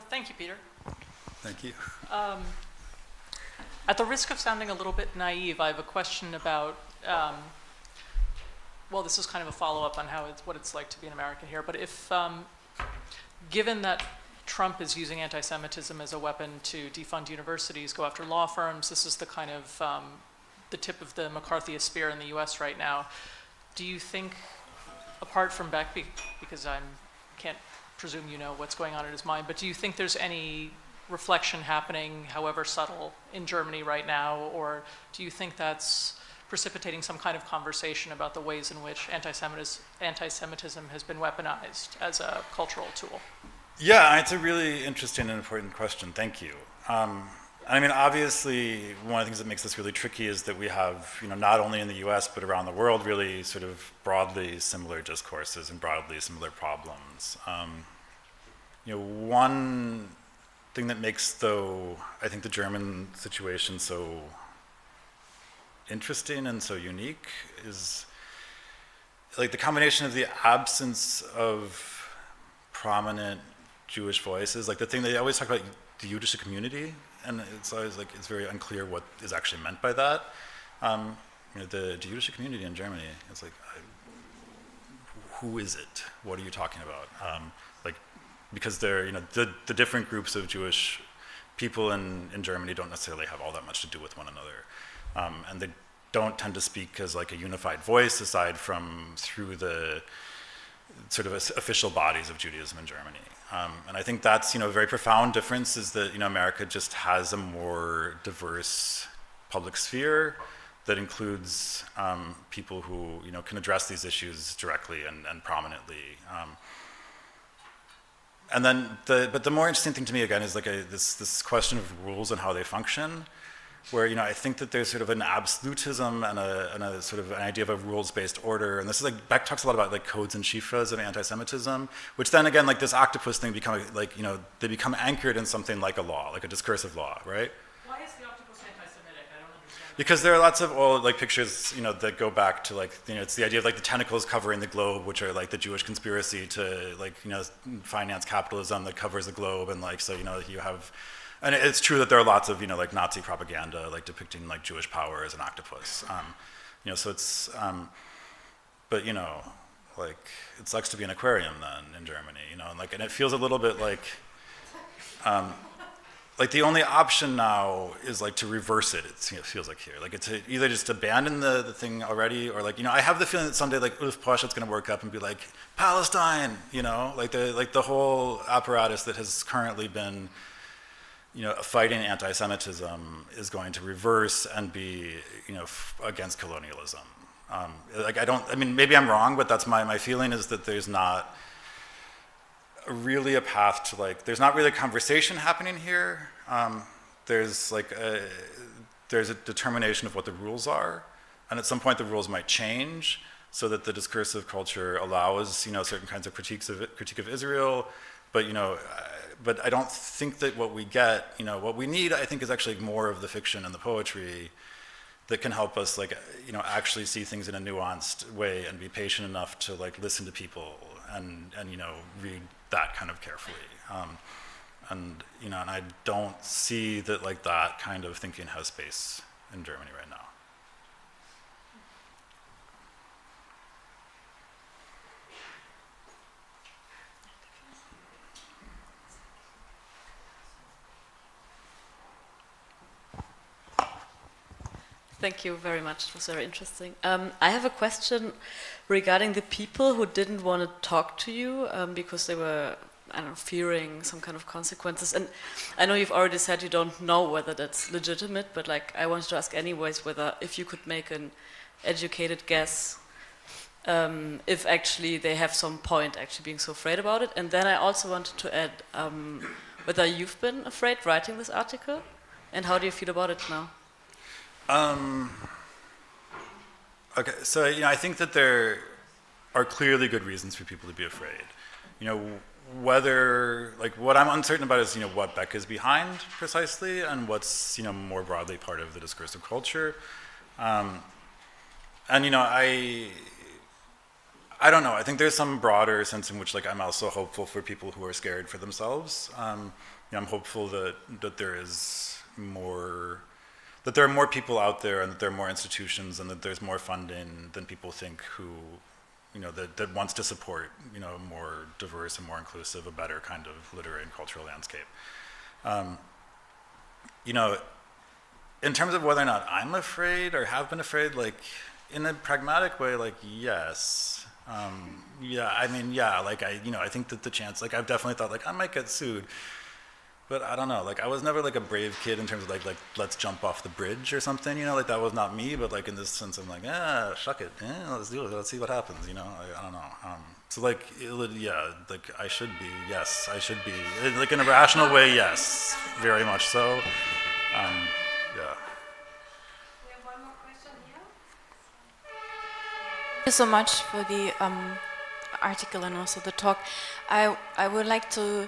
Thank you, Peter. Thank you. At the risk of sounding a little bit naive, I have a question about, well, this is kind of a follow-up on what it's like to be an American here, but if, given that Trump is using anti-Semitism as a weapon to defund universities, go after law firms, this is the kind of, the tip of the McCarthyist spear in the US right now, do you think, apart from Beck, because I can't presume you know what's going on in his mind, but do you think there's any reflection happening, however subtle, in Germany right now, or do you think that's precipitating some kind of conversation about the ways in which anti-Semitism has been weaponized as a cultural tool? Yeah, it's a really interesting and important question. Thank you. I mean, obviously, one of the things that makes this really tricky is that we have, you know, not only in the U.S. but around the world, really sort of broadly similar discourses and broadly similar problems. You know, one thing that makes, though, I think the German situation so interesting and so unique is like the combination of the absence of prominent Jewish voices, like the thing they always talk about, the Jüdische community, and it's always like it's very unclear what is actually meant by that. You know, the Jüdische community in Germany, it's like, who is it? What are you talking about? Like, because they're, you know, the different groups of Jewish people in Germany don't necessarily have all that much to do with one another, and they don't tend to speak as like a unified voice aside from through the sort of official bodies of Judaism in Germany. And I think that's, you know, a very profound difference is that, you know, America just has a more diverse public sphere that includes people who, you know, can address these issues directly and prominently. And then, but the more interesting thing to me again is like this question of rules and how they function, where, you know, I think that there's sort of an absolutism and a sort of an idea of a rules-based order. And this is like, Beck talks a lot about like codes and shifras of anti-Semitism, which then again, like this octopus thing become like, you know, they become anchored in something like a law, like a discursive law, right? Why is the octopus anti-Semitic? I don't understand. Because there are lots of old like pictures, you know, that go back to like, you know, it's the idea of like the tentacles covering the globe, which are like the Jewish conspiracy to like, you know, finance capitalism that covers the globe. And like, so, you know, you have, and it's true that there are lots of, you know, like Nazi propaganda, like depicting like Jewish power as an octopus. You know, so it's, but you know, like it sucks to be an aquarium then in Germany, you know, and like, and it feels a little bit like the only option now is like to reverse it. It feels like here, like it's either just abandon the thing already, or like, you know, I have the feeling that someday like Ulf Poschart's going to work up and be like Palestine, you know, like the whole apparatus that has currently been, you know, fighting anti-Semitism is going to reverse and be, you know, against colonialism. Like I mean, maybe I'm wrong, but that's my feeling is that there's not really a path to like, there's not really a conversation happening here. There's like there's a determination of what the rules are, and at some point the rules might change so that the discursive culture allows, you know, certain kinds of critique of Israel, but you know, but I don't think that what we get, you know, what we need, I think, is actually more of the fiction and the poetry that can help us, like, you know, actually see things in a nuanced way and be patient enough to like listen to people and you know, read that kind of carefully. And you know, and I don't see that like that kind of thinking has space in Germany right now. Thank you very much. It was very interesting. I have a question regarding the people who didn't want to talk to you because they were, I don't know, fearing some kind of consequences. And I know you've already said you don't know whether that's legitimate, but like I wanted to ask anyways whether if you could make an educated guess if actually they have some point actually being so afraid about it. And then I also wanted to add whether you've been afraid writing this article, and how do you feel about it now? Okay, so I think that there are clearly good reasons for people to be afraid. Whether, like, what I'm uncertain about is, what Beck is behind precisely, and what's, more broadly part of the discursive culture. And, I don't know. I think there's some broader sense in which, like, I'm also hopeful for people who are scared for themselves. I'm hopeful that there is more, that there are more people out there, and that there are more institutions, and that there's more funding than people think who, that wants to support, a more diverse and more inclusive, a better kind of literary and cultural landscape. In terms of whether or not I'm afraid or have been afraid, like, in a pragmatic way, like, yes. I think that the chance, like, I've definitely thought, like, I might get sued. But I don't know, like, I was never, like, a brave kid in terms of, like let's jump off the bridge or something, like, that was not me, but, like, in this sense, I'm like, shuck it, let's do it, let's see what happens, I don't know. So, like, like, I should be, yes, I should be, like, in a rational way, yes, very much so, yeah. We have one more question here. Thank you so much for the article and also the talk. I would like to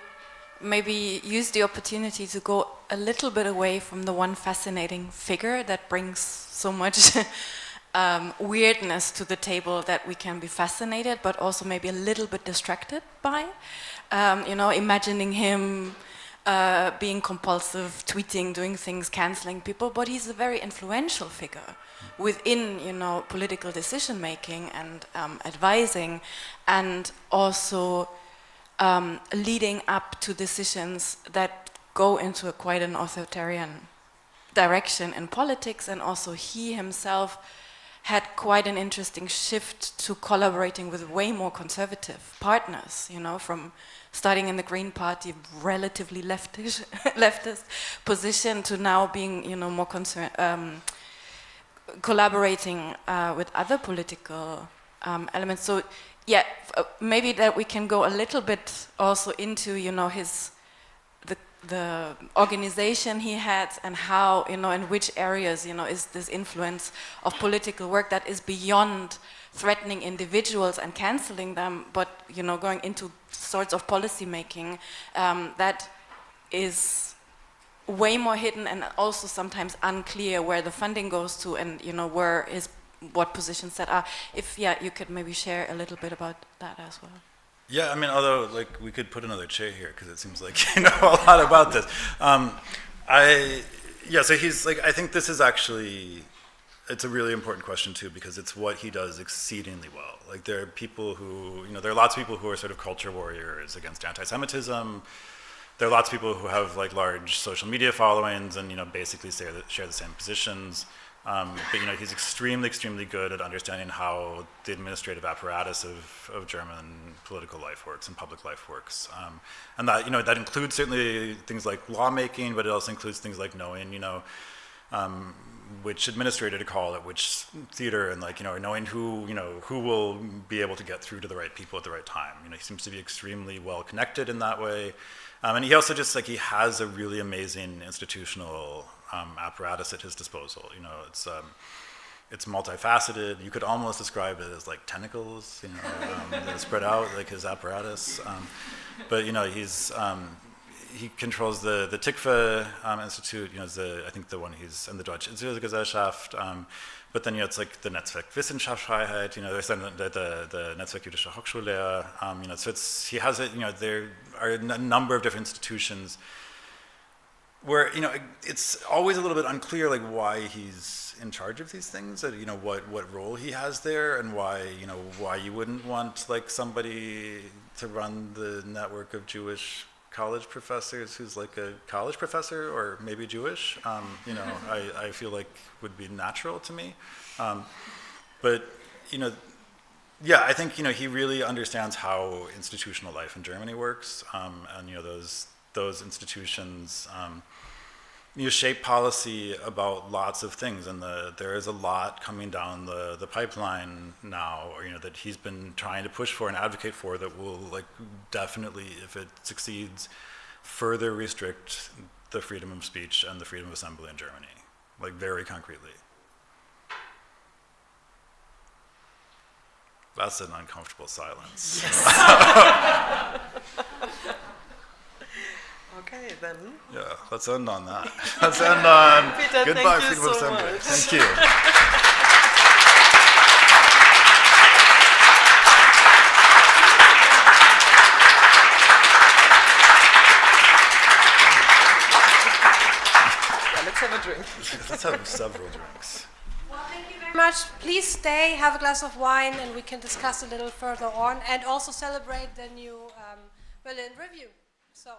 maybe use the opportunity to go a little bit away from the one fascinating figure that brings so much weirdness to the table that we can be fascinated, but also maybe a little bit distracted by. Imagining him being compulsive, tweeting, doing things, canceling people, but he's a very influential figure within, political decision making and advising, and also leading up to decisions that go into quite an authoritarian direction in politics. And also he himself had quite an interesting shift to collaborating with way more conservative partners, from starting in the Green Party, relatively leftist position, to now being, more collaborating with other political elements. So yeah, maybe that we can go a little bit also into, the organization he had, and how, in which areas, is this influence of political work that is beyond threatening individuals and canceling them, but, going into sorts of policy making that is way more hidden and also sometimes unclear where the funding goes to, and, what positions that are. If, you could maybe share a little bit about that as well. Yeah, I mean, although, like, we could put another chair here, because it seems like you know a lot about this. So he's, like, I think this is actually, it's a really important question too, because it's what he does exceedingly well. Like, there are people who, there are lots of people who are sort of culture warriors against anti-Semitism. There are lots of people who have, like, large social media followings and, basically share the same positions. But he's extremely, extremely good at understanding how the administrative apparatus of German political life works and public life works, and that that includes certainly things like lawmaking, but it also includes things like knowing which administrator to call at which theater, and or knowing who who will be able to get through to the right people at the right time. He seems to be extremely well connected in that way, and he also just he has a really amazing institutional apparatus at his disposal. It's multifaceted. You could almost describe it as like tentacles, that are spread out, like his apparatus. But he controls the Tikva Institute. I think the one he's in the Deutsche Gesellschaft. But then it's like the Netzwerk Wissenschaftsfreiheit. There's the Netzwerk Jüdischer Hochschullehrer. So he has it. There are a number of different institutions where it's always a little bit unclear, like, why he's in charge of these things, and what role he has there, and why why you wouldn't want, like, somebody to run the network of Jewish college professors who's like a college professor or maybe Jewish, you know, I feel like would be natural to me. But, you know, yeah, I think, you know, he really understands how institutional life in Germany works, and, you know, those institutions, you shape policy about lots of things, and there is a lot coming down the pipeline now, or, you know, that he's been trying to push for and advocate for that will, like, definitely, if it succeeds, further restrict the freedom of speech and the freedom of assembly in Germany, like, very concretely. That's an uncomfortable silence. Yes. Okay, then. Yeah, let's end on that. Let's end on Peter, goodbye, thank you freedom of so assembly. much. Thank you. Yeah, let's have a drink. Let's have several drinks. Well, thank you very much. Please stay, have a glass of wine, and we can discuss a little further on, and also celebrate the new Berlin-Review. So.